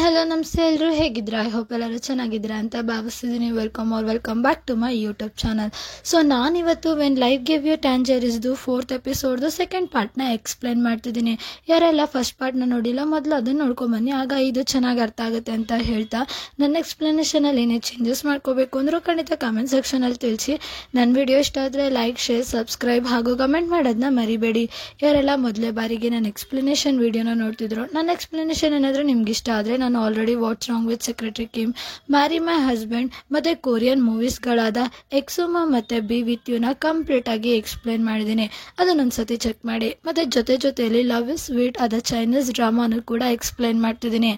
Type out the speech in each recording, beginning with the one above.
Hello ನಮಸ್ತೆ ಎಲ್ಲರೂ ಹೇಗಿದ್ದೀರಾ? ಐ ಹೋಪ್ ಎಲ್ಲರೂ ಚೆನ್ನಾಗಿದ್ದೀರಾ ಅಂತ ಭಾವಿಸ್ತಿದ್ದೀನಿ. Welcome back to my YouTube channel. So ನಾನಿವತ್ತು ವೆನ್ ಲೈಫ್ ಗಿವ್ ಯು ಟ್ಯಾಂಜರಿಸ್ದು 4th ಎಪಿಸೋಡ್ದು ಸೆಕೆಂಡ್ ಪಾರ್ಟ್ನ ಎಕ್ಸ್ಪ್ಲೇನ್ ಮಾಡ್ತಿದ್ದೀನಿ. ಯಾರೆಲ್ಲ ಫಸ್ಟ್ ಪಾರ್ಟ್ನ ನೋಡಿಲ್ಲ ಮೊದಲು ಅದನ್ನು ನೋಡ್ಕೊಂಬನ್ನಿ, ಆಗ ಇದು ಚೆನ್ನಾಗಿ ಅರ್ಥ ಆಗುತ್ತೆ ಅಂತ ಹೇಳ್ತಾ ನನ್ನ ಎಕ್ಸ್ಪ್ಲನೇಷನಲ್ಲಿ ಏನೇ ಚೇಂಜಸ್ ಮಾಡ್ಕೋಬೇಕು ಅಂದರೂ ಖಂಡಿತ ಕಮೆಂಟ್ ಸೆಕ್ಷನಲ್ಲಿ ತಿಳಿಸಿ. ನನ್ನ ವಿಡಿಯೋ ಇಷ್ಟ ಆದರೆ ಲೈಕ್, ಶೇರ್, ಸಬ್ಸ್ಕ್ರೈಬ್ ಹಾಗೂ ಕಮೆಂಟ್ ಮಾಡೋದನ್ನ ಮರಿಬೇಡಿ. ಯಾರೆಲ್ಲ ಮೊದಲೇ ಬಾರಿಗೆ ನನ್ನ ಎಕ್ಸ್ಪ್ಲನೇಷನ್ ವಿಡಿಯೋನ ನೋಡ್ತಿದ್ರು, ನನ್ನ ಎಕ್ಸ್ಪ್ಲನೇಷನ್ ಏನಾದರೂ ನಿಮ್ಗೆ ಇಷ್ಟ ಆದರೆ ನಾನು already what's wrong with secretary Kim, marry my husband ಮತ್ತು ಕೊರಿಯನ್ ಮೂವೀಸ್ಗಳಾದ ಎಕ್ಸುಮಾ ಮತ್ತು ಬಿ ವಿತ್ ಯುನ ಕಂಪ್ಲೀಟ್ ಆಗಿ ಎಕ್ಸ್ಪ್ಲೇನ್ ಮಾಡಿದ್ದೀನಿ. ಅದನ್ನೊಂದ್ಸತಿ ಚೆಕ್ ಮಾಡಿ. ಮತ್ತು ಜೊತೆಯಲ್ಲಿ ಲವ್ ಇಸ್ ಸ್ವೀಟ್ ಅದ ಚೈನೀಸ್ ಡ್ರಾಮಾನು ಕೂಡ ಎಕ್ಸ್ಪ್ಲೇನ್ ಮಾಡ್ತಿದ್ದೀನಿ,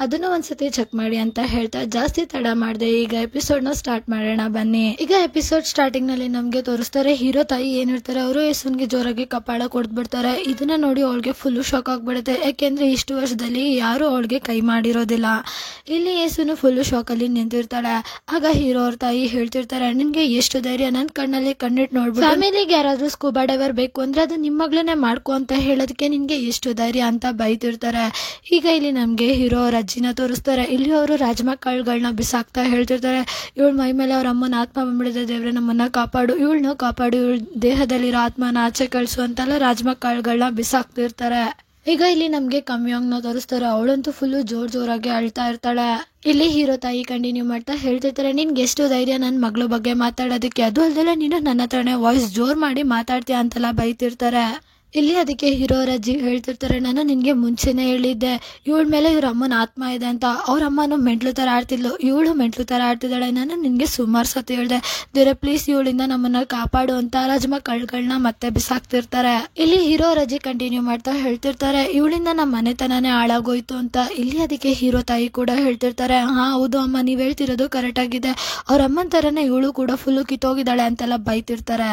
ಅದನ್ನು ಒಂದ್ಸತಿ ಚೆಕ್ ಮಾಡಿ ಅಂತ ಹೇಳ್ತಾ ಜಾಸ್ತಿ ತಡ ಮಾಡಿದೆ. ಈಗ ಎಪಿಸೋಡ್ನ ಸ್ಟಾರ್ಟ್ ಮಾಡೋಣ ಬನ್ನಿ. ಈಗ ಎಪಿಸೋಡ್ ಸ್ಟಾರ್ಟಿಂಗ್ ನಲ್ಲಿ ನಮಗೆ ತೋರಿಸ್ತಾರೆ, ಹೀರೋ ತಾಯಿ ಏನಿರ್ತಾರೆ ಅವರು ಯೇಸುನ್ಗೆ ಜೋರಾಗಿ ಕಪಾಳ ಕೊಡ್ಬಿಡ್ತಾರೆ. ಇದನ್ನ ನೋಡಿ ಅವಳಿಗೆ ಫುಲ್ ಶಾಕ್ ಆಗ್ಬಿಡುತ್ತೆ, ಯಾಕೆಂದ್ರೆ ಇಷ್ಟು ವರ್ಷದಲ್ಲಿ ಯಾರು ಅವಳಿಗೆ ಕೈ ಮಾಡಿರೋದಿಲ್ಲ. ಇಲ್ಲಿ ಯೇಸುನು ಫುಲ್ ಶಾಕ್ ಅಲ್ಲಿ ನಿಂತಿರ್ತಾಳೆ. ಆಗ ಹೀರೋ ಅವ್ರ ತಾಯಿ ಹೇಳ್ತಿರ್ತಾರೆ, ನಿನ್ಗೆ ಎಷ್ಟು ಧೈರ್ಯ ನನ್ನ ಕಣ್ಣಲ್ಲಿ ಕಣ್ಣಿಟ್ಟು ನೋಡ್ಬಿಟ್ಟು ಫ್ಯಾಮಿಲಿಗೆ ಯಾರಾದ್ರೂ ಸ್ಕೂಬಾ ಡೈವರ್ ಬೇಕು ಅಂದ್ರೆ ಅದು ನಿಮ್ಮ ಮಗಳನ್ನೇ ಮಾಡ್ಕೊ ಅಂತ ಹೇಳೋದಕ್ಕೆ ನಿನ್ಗೆ ಎಷ್ಟು ಧೈರ್ಯ ಅಂತ ಬೈತಿರ್ತಾರೆ. ಈಗ ಇಲ್ಲಿ ನಮ್ಗೆ ಹೀರೋ ಅವ್ರ ಅಜ್ಜಿನ ತೋರಿಸ್ತಾರೆ. ಇಲ್ಲಿ ಅವರು ರಾಜ್ಮಾ ಕಾಳುಗಳನ್ನ ಬಿಸಾಕ್ತಾ ಹೇಳ್ತಿರ್ತಾರೆ, ಇವಳ ಮೈ ಮೇಲೆ ಅವ್ರ ಅಮ್ಮನ ಆತ್ಮ ಬಂದ್ಬಿಡಿದೆ, ದೇವ್ರೆ ನಮ್ಮನ್ನ ಕಾಪಾಡು, ಇವಳನ್ನ ಕಾಪಾಡು, ಇವಳ ದೇಹದಲ್ಲಿರೋ ಆತ್ಮನ ಆಚೆ ಕಳಿಸು ಅಂತೆಲ್ಲ ರಾಜ್ಮಾ ಕಾಳುಗಳನ್ನ ಬಿಸಾಕ್ತಿರ್ತಾರೆ. ಈಗ ಇಲ್ಲಿ ನಮ್ಗೆ ಕಮ್ಯಾಂಗ್ನ ತೋರಿಸ್ತಾರೆ. ಅವಳಂತೂ ಫುಲ್ಲು ಜೋರಾಗಿ ಅಳ್ತಾ ಇರ್ತಾಳೆ. ಇಲ್ಲಿ ಹೀರೋ ತಾಯಿ ಕಂಟಿನ್ಯೂ ಮಾಡ್ತಾ ಹೇಳ್ತಿರ್ತಾರೆ, ನಿನ್ಗೆ ಎಷ್ಟು ಧೈರ್ಯ ನನ್ನ ಮಗಳ ಬಗ್ಗೆ ಮಾತಾಡೋದಕ್ಕೆ, ಅದು ಅಲ್ದಲ್ಲ ನೀನು ನನ್ನ ಹತ್ರನೇ ವಾಯ್ಸ್ ಜೋರ್ ಮಾಡಿ ಮಾತಾಡ್ತೀಯ ಅಂತೆಲ್ಲ ಬೈತಿರ್ತಾರೆ. ಇಲ್ಲಿ ಅದಕ್ಕೆ ಹೀರೋ ಅಜ್ಜಿ ಹೇಳ್ತಿರ್ತಾರೆ, ನಾನು ನಿನ್ಗೆ ಮುಂಚೆನೆ ಹೇಳಿದ್ದೆ ಇವಳ ಮೇಲೆ ಇವ್ರ ಅಮ್ಮನ ಆತ್ಮ ಇದೆ ಅಂತ. ಅವ್ರ ಅಮ್ಮನು ಮೆಂಟ್ಲು ತರ ಆಡ್ತಿದ್ಲು, ಇವಳು ಮೆಂಟ್ಲು ತರ ಆಡ್ತಿದ್ದಾಳೆ. ನಾನು ನಿನ್ಗೆ ಸುಮಾರು ಸತಿ ಹೇಳ್ದೆ, ದೇವ್ರೆ ಪ್ಲೀಸ್ ಇವಳಿಂದ ನಮ್ಮನ್ನ ಕಾಪಾಡು ಅಂತ ರಾಜ್ಮಾ ಕಾಳುಗಳನ್ನ ಮತ್ತೆ ಬಿಸಾಕ್ತಿರ್ತಾರೆ. ಇಲ್ಲಿ ಹೀರೋ ಅಜ್ಜಿ ಕಂಟಿನ್ಯೂ ಮಾಡ್ತಾ ಹೇಳ್ತಿರ್ತಾರೆ, ಇವಳಿಂದ ನಮ್ಮ ಮನೆತನನೇ ಹಾಳಾಗೋಯ್ತು ಅಂತ. ಇಲ್ಲಿ ಅದಕ್ಕೆ ಹೀರೋ ತಾಯಿ ಕೂಡ ಹೇಳ್ತಿರ್ತಾರೆ, ಹಾ ಹೌದು ಅಮ್ಮ, ನೀವ್ ಹೇಳ್ತಿರೋದು ಕರೆಕ್ಟ್ ಆಗಿದೆ, ಅವ್ರ ಅಮ್ಮನ ತರನೇ ಇವಳು ಕೂಡ ಫುಲ್ಲು ಕಿತ್ತೋಗಿದ್ದಾಳೆ ಅಂತೆಲ್ಲ ಬೈತಿರ್ತಾರೆ.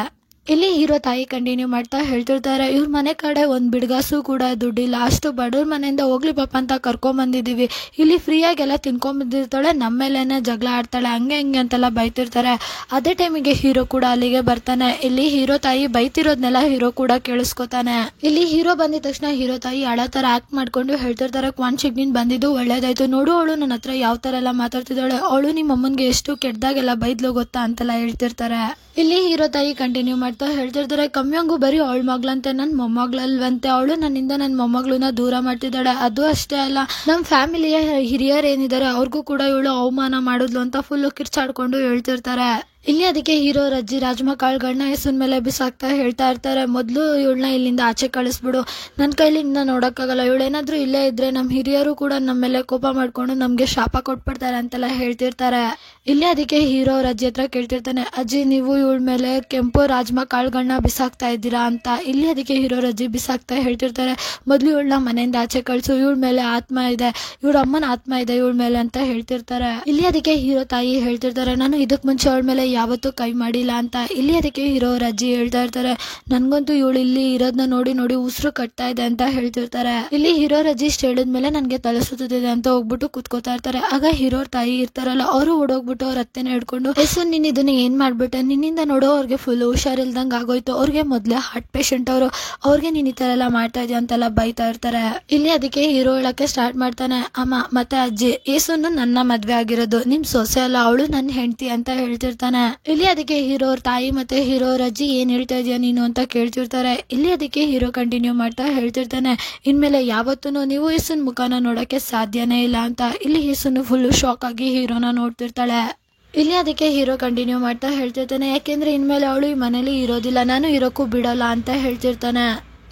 ಇಲ್ಲಿ ಹೀರೋ ತಾಯಿ ಕಂಟಿನ್ಯೂ ಮಾಡ್ತಾ ಹೇಳ್ತಿರ್ತಾರೆ, ಇವ್ರ ಮನೆ ಕಡೆ ಒಂದ್ ಬಿಡ್ಗಾಸು ಕೂಡ ದುಡ್ಡಿಲ್ಲ, ಅಷ್ಟು ಬಡವ್ರ ಮನೆಯಿಂದ ಹೋಗ್ಲಿ ಪಾಪ ಅಂತ ಕರ್ಕೊಂಬಂದಿದೀವಿ, ಇಲ್ಲಿ ಫ್ರೀಯಾಗೆಲ್ಲ ತಿನ್ಕೊಂಡ್ಬಂದಿರ್ತಾಳೆ, ನಮ್ಮೇಲೇನೆ ಜಗಳ ಆಡ್ತಾಳೆ, ಹಂಗೆ ಅಂತೆಲ್ಲ ಬೈತಿರ್ತಾರೆ. ಅದೇ ಟೈಮಿಗೆ ಹೀರೋ ಕೂಡ ಅಲ್ಲಿಗೆ ಬರ್ತಾನೆ. ಇಲ್ಲಿ ಹೀರೋ ತಾಯಿ ಬೈತಿರೋದ್ನೆಲ್ಲ ಹೀರೋ ಕೂಡ ಕೇಳಿಸ್ಕೊತಾನೆ. ಇಲ್ಲಿ ಹೀರೋ ಬಂದಿದ ತಕ್ಷಣ ಹೀರೋ ತಾಯಿ ಅಳ ತರ ಆಕ್ಟ್ ಮಾಡ್ಕೊಂಡು ಹೇಳ್ತಿರ್ತಾರೆ, ಕ್ವಾನ್ಶಿಗ್ ನೀನ್ ಬಂದಿದ್ದು ಒಳ್ಳೇದಾಯ್ತು, ನೋಡು ಅವಳು ನನ್ನ ಹತ್ರ ಯಾವ ತರ ಎಲ್ಲ ಮಾತಾಡ್ತಿದ್ದಾಳೆ, ಅವಳು ನಿಮ್ಮ ಅಮ್ಮನ್ಗೆ ಎಷ್ಟು ಕೆಟ್ಟದಾಗೆಲ್ಲ ಬೈದ್ಲು ಗೊತ್ತಾ ಅಂತೆಲ್ಲ ಹೇಳ್ತಿರ್ತಾರೆ. ಇಲ್ಲಿ ಹೀರೋ ತಾಯಿ ಕಂಟಿನ್ಯೂ ಮಾಡ್ತಾ ಹೇಳ್ತಿರ್ತಾರೆ, ಕಮ್ಯಾಂಗು ಬರೀ ಅವಳ ಮಗಳಂತೆ, ನನ್ ಮೊಮ್ಮಗಳಲ್ವಂತೆ, ಅವಳು ನನ್ನಿಂದ ನನ್ನ ಮೊಮ್ಮಗಳನ್ನ ದೂರ ಮಾಡ್ತಿದ್ದಾಳೆ. ಅದು ಅಷ್ಟೇ ಅಲ್ಲ, ನಮ್ ಫ್ಯಾಮಿಲಿಯ ಹಿರಿಯರ್ ಏನಿದ್ದಾರೆ ಅವ್ರಿಗೂ ಕೂಡ ಇವಳು ಅವಮಾನ ಮಾಡಿದ್ಲು ಅಂತ ಫುಲ್ ಕಿರ್ಚಾಡ್ಕೊಂಡು ಹೇಳ್ತಿರ್ತಾರೆ. ಇಲ್ಲಿ ಅದಕ್ಕೆ ಹೀರೋ ಅಜ್ಜಿ ರಾಜ್ಮಾ ಕಾಳುಗಳನ್ನ ಹೆಸನ್ ಮೇಲೆ ಬಿಸಾಕ್ತಾ ಹೇಳ್ತಾ ಇರ್ತಾರೆ, ಮೊದಲು ಇವಳನ್ನ ಇಲ್ಲಿಂದ ಆಚೆ ಕಳಿಸ್ಬಿಡು, ನನ್ನ ಕೈಲಿಂದ ನೋಡೋಕ್ಕಾಗಲ್ಲ, ಇವಳೇನಾದ್ರೂ ಇಲ್ಲೇ ಇದ್ರೆ ನಮ್ಮ ಹಿರಿಯರು ಕೂಡ ನಮ್ಮ ಮೇಲೆ ಕೋಪ ಮಾಡ್ಕೊಂಡು ನಮ್ಗೆ ಶಾಪ ಕೊಟ್ಬಿಡ್ತಾರೆ ಅಂತೆಲ್ಲ ಹೇಳ್ತಿರ್ತಾರೆ. ಇಲ್ಲಿ ಅದಕ್ಕೆ ಹೀರೋ ಅಜ್ಜಿ ಹತ್ರ ಕೇಳ್ತಿರ್ತಾನೆ, ಅಜ್ಜಿ ನೀವು ಇವಳ ಮೇಲೆ ಕೆಂಪು ರಾಜ್ಮಾ ಕಾಳುಗಳನ್ನ ಬಿಸಾಕ್ತಾ ಇದ್ದೀರಾ ಅಂತ. ಇಲ್ಲಿ ಅದಕ್ಕೆ ಹೀರೋ ಅಜ್ಜಿ ಬಿಸಾಕ್ತಾ ಹೇಳ್ತಿರ್ತಾರೆ, ಮೊದಲು ಇವಳನ್ನ ಮನೆಯಿಂದ ಆಚೆ ಕಳಿಸು, ಇವಳ ಮೇಲೆ ಆತ್ಮ ಇದೆ, ಇವಳ ಅಮ್ಮನ ಆತ್ಮ ಇದೆ ಇವಳ ಮೇಲೆ ಅಂತ ಹೇಳ್ತಿರ್ತಾರೆ. ಇಲ್ಲಿ ಅದಕ್ಕೆ ಹೀರೋ ತಾಯಿ ಹೇಳ್ತಿರ್ತಾರೆ, ನಾನು ಇದಕ್ ಮುಂಚೆ ಅವಳ ಮೇಲೆ ಯಾವತ್ತೂ ಕೈ ಮಾಡಿಲ್ಲ ಅಂತ. ಇಲ್ಲಿ ಅದಕ್ಕೆ ಹೀರೋ ಅಜ್ಜಿ ಹೇಳ್ತಾ ಇರ್ತಾರೆ, ನನ್ಗಂತೂ ಇವಳು ಇಲ್ಲಿ ಇರೋದನ್ನ ನೋಡಿ ಉಸಿರು ಕಟ್ತಾ ಇದೆ ಅಂತ ಹೇಳ್ತಿರ್ತಾರೆ. ಇಲ್ಲಿ ಹೀರೋ ಅಜ್ಜಿ ಇಷ್ಟ ಹೇಳಿದ್ಮೇಲೆ ನನ್ಗೆ ತಲೆ ಸುತ್ತಿದೆ ಅಂತ ಹೋಗ್ಬಿಟ್ಟು ಕುತ್ಕೋತಾ ಇರ್ತಾರೆ. ಆಗ ಹೀರೋ ತಾಯಿ ಇರ್ತಾರಲ್ಲ ಅವರು ಓಡೋಗ್ಬಿಟ್ಟು ಅವ್ರ ಅತ್ತೆನ ಹಿಡ್ಕೊಂಡು, ಎಸ್ ನೀನ್ ಇದನ್ನ ಏನ್ ಮಾಡ್ಬಿಟ್ಟೆ, ನಿನ್ನಿಂದ ನೋಡೋ ಅವ್ರಿಗೆ ಫುಲ್ ಹುಷಾರಿಲ್ದಂಗ ಆಗೋಯ್ತು, ಅವ್ರಿಗೆ ಮೊದ್ಲೇ ಹಾರ್ಟ್ ಪೇಷಂಟ್ ಅವ್ರಿಗೆ ನೀನ್ ಈ ತರ ಎಲ್ಲ ಮಾಡ್ತಾ ಇದೆಯಾ ಅಂತೆಲ್ಲ ಬೈತಾ ಇರ್ತಾರೆ. ಇಲ್ಲಿ ಅದಕ್ಕೆ ಹೀರೋ ಹೇಳಕ್ಕೆ ಸ್ಟಾರ್ಟ್ ಮಾಡ್ತಾನೆ, ಅಮ್ಮ ಮತ್ತೆ ಅಜ್ಜಿ, ಏಸುನು ನನ್ನ ಮದ್ವೆ ಆಗಿರೋದು, ನಿಮ್ ಸೊಸೆ ಅಲ್ಲ, ಅವಳು ನನ್ನ ಹೆಂಡತಿ ಅಂತ ಹೇಳ್ತಿರ್ತಾನೆ. ಇಲ್ಲಿ ಅದಕ್ಕೆ ಹೀರೋ ಅವ್ರ ತಾಯಿ ಮತ್ತೆ ಹೀರೋ ಅವ್ರ ಅಜ್ಜಿ ಏನ್ ಹೇಳ್ತಾ ಇದೀಯ ನೀನು ಅಂತ ಕೇಳ್ತಿರ್ತಾರೆ. ಇಲ್ಲಿ ಅದಕ್ಕೆ ಹೀರೋ ಕಂಟಿನ್ಯೂ ಮಾಡ್ತಾ ಹೇಳ್ತಿರ್ತಾನೆ, ಇನ್ಮೇಲೆ ಯಾವತ್ತೂ ನೀವು ಯೇಸುನ್ ಮುಖಾನ ನೋಡಕ್ಕೆ ಸಾಧ್ಯನೇ ಇಲ್ಲ ಅಂತ. ಇಲ್ಲಿ ಯೇಸುನು ಫುಲ್ ಶಾಕ್ ಆಗಿ ಹೀರೋನ ನೋಡ್ತಿರ್ತಾಳೆ. ಇಲ್ಲಿ ಅದಕ್ಕೆ ಹೀರೋ ಕಂಟಿನ್ಯೂ ಮಾಡ್ತಾ ಹೇಳ್ತಿರ್ತಾನೆ, ಯಾಕೆಂದ್ರೆ ಇನ್ಮೇಲೆ ಅವಳು ಈ ಮನೇಲಿ ಇರೋದಿಲ್ಲ, ನಾನು ಇರೋಕ್ಕೂ ಬಿಡಲ್ಲ ಅಂತ ಹೇಳ್ತಿರ್ತಾನೆ.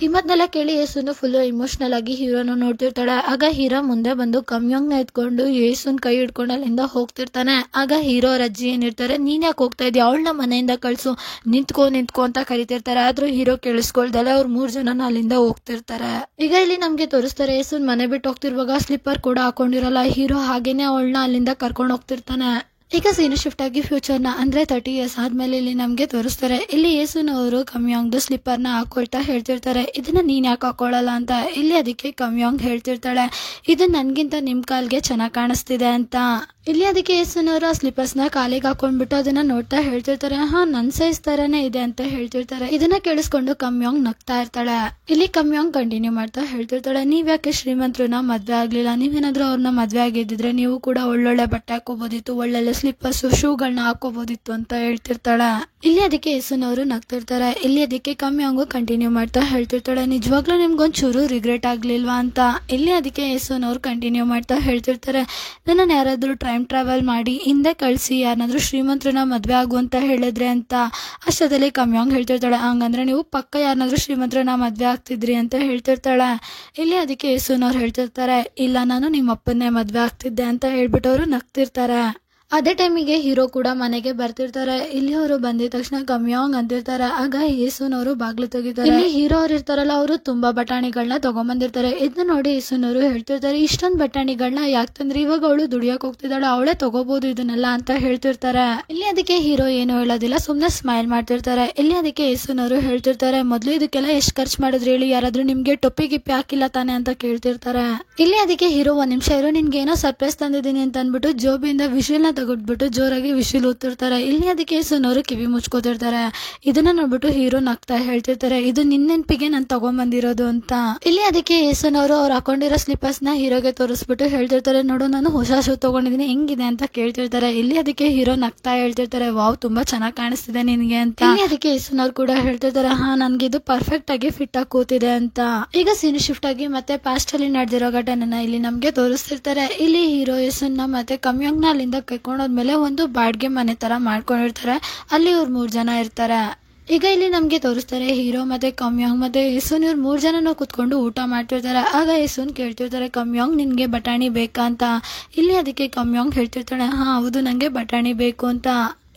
ಈ ಮತ್ನೆಲ್ಲ ಕೇಳಿ ಯೇಸುನು ಫುಲ್ ಇಮೋಷನಲ್ ಆಗಿ ಹೀರೋನ ನೋಡ್ತಿರ್ತಾಳೆ. ಆಗ ಹೀರೋ ಮುಂದೆ ಬಂದು ಕಮ್ಯಾಂಗ್ನ ಎತ್ಕೊಂಡು ಯೇಸುನ್ ಕೈ ಹಿಡ್ಕೊಂಡು ಅಲ್ಲಿಂದ ಹೋಗ್ತಿರ್ತಾನೆ. ಆಗ ಹೀರೋ ಅಜ್ಜಿ ಏನಿರ್ತಾರೆ, ನೀನ್ ಯಾಕೆ ಹೋಗ್ತಾ ಇದೀಯ, ಅವಳನ್ನ ಮನೆಯಿಂದ ಕಳ್ಸು, ನಿಂತ್ಕೋ ಅಂತ ಕರಿತಿರ್ತಾರೆ. ಆದ್ರೂ ಹೀರೋ ಕೇಳಿಸ್ಕೊಳ್ದಲ್ಲ ಅವ್ರು 3 ಜನನ ಅಲ್ಲಿಂದ ಹೋಗ್ತಿರ್ತಾರೆ. ಈಗ ಇಲ್ಲಿ ನಮ್ಗೆ ತೋರಿಸ್ತಾರೆ, ಯೇಸುನ್ ಮನೆ ಬಿಟ್ಟು ಹೋಗ್ತಿರುವಾಗ ಸ್ಲಿಪ್ಪರ್ ಕೂಡ ಹಾಕೊಂಡಿರಲ್ಲ. ಹೀರೋ ಹಾಗೇನೆ ಅವಳನ್ನ ಅಲ್ಲಿಂದ ಕರ್ಕೊಂಡು ಹೋಗ್ತಿರ್ತಾನೆ. ಈಗ ಸೀನು ಶಿಫ್ಟ್ ಆಗಿ ಫ್ಯೂಚರ್ನ ಅಂದ್ರೆ 30 years ಆದ್ಮೇಲೆ ಇಲ್ಲಿ ನಮ್ಗೆ ತೋರಿಸ್ತಾರೆ. ಇಲ್ಲಿ ಯೇಸುನವರು ಕಮ್ಯಾಂಗ್ದು ಸ್ಲಿಪ್ಪರ್ನ ಹಾಕೊಳ್ತಾ ಹೇಳ್ತಿರ್ತಾರೆ, ಇದನ್ನ ನೀನ್ ಯಾಕೆ ಹಾಕೊಳ್ಳಲ್ಲ ಅಂತ. ಇಲ್ಲಿ ಅದಕ್ಕೆ ಕಮ್ಯಾಂಗ್ ಹೇಳ್ತಿರ್ತಾಳೆ, ಇದು ನನ್ಗಿಂತ ನಿಮ್ ಕಾಲ್ಗೆ ಚೆನ್ನಾಗ್ ಕಾಣಿಸ್ತಿದೆ ಅಂತ. ಇಲ್ಲಿ ಅದಕ್ಕೆ ಯೇಸುನವರು ಆ ಸ್ಲಿಪ್ಪರ್ಸ್ನ ಕಾಲಿಗೆ ಹಾಕೊಂಡ್ಬಿಟ್ಟು ಅದನ್ನ ನೋಡ್ತಾ ಹೇಳ್ತಿರ್ತಾರೆ, ಹಾ ನನ್ ಸೈಜ್ ತರಾನೇ ಇದೆ ಅಂತ ಹೇಳ್ತಿರ್ತಾರೆ. ಇದನ್ನ ಕೇಳಿಸ್ಕೊಂಡು ಕಮ್ಯಾಂಗ್ ನಗ್ತಾ ಇರ್ತಾಳೆ. ಇಲ್ಲಿ ಕಮ್ಯಾಂಗ್ ಕಂಟಿನ್ಯೂ ಮಾಡ್ತಾ ಹೇಳ್ತಿರ್ತಾಳೆ, ನೀವ್ ಯಾಕೆ ಶ್ರೀಮಂತ್ರನ ಮದ್ವೆ ಆಗ್ಲಿಲ್ಲ, ನೀವೇನಾದ್ರೂ ಅವ್ರನ್ನ ಮದ್ವೆ ಆಗಿದ್ದಿದ್ರೆ ನೀವು ಕೂಡ ಒಳ್ಳೊಳ್ಳೆ ಬಟ್ಟೆ ಹಾಕೋಬೋದಿತ್ತು, ಒಳ್ಳೊಳ್ಳೆ ಸ್ಲಿಪ್ಪರ್ಸ್ ಶೂಗಳನ್ನ ಹಾಕೋಬೋದಿತ್ತು ಅಂತ ಹೇಳ್ತಿರ್ತಾಳೆ. ಇಲ್ಲಿ ಅದಕ್ಕೆ ಯೇಸುನವರು ನಗ್ತಿರ್ತಾರೆ. ಇಲ್ಲಿ ಅದಕ್ಕೆ ಕಮ್ಯಾಂಗು ಕಂಟಿನ್ಯೂ ಮಾಡ್ತಾ ಹೇಳ್ತಿರ್ತಾಳೆ, ನಿಜವಾಗ್ಲೂ ನಿಮ್ಗೊಂಚೂರು ರಿಗ್ರೆಟ್ ಆಗ್ಲಿಲ್ವಾ ಅಂತ. ಇಲ್ಲಿ ಅದಕ್ಕೆ ಯೇಸುನವ್ರು ಕಂಟಿನ್ಯೂ ಮಾಡ್ತಾ ಹೇಳ್ತಿರ್ತಾರೆ, ನನ್ನ ಯಾರಾದ್ರೂ ಟೈಮ್ ಟ್ರಾವೆಲ್ ಮಾಡಿ ಹಿಂದೆ ಕಳಿಸಿ ಯಾರನ್ನಾದ್ರೂ ಶ್ರೀಮಂತ್ರನ ಮದ್ವೆ ಆಗು ಅಂತ ಹೇಳಿದ್ರೆ ಅಂತ. ಅಷ್ಟದಲ್ಲಿ ಕಮ್ಯಾಂಗ್ ಹೇಳ್ತಿರ್ತಾಳೆ, ಹಂಗಂದ್ರೆ ನೀವು ಪಕ್ಕ ಯಾರನ್ನಾದ್ರೂ ಶ್ರೀಮಂತ್ರನ ಮದ್ವೆ ಆಗ್ತಿದ್ರಿ ಅಂತ ಹೇಳ್ತಿರ್ತಾಳೆ. ಇಲ್ಲಿ ಅದಕ್ಕೆ ಯೇಸುನವ್ರು ಹೇಳ್ತಿರ್ತಾರೆ, ಇಲ್ಲ ನಾನು ನಿಮ್ಮ ಅಪ್ಪನ್ನೇ ಮದ್ವೆ ಆಗ್ತಿದ್ದೆ ಅಂತ ಹೇಳ್ಬಿಟ್ಟು ಅವರು ನಗ್ತಿರ್ತಾರೆ. ಅದೇ ಟೈಮಿಗೆ ಹೀರೋ ಕೂಡ ಮನೆಗೆ ಬರ್ತಿರ್ತಾರೆ. ಇಲ್ಲಿ ಅವರು ಬಂದಿದ ತಕ್ಷಣ ಕಮ್ಯಾಂಗ್ ಅಂತಿರ್ತಾರೆ. ಆಗ ಯೇಸುನವರು ಬಾಗ್ಲು ತೆಗಿತಾರೆ. ಇಲ್ಲಿ ಹೀರೋ ಅವ್ರು ಇರ್ತಾರಲ್ಲ, ಅವರು ತುಂಬಾ ಬಟಾಣಿಗಳನ್ನ ತಗೊಂಡ್ಬಂದಿರ್ತಾರೆ. ಇದನ್ನ ನೋಡಿ ಯೇಸುನವರು ಹೇಳ್ತಿರ್ತಾರೆ, ಇಷ್ಟೊಂದು ಬಟಾಣಿಗಳನ್ನ ಯಾಕೆ ತಂದ್ರೆ, ಇವಾಗ ಅವಳು ದುಡಿಯಕ್ ಹೋಗ್ತಿದ್ದಾಳೆ, ಅವಳೇ ತಗೋಬಹುದು ಇದನ್ನೆಲ್ಲ ಅಂತ ಹೇಳ್ತಿರ್ತಾರೆ. ಇಲ್ಲಿ ಅದಕ್ಕೆ ಹೀರೋ ಏನು ಹೇಳೋದಿಲ್ಲ, ಸುಮ್ನೆ ಸ್ಮೈಲ್ ಮಾಡ್ತಿರ್ತಾರೆ. ಇಲ್ಲಿ ಅದಕ್ಕೆ ಯೇಸುನವರು ಹೇಳ್ತಿರ್ತಾರೆ, ಮೊದ್ಲು ಇದಕ್ಕೆಲ್ಲ ಎಷ್ಟು ಖರ್ಚು ಮಾಡಿದ್ರಿ ಹೇಳಿ, ಯಾರಾದ್ರೂ ನಿಮ್ಗೆ ಟೊಪ್ಪಿ ಗಿಪ್ಪಿ ಹಾಕಿಲ್ಲ ತಾನೆ ಅಂತ ಕೇಳ್ತಿರ್ತಾರೆ. ಇಲ್ಲಿ ಅದಕ್ಕೆ ಹೀರೋ ಒಂದ್ ನಿಮಿಷ ಇರೋ, ನಿನ್ಗೆ ಏನೋ ಸರ್ಪ್ರೈಸ್ ತಂದಿದ್ದೀನಿ ಅಂತ ಅಂದ್ಬಿಟ್ಟು ಜೋಬಿಯಿಂದ ವಿಷಲ್ನ ತಗೊಟ್ಬಿಟ್ಟು ಜೋರಾಗಿ ವಿಷಲ್ ಊದ್ತಿರ್ತಾರೆ. ಇಲ್ಲಿ ಅದಕ್ಕೆ ಯೇಸುನವರು ಕಿವಿ ಮುಚ್ಕೋತಿರ್ತಾರೆ. ಇದನ್ನ ನೋಡ್ಬಿಟ್ಟು ಹೀರೋ ನಗ್ತಾ ಹೇಳ್ತಿರ್ತಾರೆ, ಇದು ನಿನ್ ನೆನ್ಪಿಗೆ ನಾನು ತಗೊಂಡ್ಬಂದಿರೋದು ಅಂತ. ಇಲ್ಲಿ ಅದಕ್ಕೆ ಯೇಸುನವರು ಅವ್ರು ಹಾಕೊಂಡಿರೋ ಸ್ಲಿಪ್ಪರ್ಸ್ ನ ಹೀರೋಗೆ ತೋರಿಸ್ಬಿಟ್ಟು ಹೇಳ್ತಿರ್ತಾರೆ, ನೋಡು ನಾನು ಹೊಸ ಶೂ ತಗೊಂಡಿದ್ದೀನಿ ಹೆಂಗಿದೆ ಅಂತ ಕೇಳ್ತಿರ್ತಾರೆ. ಇಲ್ಲಿ ಅದಕ್ಕೆ ಹೀರೋ ನಗ್ತಾ ಹೇಳ್ತಿರ್ತಾರೆ, ವಾವ್ ತುಂಬಾ ಚೆನ್ನಾಗಿ ಕಾಣಿಸ್ತಿದೆ ನಿನ್ಗೆ ಅಂತ. ಇಲ್ಲಿ ಅದಕ್ಕೆ ಯೇಸುನವ್ರು ಕೂಡ ಹೇಳ್ತಿರ್ತಾರೆ, ಹಾ ನನ್ಗೆ ಇದು ಪರ್ಫೆಕ್ಟ್ ಆಗಿ ಫಿಟ್ ಆಗಿ ಕೂತಿದೆ ಅಂತ. ಈಗ ಸೀನ್ ಶಿಫ್ಟ್ ಆಗಿ ಮತ್ತೆ ಪಾಸ್ಟ್ ಅಲ್ಲಿ ನಡೆದಿರೋ ಘಟನೆನ ಇಲ್ಲಿ ನಮ್ಗೆ ತೋರಿಸ್ತಿರ್ತಾರೆ. ಇಲ್ಲಿ ಹೀರೋ ಯೇಸುನ ಮತ್ತೆ ಕಮ್ಯಾಂಗ್ ನ ಅಲ್ಲಿಂದ ಕೈಕೊಂಡೋದ್ಮೇಲೆ ಒಂದು ಬಾಡ್ಗೆ ಮನೆ ತರ ಮಾಡ್ಕೊಂಡಿರ್ತಾರೆ. ಅಲ್ಲಿ ಇವ್ರು 3 ಜನ ಇರ್ತಾರೆ. ಈಗ ಇಲ್ಲಿ ನಮ್ಗೆ ತೋರಿಸ್ತಾರೆ, ಹೀರೋ ಮತ್ತೆ ಕಮ್ಯಾಂಗ್ ಮತ್ತೆ ಯೇಸುನ್ ಇವ್ರು 3 ಜನನು ಕುತ್ಕೊಂಡು ಊಟ ಮಾಡ್ತಿರ್ತಾರೆ. ಆಗ ಯೇಸುನ್ ಕೇಳ್ತಿರ್ತಾರೆ, ಕಮ್ಯಾಂಗ್ ನಿನ್ಗೆ ಬಟಾಣಿ ಬೇಕಾ ಅಂತ. ಇಲ್ಲಿ ಅದಕ್ಕೆ ಕಮ್ಯಾಂಗ್ ಹೇಳ್ತಿರ್ತಾಳೆ, ಹಾ ಹೌದು ನಂಗೆ ಬಟಾಣಿ ಬೇಕು ಅಂತ.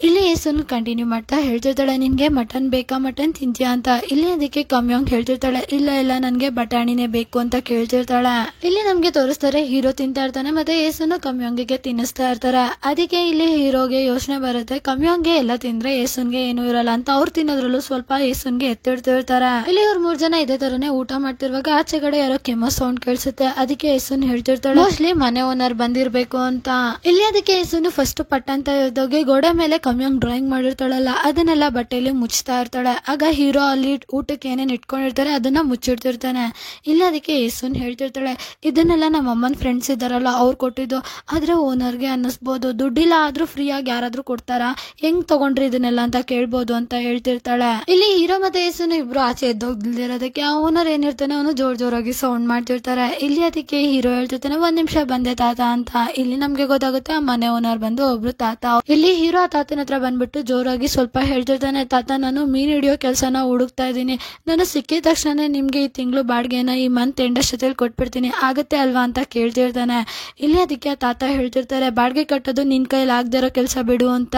ಇಲ್ಲಿ ಯೇಸುನ್ ಕಂಟಿನ್ಯೂ ಮಾಡ್ತಾ ಹೇಳ್ತಿರ್ತಾಳೆ, ನಿನ್ಗೆ ಮಟನ್ ಬೇಕಾ, ಮಟನ್ ತಿಂತೀಯಾ ಅಂತ. ಇಲ್ಲಿ ಅದಕ್ಕೆ ಕಮ್ಯಾಂಗ್ ಹೇಳ್ತಿರ್ತಾಳೆ, ಇಲ್ಲ ನನ್ಗೆ ಬಟಾಣಿನೇ ಬೇಕು ಅಂತ ಕೇಳ್ತಿರ್ತಾಳೆ. ಇಲ್ಲಿ ನಮ್ಗೆ ತೋರಿಸ್ತಾರೆ, ಹೀರೋ ತಿಂತಾ ಇರ್ತಾನೆ ಮತ್ತೆ ಯೇಸುನು ಕಮ್ಯಾಂಗಿಗೆ ತಿನ್ನಿಸ್ತಾ ಇರ್ತಾರೆ. ಅದಕ್ಕೆ ಇಲ್ಲಿ ಹೀರೋಗೆ ಯೋಚನೆ ಬರುತ್ತೆ, ಕಮ್ಯಾಂಗ್ಗೆ ಎಲ್ಲ ತಿಂದ್ರೆ ಯೇಸುನ್ಗೆ ಏನು ಇರಲ್ಲ ಅಂತ. ಅವ್ರು ತಿನ್ನೋದ್ರಲ್ಲೂ ಸ್ವಲ್ಪ ಯೇಸುನ್ಗೆ ಎತ್ತಿಡ್ತಿರ್ತಾರೆ. ಇಲ್ಲಿ ಇವ್ರು 3 ಜನ ಇದೇ ತರನೇ ಊಟ ಮಾಡ್ತಿರುವಾಗ ಆಚೆಗಡೆ ಯಾರೋ ಕೆಮ್ಮೋ ಸೌಂಡ್ ಕೇಳಿಸುತ್ತೆ. ಅದಕ್ಕೆ ಯೇಸುನ್ ಹೇಳ್ತಿರ್ತಾಳೆ, ಮೋಸ್ಟ್ಲಿ ಮನೆ ಓನರ್ ಬಂದಿರ್ಬೇಕು ಅಂತ. ಇಲ್ಲಿ ಅದಕ್ಕೆ ಯೇಸುನು ಫಸ್ಟ್ ಪಟ್ ಅಂತ ಇದ್ದೋಗಿ ಗೋಡೆ ಮೇಲೆ ಕಮ್ಯಾಂಗ್ ಡ್ರಾಯಿಂಗ್ ಮಾಡಿರ್ತಾಳಲ್ಲ ಅದನ್ನೆಲ್ಲ ಬಟ್ಟೆಯಲ್ಲಿ ಮುಚ್ತಾ ಇರ್ತಾಳೆ. ಆಗ ಹೀರೋ ಅಲ್ಲಿ ಊಟಕ್ಕೆ ಏನೇನ್ ಇಟ್ಕೊಂಡಿರ್ತಾರೆ ಅದನ್ನ ಮುಚ್ಚಿಡ್ತಿರ್ತಾನೆ. ಇಲ್ಲ ಅದಕ್ಕೆ ಯೇಸುನ್ ಹೇಳ್ತಿರ್ತಾಳೆ, ಇದನ್ನೆಲ್ಲ ನಮ್ಮ ಅಮ್ಮನ ಫ್ರೆಂಡ್ಸ್ ಇದಾರಲ್ಲ ಅವ್ರು ಕೊಟ್ಟಿದ್ದು, ಆದ್ರೆ ಓನರ್ಗೆ ಅನ್ನಿಸ್ಬೋದು, ದುಡ್ಡಿಲ್ಲ ಆದ್ರೂ ಫ್ರೀ ಆಗಿ ಯಾರಾದ್ರೂ ಕೊಡ್ತಾರ, ಹೆಂಗ್ ತಗೊಂಡ್ರಿ ಇದನ್ನೆಲ್ಲ ಅಂತ ಕೇಳ್ಬೋದು ಅಂತ ಹೇಳ್ತಿರ್ತಾಳೆ. ಇಲ್ಲಿ ಹೀರೋ ಮತ್ತೆ ಯೇಸುನ್ ಇಬ್ರು ಆಚೆ ಎದ್ದೋಗ್ದಿರೋದಕ್ಕೆ ಆ ಓನರ್ ಏನಿರ್ತಾನೆ ಅವನು ಜೋರಾಗಿ ಸೌಂಡ್ ಮಾಡ್ತಿರ್ತಾರೆ. ಇಲ್ಲಿ ಅದಕ್ಕೆ ಹೀರೋ ಹೇಳ್ತಿರ್ತಾನೆ, 1 ನಿಮಿಷ ಬಂದೆ ತಾತ ಅಂತ. ಇಲ್ಲಿ ನಮ್ಗೆ ಗೊತ್ತಾಗುತ್ತೆ ಆ ಮನೆ ಓನರ್ ಬಂದು ಒಬ್ರು ತಾತ. ಇಲ್ಲಿ ಹೀರೋ ಆ ತಾತನ ಹತ್ರ ಬಂದ್ಬಿಟ್ಟು ಜೋರಾಗಿ ಸ್ವಲ್ಪ ಹೇಳ್ತಿರ್ತಾನೆ, ತಾತ ನಾನು ಮೀನ್ ಹಿಡಿಯೋ ಕೆಲಸನ ಹುಡುಕ್ತಾ ಇದ್ದೀನಿ, ನಾನು ಸಿಕ್ಕಿದ ತಕ್ಷಣ ನಿಮ್ಗೆ ಈ ತಿಂಗಳು ಬಾಡ್ಗೆನ ಈ ಮಂತ್ ಎಂಡ್ ಅಷ್ಟೊತ್ತಲ್ಲಿ ಕೊಟ್ಬಿಡ್ತೀನಿ, ಆಗತ್ತೆ ಅಲ್ವಾ ಅಂತ ಕೇಳ್ತಿರ್ತಾನೆ. ಇಲ್ಲಿ ಅದಕ್ಕೆ ಆ ತಾತ ಹೇಳ್ತಿರ್ತಾರೆ, ಬಾಡ್ಗೆ ಕಟ್ಟೋದು ನಿನ್ ಕೈಲಿ ಆಗದೆ ಇರೋ ಕೆಲಸ ಬಿಡು ಅಂತ.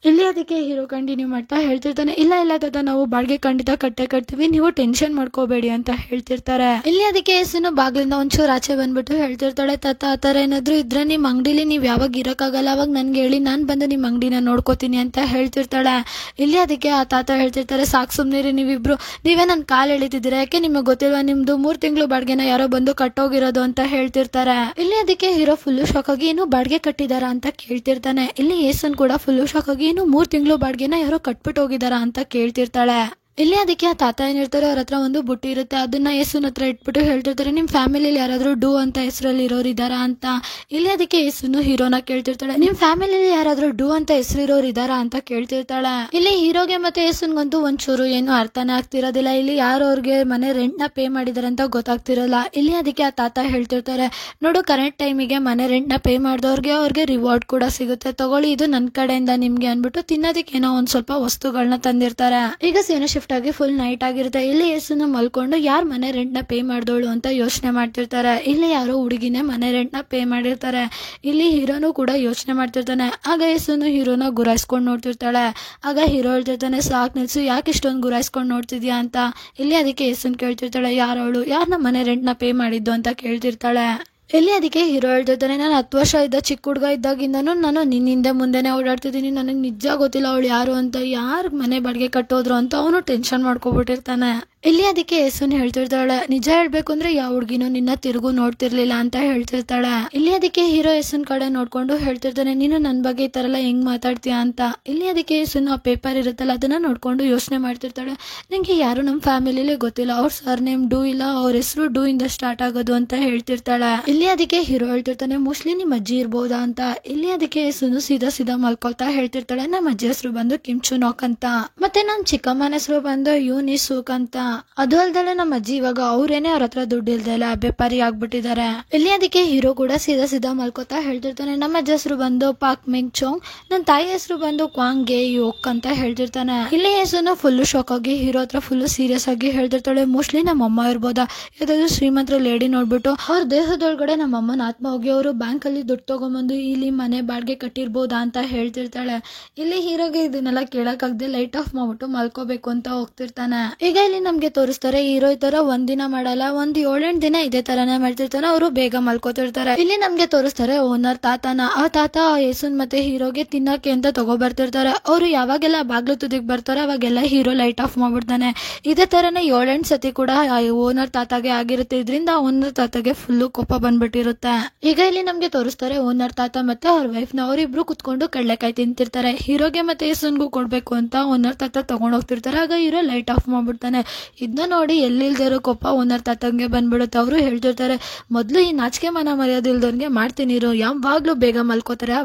ಇಲ್ಲಿ ಅದಕ್ಕೆ ಹೀರೋ ಕಂಟಿನ್ಯೂ ಮಾಡ್ತಾ ಹೇಳ್ತಿರ್ತಾನೆ, ಇಲ್ಲ ತಾತ ನಾವು ಬಾಡ್ಗೆ ಖಂಡಿತ ಕಟ್ತೀವಿ, ನೀವು ಟೆನ್ಷನ್ ಮಾಡ್ಕೋಬೇಡಿ ಅಂತ ಹೇಳ್ತಿರ್ತಾರೆ. ಇಲ್ಲಿ ಅದಕ್ಕೆ ಯೇಸುನು ಬಾಗ್ಲಿಂದ ಒಂಚೂರು ಆಚೆ ಬಂದ್ಬಿಟ್ಟು ಹೇಳ್ತಿರ್ತಾಳೆ, ತಾತ ಆತರ ಏನಾದ್ರು ಇದ್ರೆ ನಿಮ್ ಅಂಗಡಿಲಿ ನೀವ್ ಯಾವಾಗ ಇರಕ್ಕಾಗಲ್ಲ ಅವಾಗ ನನ್ಗೆ ಹೇಳಿ, ನಾನ್ ಬಂದು ನಿಮ್ ಅಂಗಡಿನ ನೋಡ್ಕೋತೀನಿ ಅಂತ ಹೇಳ್ತಿರ್ತಾಳೆ. ಇಲ್ಲಿ ಅದಕ್ಕೆ ಆ ತಾತ ಹೇಳ್ತಿರ್ತಾರೆ, ಸಾಕ್ ಸುಮ್ನಿರಿ ನೀವಿಬ್ರು, ನೀವೇ ನನ್ ಕಾಲ್ ಎಳಿತಿದ್ದೀರಾ, ಯಾಕೆ ನಿಮಗೆ ಗೊತ್ತಿಲ್ವಾ ನಿಮ್ದು 3 ತಿಂಗಳು ಬಾಡ್ಗೆನ ಯಾರೋ ಬಂದು ಕಟ್ಟೋಗಿರೋದು ಅಂತ ಹೇಳ್ತಿರ್ತಾರೆ. ಇಲ್ಲಿ ಅದಕ್ಕೆ ಹೀರೋ ಫುಲ್ಲು ಶಾಕ್ ಆಗಿ ಏನು ಬಾಡ್ಗೆ ಕಟ್ಟಿದಾರ ಅಂತ ಕೇಳ್ತಿರ್ತಾನೆ. ಇಲ್ಲಿ ಯೇಸುನ್ ಕೂಡ ಫುಲ್ಲು ಶಾಕ್ ಆಗಿ ಏನು 3 ತಿಂಗಳು ಬಾಡ್ಗೆನ ಯಾರೋ ಕಟ್ಬಿಟ್ಟು ಹೋಗಿದಾರ ಅಂತ ಕೇಳ್ತಿರ್ತಾಳೆ. ಇಲ್ಲಿ ಅದಕ್ಕೆ ಆ ತಾತ ಏನಿರ್ತಾರೆ ಅವ್ರ ಹತ್ರ ಒಂದು ಬುಟ್ಟಿ ಇರುತ್ತೆ, ಅದನ್ನ ಯೇಸುನ್ ಹತ್ರ ಇಟ್ಬಿಟ್ಟು ಹೇಳ್ತಿರ್ತಾರೆ, ನಿಮ್ ಫ್ಯಾಮಿಲಿಲಿ ಯಾರಾದ್ರೂ ಡೂ ಅಂತ ಹೆಸರಲ್ಲಿ ಇರೋರು ಇದಾರಾ ಅಂತ. ಇಲ್ಲಿ ಅದಕ್ಕೆ ಯೇಸುನು ಹೀರೋನ ಕೇಳ್ತಿರ್ತಾಳೆ, ನಿಮ್ ಫ್ಯಾಮಿಲಿಲಿ ಯಾರಾದ್ರೂ ಡೂ ಅಂತ ಹೆಸರಿರೋರು ಇದಾರಾ ಅಂತ ಕೇಳ್ತಿರ್ತಾಳೆ. ಇಲ್ಲಿ ಹೀರೋಗೆ ಮತ್ತೆ ಯೇಸುನ್ಗಂತೂ ಒಂಚೂರು ಏನು ಅರ್ಥನೇ ಆಗ್ತಿರೋದಿಲ್ಲ. ಇಲ್ಲಿ ಯಾರು ಅವ್ರಿಗೆ ಮನೆ ರೆಂಟ್ ನ ಪೇ ಮಾಡಿದಾರೆ ಅಂತ ಗೊತ್ತಾಗ್ತಿರಲ್ಲ. ಇಲ್ಲಿ ಅದಕ್ಕೆ ಆ ತಾತ ಹೇಳ್ತಿರ್ತಾರೆ, ನೋಡು ಕರೆಕ್ಟ್ ಟೈಮಿಗೆ ಮನೆ ರೆಂಟ್ ನ ಪೇ ಮಾಡಿದವ್ರಿಗೆ ಅವ್ರಿಗೆ ರಿವಾರ್ಡ್ ಕೂಡ ಸಿಗುತ್ತೆ, ತಗೊಳ್ಳಿ ಇದು ನನ್ ಕಡೆಯಿಂದ ನಿಮ್ಗೆ ಅನ್ಬಿಟ್ಟು ತಿನ್ನೋದಕ್ಕೆ ಏನೋ ಒಂದ್ ಸ್ವಲ್ಪ ವಸ್ತುಗಳನ್ನ ತಂದಿರ್ತಾರೆ. ಈಗ ಸೀನು ಶಿಫ್ಟ್ ಆಗಿ ಫುಲ್ ನೈಟ್ ಆಗಿರುತ್ತೆ. ಇಲ್ಲಿ ಯೇಸುನ ಮಲ್ಕೊಂಡು ಯಾರ್ ಮನೆ ರೆಂಟ್ ನ ಪೇ ಮಾಡ್ದೋಳು ಅಂತ ಯೋಚನೆ ಮಾಡ್ತಿರ್ತಾರೆ. ಇಲ್ಲಿ ಯಾರೋ ಹುಡುಗಿನೇ ಮನೆ ರೆಂಟ್ ನ ಪೇ ಮಾಡಿರ್ತಾರೆ. ಇಲ್ಲಿ ಹೀರೋನು ಕೂಡ ಯೋಚನೆ ಮಾಡ್ತಿರ್ತಾನೆ. ಆಗ ಯೇಸುನು ಹೀರೋನ ಗುರಾಯಿಸ್ಕೊಂಡು ನೋಡ್ತಿರ್ತಾಳೆ. ಆಗ ಹೀರೋ ಹೇಳ್ತಿರ್ತಾನೆ, ಸಾಕ್ ನಿಲ್ಸು, ಯಾಕೆ ಇಷ್ಟೊಂದು ಗುರಾಯಿಸ್ಕೊಂಡು ನೋಡ್ತಿದ್ಯಾ ಅಂತ. ಇಲ್ಲಿ ಅದಕ್ಕೆ ಯೇಸುನ್ ಕೇಳ್ತಿರ್ತಾಳೆ, ಯಾರವಳು, ಯಾರನ್ನ ಮನೆ ರೆಂಟ್ ನ ಪೇ ಮಾಡಿದ್ದು ಅಂತ ಕೇಳ್ತಿರ್ತಾಳೆ. ಇಲ್ಲಿ ಅದಕ್ಕೆ ಹೀರೋ ಹೇಳ್ತಿರ್ತಾನೆ, ನಾನು 10 ವರ್ಷ ಇದ್ದ ಚಿಕ್ಕ ಹುಡುಗ ಇದ್ದಾಗಿಂದನೂ ನಾನು ನಿನ್ನ ಹಿಂದೆ ಮುಂದೆನೇ ಓಡಾಡ್ತಿದ್ದೀನಿ, ನನಗೆ ನಿಜ ಗೊತ್ತಿಲ್ಲ ಅವಳು ಯಾರು ಅಂತ, ಯಾರು ಮನೆ ಬಾಡಿಗೆ ಕಟ್ಟೋದ್ರು ಅಂತ ಅವನು ಟೆನ್ಷನ್ ಮಾಡ್ಕೊಬಿಟ್ಟಿರ್ತಾನೆ. ಇಲ್ಲಿ ಅದಕ್ಕೆ ಯೇಸುನ್ ಹೇಳ್ತಿರ್ತಾಳೆ, ನಿಜ ಹೇಳ್ಬೇಕು ಅಂದ್ರೆ ಯಾವ ಹುಡ್ಗಿನೂ ನಿನ್ನ ತಿರುಗು ನೋಡ್ತಿರ್ಲಿಲ್ಲ ಅಂತ ಹೇಳ್ತಿರ್ತಾಳೆ. ಇಲ್ಲಿ ಅದಕ್ಕೆ ಹೀರೋ ಯೇಸುನ್ ಕಡೆ ನೋಡ್ಕೊಂಡು ಹೇಳ್ತಿರ್ತಾನೆ, ನೀನು ನನ್ನ ಬಗ್ಗೆ ಈ ತರ ಎಲ್ಲ ಹೆಂಗ್ ಮಾತಾಡ್ತೀಯ ಅಂತ. ಇಲ್ಲಿ ಅದಕ್ಕೆ ಯೇಸುನ್ ಆ ಪೇಪರ್ ಇರುತ್ತಲ್ಲ ಅದನ್ನ ನೋಡ್ಕೊಂಡು ಯೋಚನೆ ಮಾಡ್ತಿರ್ತಾಳೆ, ನಂಗೆ ಯಾರು ನಮ್ಮ ಫ್ಯಾಮಿಲಿಲಿ ಗೊತ್ತಿಲ್ಲ, ಅವ್ರ ಸರ್ ನೇಮ್ ಡೂ ಇಲ್ಲ, ಅವ್ರ ಹೆಸರು ಡೂ ಇಂದ ಸ್ಟಾರ್ಟ್ ಆಗೋದು ಅಂತ ಹೇಳ್ತಿರ್ತಾಳೆ. ಇಲ್ಲಿ ಅದಕ್ಕೆ ಹೀರೋ ಹೇಳ್ತಿರ್ತಾನೆ, ಮೋಸ್ಟ್ಲಿ ನಿಮ್ ಅಜ್ಜಿ ಇರ್ಬೋದಾ ಅಂತ. ಇಲ್ಲಿ ಅದಕ್ಕೆ ಯೇಸುನು ಸೀದಾ ಮಲ್ಕೊಳ್ತಾ ಹೇಳ್ತಿರ್ತಾಳೆ, ನಮ್ಮ ಅಜ್ಜಿ ಹೆಸರು ಬಂದು ಕಿಮ್ ಚುನಾಕ್ ಅಂತ, ಮತ್ತೆ ನಮ್ ಚಿಕ್ಕಮ್ಮನ ಹೆಸರು ಬಂದು ಯೂನಿ ಸೂಕ್ ಅಂತ. ಅದು ಅಲ್ದಲೆ ನಮ್ಮ ಅಜ್ಜಿ ಇವಾಗ ಅವ್ರೇನೆ ಅವ್ರ ಹತ್ರ ದುಡ್ಡು ಇಲ್ದಲ್ಲ ಬೆಪಾರಿ ಆಗ್ಬಿಟ್ಟಿದ್ದಾರೆ. ಇಲ್ಲಿ ಅದಕ್ಕೆ ಹೀರೋ ಕೂಡ ಸೀದಾ ಮಲ್ಕೋತಾ ಹೇಳ್ತಿರ್ತಾನೆ, ನಮ್ಮ ಅಜ್ಜಿ ಹೆಸರು ಬಂದು ಪಾಕ್ ಮೆಂಗ್ ಚೋಂಗ್, ನನ್ನ ತಾಯಿ ಹೆಸರು ಬಂದು ಕ್ವಾಂಗ್ ಗೆ ಯೋಕ್ ಅಂತ ಹೇಳ್ತಿರ್ತಾನೆ. ಇಲ್ಲಿ ಹೆಸರು ಫುಲ್ ಶಾಕ್ ಆಗಿ ಹೀರೋ ಹತ್ರ ಫುಲ್ ಸೀರಿಯಸ್ ಆಗಿ ಹೇಳ್ತಿರ್ತಾಳೆ, ಮೋಸ್ಟ್ಲಿ ನಮ್ಮ ಅಮ್ಮ ಇರ್ಬೋದಾ, ಯಾವ್ದಾದ್ರು ಶ್ರೀಮಂತರ ಲೇಡಿ ನೋಡ್ಬಿಟ್ಟು ಅವ್ರ ದೇಹದೊಳಗಡೆ ನಮ್ಮ ಅಮ್ಮನ ಆತ್ಮ ಹೋಗಿ ಅವರು ಬ್ಯಾಂಕ್ ಅಲ್ಲಿ ದುಡ್ಡು ತಗೊಂಬಂದು ಇಲ್ಲಿ ಮನೆ ಬಾಡಿಗೆ ಕಟ್ಟಿರ್ಬೋದಾ ಅಂತ ಹೇಳ್ತಿರ್ತಾಳೆ. ಇಲ್ಲಿ ಹೀರೋಗೆ ಇದನ್ನೆಲ್ಲ ಕೇಳಕ್ಕಾಗದೆ ಲೈಟ್ ಆಫ್ ಮಾಡ್ಬಿಟ್ಟು ಮಲ್ಕೋಬೇಕು ಅಂತ ಹೋಗ್ತಿರ್ತಾನೆ. ಈಗ ಇಲ್ಲಿ ನಮ್ಗೆ ತೋರಿಸ್ತಾರೆ, ಹೀರೋ ಈ ತರ ಒಂದಿನ ಮಾಡಲ್ಲ, ಒಂದ್ 7-8 ದಿನ ಇದೇ ತರಾನೇ ಮಾಡ್ತಿರ್ತಾನೆ, ಅವರು ಬೇಗ ಮಲ್ಕೋತಿರ್ತಾರೆ. ಇಲ್ಲಿ ನಮ್ಗೆ ತೋರಿಸ್ತಾರೆ ಓನರ್ ತಾತನ. ಆ ತಾತ ಯೇಸುನ್ ಮತ್ತೆ ಹೀರೋಗೆ ತಿನ್ನಕ್ಕೆ ಅಂತ ತಗೋಬರ್ತಿರ್ತಾರೆ. ಅವರು ಯಾವಾಗೆಲ್ಲ ಬಾಗ್ಲು ತುದಿಗ್ ಬರ್ತಾರೆ ಅವಾಗೆಲ್ಲ ಹೀರೋ ಲೈಟ್ ಆಫ್ ಮಾಡ್ಬಿಡ್ತಾನೆ. ಇದೇ ತರನೇ 7-8 ಸತಿ ಕೂಡ ಓನರ್ ತಾತಾಗೆ ಆಗಿರುತ್ತೆ. ಇದರಿಂದ ಓನರ್ ತಾತಾಗೆ ಫುಲ್ಲು ಕೋಪ ಬಂದ್ಬಿಟ್ಟಿರುತ್ತೆ. ಈಗ ಇಲ್ಲಿ ನಮ್ಗೆ ತೋರಿಸ್ತಾರೆ ಓನರ್ ತಾತ ಮತ್ತೆ ಅವ್ರ ವೈಫ್ ನ, ಅವರಿಬ್ರು ಕುತ್ಕೊಂಡು ಕಡ್ಲೆಕಾಯಿ ತಿಂತಿರ್ತಾರೆ. ಹೀರೋಗೆ ಮತ್ತೆ ಯೇಸುನ್ಗೂ ಕೊಡ್ಬೇಕು ಅಂತ ಓನರ್ ತಾತ ತಗೊಂಡ್ ಹೋಗ್ತಿರ್ತಾರೆ. ಆಗ ಹೀರೋ ಲೈಟ್ ಆಫ್ ಮಾಡ್ಬಿಡ್ತಾನೆ. ಇದನ್ನ ನೋಡಿ ಎಲ್ಲಿಲ್ದಿರೋ ಕೋಪ ಓನರ್ ತಾತಂಗೆ ಬಂದ್ಬಿಡುತ್ತೆ. ಅವರು ಹೇಳ್ತಿರ್ತಾರೆ, ಮೊದ್ಲು ಈ ನಾಚಿಕೆ ಮನ ಮರ್ಯಾದೆ ಇಲ್ದವ್ರಿಗೆ ಮಾಡ್ತೀನಿ ಇರು, ಯಾವಾಗ್ಲೂ ಬೇಗ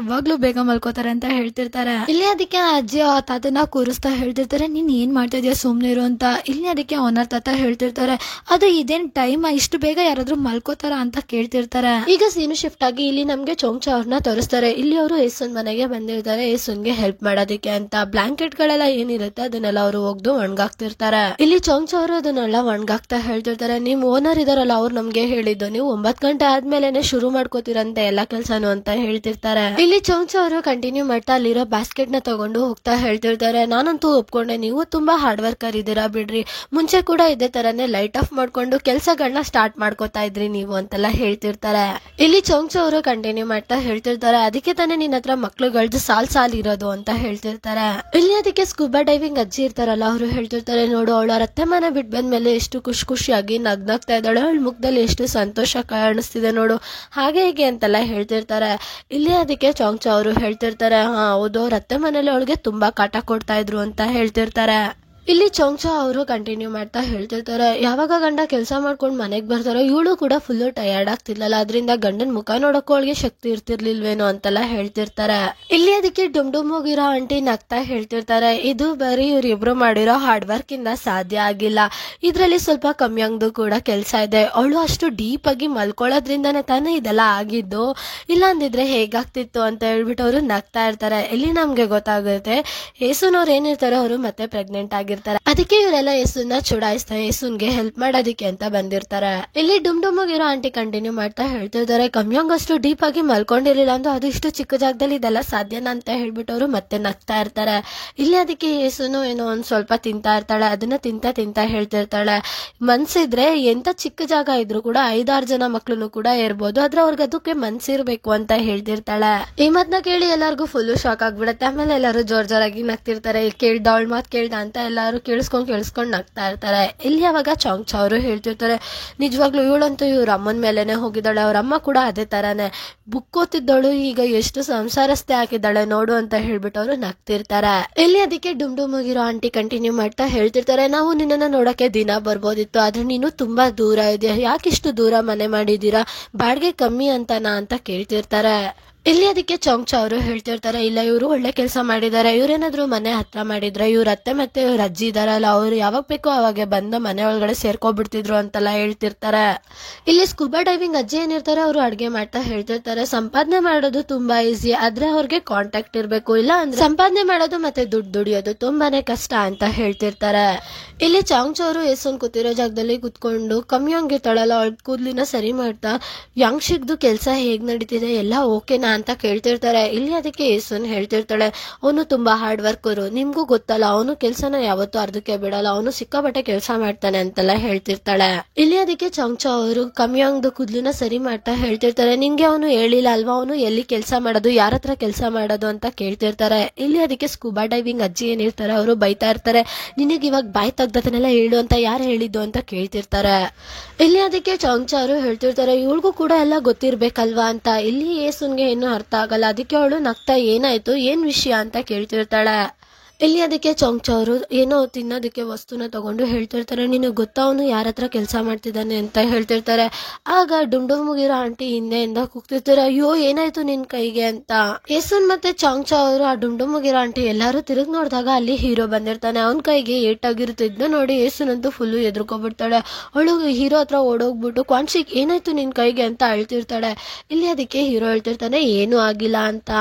ಮಲ್ಕೋತಾರೆ ಅಂತ ಹೇಳ್ತಿರ್ತಾರೆ. ಇಲ್ಲಿ ಅದಕ್ಕೆ ಅಜ್ಜಿ ಆ ತಾತನ ಕೂರಿಸ್ತಾ ಹೇಳ್ತಿರ್ತಾರೆ, ನೀನ್ ಏನ್ ಮಾಡ್ತಾ ಇದೀಯ ಸುಮ್ನೆ ಇರು ಅಂತ. ಇಲ್ಲಿ ಅದಕ್ಕೆ ಓನರ್ ತಾತ ಹೇಳ್ತಿರ್ತಾರೆ, ಅದು ಇದೇನ್ ಟೈಮ್ ಇಷ್ಟು ಬೇಗ ಯಾರಾದ್ರೂ ಮಲ್ಕೋತಾರ ಅಂತ ಕೇಳ್ತಿರ್ತಾರೆ. ಈಗ ಸೀನು ಶಿಫ್ಟ್ ಆಗಿ ಇಲ್ಲಿ ನಮ್ಗೆ ಚೋಂಗ್ಚಾ ಅವ್ರನ್ನ ತೋರಿಸ್ತಾರೆ. ಇಲ್ಲಿ ಅವರು ಯೇಸುನ್ ಮನೆಗೆ ಬಂದಿರ್ತಾರೆ ಯೇಸುನ್ಗೆ ಹೆಲ್ಪ್ ಮಾಡೋದಕ್ಕೆ ಅಂತ. ಬ್ಲಾಂಕೆಟ್ ಗಳೆಲ್ಲ ಏನಿರುತ್ತೆ ಅದನ್ನೆಲ್ಲ ಅವರು ಒಗ್ದು ಒಣಗಾಕ್ತಿರ್ತಾರೆ. ಇಲ್ಲಿ ಚೋಂಗ್ಚಾ ಅವರು ಅದನ್ನೆಲ್ಲ ಒಣಗಾಕ್ತಾ ಹೇಳ್ತಿರ್ತಾರೆ, ನಿಮ್ ಓನರ್ ಇದಾರಲ್ಲ ಅವ್ರು ನಮ್ಗೆ ಹೇಳಿದ್ದು ನೀವು 9 ಗಂಟೆ ಆದ್ಮೇಲೆನೆ ಶುರು ಮಾಡ್ಕೋತೀರಂತೆ ಎಲ್ಲಾ ಕೆಲ್ಸನು ಅಂತ ಹೇಳ್ತಿರ್ತಾರೆ. ಇಲ್ಲಿ ಚೋಂಗ್ಚಾ ಅವರು ಕಂಟಿನ್ಯೂ ಮಾಡ್ತಾ ಅಲ್ಲಿರೋ ಬಾಸ್ಕೆಟ್ ನ ತಗೊಂಡು ಹೋಗ್ತಾ ಹೇಳ್ತಿರ್ತಾರೆ, ನಾನಂತೂ ಒಪ್ಕೊಂಡೆ, ನೀವು ತುಂಬಾ ಹಾರ್ಡ್ ವರ್ಕರ್ ಇದೀರಾ ಬಿಡ್ರಿ, ಮುಂಚೆ ಕೂಡ ಇದೇ ತರನೇ ಲೈಟ್ ಆಫ್ ಮಾಡ್ಕೊಂಡು ಕೆಲ್ಸಗಳನ್ನ ಸ್ಟಾರ್ಟ್ ಮಾಡ್ಕೋತಾ ಇದ್ರಿ ನೀವು ಅಂತೆಲ್ಲ ಹೇಳ್ತಿರ್ತಾರೆ. ಇಲ್ಲಿ ಚೋಂಗ್ಚಾ ಅವರು ಕಂಟಿನ್ಯೂ ಮಾಡ್ತಾ ಹೇಳ್ತಿರ್ತಾರೆ, ಅದಕ್ಕೆ ತಾನೇ ನಿನ್ನ ಹತ್ರ ಮಕ್ಳುಗಳ್ದು ಸಾಲ್ ಇರೋದು ಅಂತ ಹೇಳ್ತಿರ್ತಾರೆ. ಇಲ್ಲಿ ಅದಕ್ಕೆ ಸ್ಕೂಬಾ ಡೈವಿಂಗ್ ಅಜ್ಜಿ ಇರ್ತಾರಲ್ಲ ಅವರು ಹೇಳ್ತಿರ್ತಾರೆ, ನೋಡು ಅವಳು ಅವ್ರ ಅತ್ತೆ ಮನೆ ಬಿಟ್ಟು ಬಂದ್ಮೇಲೆ ಎಷ್ಟು ಖುಷಿಯಾಗಿ ನಗ್ನಾಗ್ತಾ ಇದ್ದಾಳೆ, ಅವಳ ಮುಖದಲ್ಲಿ ಎಷ್ಟು ಸಂತೋಷ ಕಾಣಿಸ್ತಿದೆ ನೋಡು, ಹಾಗೆ ಹೀಗೆ ಅಂತೆಲ್ಲ ಹೇಳ್ತಿರ್ತಾರೆ. ಇಲ್ಲಿ ಅದಕ್ಕೆ ಚೋಂಗ್ಚಾ ಅವರು ಹೇಳ್ತಿರ್ತಾರೆ, ಹೌದು ಅವ್ರ ಅತ್ತೆ ಮನೇಲಿ ಅವಳಿಗೆ ತುಂಬಾ ಕಾಟ ಕೊಡ್ತಾ ಇದ್ರು ಅಂತ ಹೇಳ್ತಿರ್ತಾರೆ. ಇಲ್ಲಿ ಚೋಂಗ್ಚಾ ಅವರು ಕಂಟಿನ್ಯೂ ಮಾಡ್ತಾ ಹೇಳ್ತಿರ್ತಾರೆ, ಯಾವಾಗ ಗಂಡ ಕೆಲಸ ಮಾಡ್ಕೊಂಡು ಮನೆಗ್ ಬರ್ತಾರೋ ಇವಳು ಕೂಡ ಫುಲ್ ಟಯರ್ಡ್ ಆಗ್ತಿರ್ಲಲ್ಲ, ಅದರಿಂದ ಗಂಡನ್ ಮುಖ ನೋಡಕ್ಕೂ ಅವಳಿಗೆ ಶಕ್ತಿ ಇರ್ತಿರ್ಲಿಲ್ವೇನೋ ಅಂತೆಲ್ಲ ಹೇಳ್ತಿರ್ತಾರೆ. ಇಲ್ಲಿ ಅದಕ್ಕೆ ಡುಮ್ ಹೋಗಿರೋ ಆಂಟಿ ನಗ್ತಾ ಹೇಳ್ತಿರ್ತಾರೆ, ಇದು ಬರೀ ಇವ್ರಿಬ್ರು ಮಾಡಿರೋ ಹಾರ್ಡ್ ವರ್ಕ್ ಇಂದ ಸಾಧ್ಯ ಆಗಿಲ್ಲ, ಇದ್ರಲ್ಲಿ ಸ್ವಲ್ಪ ಕಮ್ಮಿ ಆಗದು ಕೂಡ ಕೆಲಸ ಇದೆ, ಅವಳು ಅಷ್ಟು ಡೀಪ್ ಆಗಿ ಮಲ್ಕೊಳ್ಳೋದ್ರಿಂದಾನೇ ತಾನೇ ಇದೆಲ್ಲ ಆಗಿದ್ದು, ಇಲ್ಲ ಅಂದಿದ್ರೆ ಹೇಗಾಗ್ತಿತ್ತು ಅಂತ ಹೇಳ್ಬಿಟ್ಟು ಅವರು ನಗ್ತಾ ಇರ್ತಾರೆ. ಇಲ್ಲಿ ನಮ್ಗೆ ಗೊತ್ತಾಗುತ್ತೆ ಯೇಸುನ್ ಅವ್ರು ಏನಿರ್ತಾರೆ ಅವರು ಮತ್ತೆ ಪ್ರೆಗ್ನೆಂಟ್ ಆಗಿರ್ತಾರೆ. ಅದಕ್ಕೆ ಇವರೆಲ್ಲ ಯೇಸುನ ಚುಡಾಯಿಸ್ತಾರೆ, ಯೇಸುನ್ಗೆ ಹೆಲ್ಪ್ ಮಾಡೋದಕ್ಕೆ ಅಂತ ಬಂದಿರ್ತಾರೆ. ಇಲ್ಲಿ ಡುಮ್ ಹೋಗಿರೋ ಆಂಟಿ ಕಂಟಿನ್ಯೂ ಮಾಡ್ತಾ ಹೇಳ್ತಿರ್ತಾರೆ, ಕಮ್ಯಾಂಗ್ ಅಷ್ಟು ಡೀಪ್ ಆಗಿ ಮಲ್ಕೊಂಡಿರ್ಲಿಲ್ಲ ಅಂದ್ರೆ ಅದು ಇಷ್ಟು ಚಿಕ್ಕ ಜಾಗದಲ್ಲಿ ಇದೆಲ್ಲ ಸಾಧ್ಯನಾ ಅಂತ ಹೇಳ್ಬಿಟ್ಟು ಅವರು ಮತ್ತೆ ನಗ್ತಾ ಇರ್ತಾರೆ. ಇಲ್ಲಿ ಅದಕ್ಕೆ ಯೇಸುನು ಏನೋ ಒಂದ್ ಸ್ವಲ್ಪ ತಿಂತಾ ಇರ್ತಾಳೆ, ಅದನ್ನ ತಿಂತಾ ಹೇಳ್ತಿರ್ತಾಳೆ, ಮನ್ಸಿದ್ರೆ ಎಂತ ಚಿಕ್ಕ ಜಾಗ ಇದ್ರು ಕೂಡ 5-6 ಜನ ಮಕ್ಳು ಕೂಡ ಇರ್ಬೋದು, ಆದ್ರೆ ಅವ್ರಿಗೆ ಅದಕ್ಕೆ ಮನ್ಸಿರ್ಬೇಕು ಅಂತ ಹೇಳ್ತಿರ್ತಾಳೆ. ಈ ಮಾತನ್ನ ಕೇಳಿ ಎಲ್ಲಾರ್ಗು ಫುಲ್ ಶಾಕ್ ಆಗ್ಬಿಡತ್ತೆ. ಆಮೇಲೆ ಎಲ್ಲರೂ ಜೋರಾಗಿ ನಗ್ತಿರ್ತಾರೆ, ಕೇಳ್ದ ಅವಳ ಮಾತ್ ಕೇಳ್ದ ಅಂತ ಎಲ್ಲಾರು ಕೇಳಿಸ್ಕೊಂಡ್ ನಗ್ತಾ ಇರ್ತಾರೆ. ಇಲ್ಲಿ ಅವಾಗ ಚೋಂಗ್ಚಾ ಅವರು ಹೇಳ್ತಿರ್ತಾರೆ, ನಿಜವಾಗ್ಲೂ ಇವಳಂತೂ ಇವ್ರ ಅಮ್ಮನ ಮೇಲೆನೆ ಹೋಗಿದ್ದಾಳೆ, ಅವ್ರ ಅಮ್ಮ ಕೂಡ ಅದೇ ತರಾನೇ ಬುಕ್ ಓದ್ತಿದ್ದವಳು ಈಗ ಎಷ್ಟು ಸಂಸಾರಸ್ಥೆ ಹಾಕಿದ್ದಾಳೆ ನೋಡು ಅಂತ ಹೇಳ್ಬಿಟ್ಟು ಅವರು ನಗ್ತಿರ್ತಾರೆ. ಇಲ್ಲಿ ಅದಕ್ಕೆ ಡುಮ್ ಹೋಗಿರೋ ಆಂಟಿ ಕಂಟಿನ್ಯೂ ಮಾಡ್ತಾ ಹೇಳ್ತಿರ್ತಾರೆ, ನಾವು ನಿನ್ನನ್ನ ನೋಡಕ್ಕೆ ದಿನ ಬರ್ಬೋದಿತ್ತು, ಆದ್ರೆ ನೀನು ತುಂಬಾ ದೂರ ಇದೆಯಾ, ಯಾಕಿಷ್ಟು ದೂರ ಮನೆ ಮಾಡಿದೀರಾ, ಬಾಡಿಗೆ ಕಮ್ಮಿ ಅಂತನಾ ಅಂತ ಕೇಳ್ತಿರ್ತಾರೆ. ಇಲ್ಲಿ ಅದಕ್ಕೆ ಚೋಂಗ್ಚಾ ಅವರು ಹೇಳ್ತಿರ್ತಾರೆ, ಇಲ್ಲ ಇವರು ಒಳ್ಳೆ ಕೆಲಸ ಮಾಡಿದ್ದಾರೆ, ಇವ್ರೇನಾದ್ರು ಮನೆ ಹತ್ರ ಮಾಡಿದ್ರೆ ಇವ್ರ ಅತ್ತೆ ಮತ್ತೆ ಇವ್ರ ಅಜ್ಜಿ ಇದಾರಲ್ಲ ಅವ್ರು ಯಾವಾಗ ಬೇಕೋ ಅವಾಗ ಬಂದು ಮನೆ ಒಳಗಡೆ ಸೇರ್ಕೊಬಿಡ್ತಿದ್ರು ಅಂತೆಲ್ಲ ಹೇಳ್ತಿರ್ತಾರೆ. ಇಲ್ಲಿ ಸ್ಕೂಬಾ ಡೈವಿಂಗ್ ಅಜ್ಜಿ ಏನಿರ್ತಾರೆ ಅವರು ಅಡ್ಗೆ ಮಾಡ್ತಾ ಹೇಳ್ತಿರ್ತಾರೆ, ಸಂಪಾದನೆ ಮಾಡೋದು ತುಂಬಾ ಈಸಿ, ಆದ್ರೆ ಅವ್ರಿಗೆ ಕಾಂಟ್ಯಾಕ್ಟ್ ಇರ್ಬೇಕು, ಇಲ್ಲ ಅಂದ್ರೆ ಸಂಪಾದನೆ ಮಾಡೋದು ಮತ್ತೆ ದುಡ್ಡು ದುಡಿಯೋದು ತುಂಬಾನೇ ಕಷ್ಟ ಅಂತ ಹೇಳ್ತಿರ್ತಾರೆ. ಇಲ್ಲಿ ಚೋಂಗ್ಚಾ ಅವರು ಯೇಸುನ್ ಕೂತಿರೋ ಜಾಗದಲ್ಲಿ ಕುತ್ಕೊಂಡು ಕಮ್ಯಾಂಗ್ ಇರ್ತಾಳಲ್ಲ ಅವಳ ಕೂದ್ಲಿನ ಸರಿ ಮಾಡ್ತಾ, ಯಾಂಗ್ಶಿಕ್ದು ಕೆಲಸ ಹೇಗ್ ನಡೀತಿದೆ ಎಲ್ಲ ಓಕೆನಾ ಅಂತ ಕೇಳ್ತಿರ್ತಾರೆ. ಇಲ್ಲಿ ಅದಕ್ಕೆ ಯೇಸುನ್ ಹೇಳ್ತಿರ್ತಾಳೆ, ಅವನು ತುಂಬಾ ಹಾರ್ಡ್ ವರ್ಕರು, ನಿಮ್ಗೂ ಗೊತ್ತಲ್ಲ, ಅವನು ಕೆಲ್ಸನ ಯಾವತ್ತೂ ಅರ್ಧಕ್ಕೆ ಬಿಡಲ್ಲ, ಅವನು ಸಿಕ್ಕಾಪಟ್ಟೆ ಕೆಲಸ ಮಾಡ್ತಾನೆ ಅಂತೆಲ್ಲ ಹೇಳ್ತಿರ್ತಾಳೆ. ಇಲ್ಲಿ ಅದಕ್ಕೆ ಚೌಂಗ್ಚಾ ಅವರು ಕಮ್ಯಾಂಗ್ದು ಕೂದ್ಲನ್ನ ಸರಿ ಮಾಡ್ತಾ ಹೇಳ್ತಿರ್ತಾರೆ, ನಿಂಗೆ ಅವನು ಹೇಳಿಲ್ಲ ಅಲ್ವಾ ಅವನು ಎಲ್ಲಿ ಕೆಲಸ ಮಾಡೋದು, ಯಾರ ಹತ್ರ ಕೆಲಸ ಮಾಡೋದು ಅಂತ ಕೇಳ್ತಿರ್ತಾರೆ. ಇಲ್ಲಿ ಅದಕ್ಕೆ ಸ್ಕೂಬಾ ಡೈವಿಂಗ್ ಅಜ್ಜಿ ಏನಿರ್ತಾರೆ ಅವರು ಬೈತಾ ಇರ್ತಾರೆ, ನಿನಗೆ ಇವಾಗ ಬಾಯಿ ತೆಗ್ದತನೆಲ್ಲ ಹೇಳು ಅಂತ ಯಾರು ಹೇಳಿದ್ದು ಅಂತ ಕೇಳ್ತಿರ್ತಾರೆ. ಇಲ್ಲಿ ಅದಕ್ಕೆ ಚೌಂಗ್ಚಾ ಅವರು ಹೇಳ್ತಿರ್ತಾರೆ, ಇವಳಿಗೂ ಕೂಡ ಎಲ್ಲ ಗೊತ್ತಿರ್ಬೇಕಲ್ವಾ ಅಂತ. ಇಲ್ಲಿ ಯೇಸುನ್ಗೆ ಏನು ಅರ್ಥ ಆಗಲ್ಲ. ಅದಕ್ಕೆ ಅವಳು ನಗ್ತಾ ಏನಾಯ್ತು ಏನ್ ವಿಷಯ ಅಂತ ಕೇಳ್ತಿರ್ತಾಳೆ. ಇಲ್ಲಿ ಅದಕ್ಕೆ ಚೌಂಗ್ಚಾ ಅವರು ಏನೋ ತಿನ್ನೋದಕ್ಕೆ ವಸ್ತುನ ತಗೊಂಡು ಹೇಳ್ತಿರ್ತಾರೆ, ನಿನಗೆ ಗೊತ್ತಾ ಅವನು ಯಾರ ಹತ್ರ ಕೆಲಸ ಮಾಡ್ತಿದ್ದಾನೆ ಅಂತ ಹೇಳ್ತಿರ್ತಾರೆ. ಆಗ ಡುಂಡುಮುಗಿರೋ ಆಂಟಿ ಹಿಂದೆಯಿಂದ ಕೂಗ್ತಿರ್ತಾರೆ, ಅಯ್ಯೋ ಏನಾಯ್ತು ನಿನ್ ಕೈಗೆ ಅಂತ. ಯೇಸುನ್ ಮತ್ತೆ ಚೌಂಗ್ಚಾ ಅವರು ಆ ಡುಂಡುಮುಗಿರೋ ಆಂಟಿ ಎಲ್ಲಾರು ತಿರುಗಿ ನೋಡಿದಾಗ ಅಲ್ಲಿ ಹೀರೋ ಬಂದಿರ್ತಾನೆ. ಅವನ ಕೈಗೆ ಏಟಾಗಿರುತ್ತೆ. ಇದನ್ನ ನೋಡಿ ಯೇಸುನಂತೂ ಫುಲ್ಲು ಎದ್ರುಕೊಬಿಡ್ತಾಳೆ. ಅವಳು ಹೀರೋ ಹತ್ರ ಓಡೋಗ್ಬಿಟ್ಟು, ಕ್ವಾನ್ಶಿಕ್ ಏನಾಯ್ತು ನಿನ್ ಕೈಗೆ ಅಂತ ಅಳ್ತಿರ್ತಾಳೆ. ಇಲ್ಲಿ ಅದಕ್ಕೆ ಹೀರೋ ಹೇಳ್ತಿರ್ತಾನೆ, ಏನೂ ಆಗಿಲ್ಲ ಅಂತ.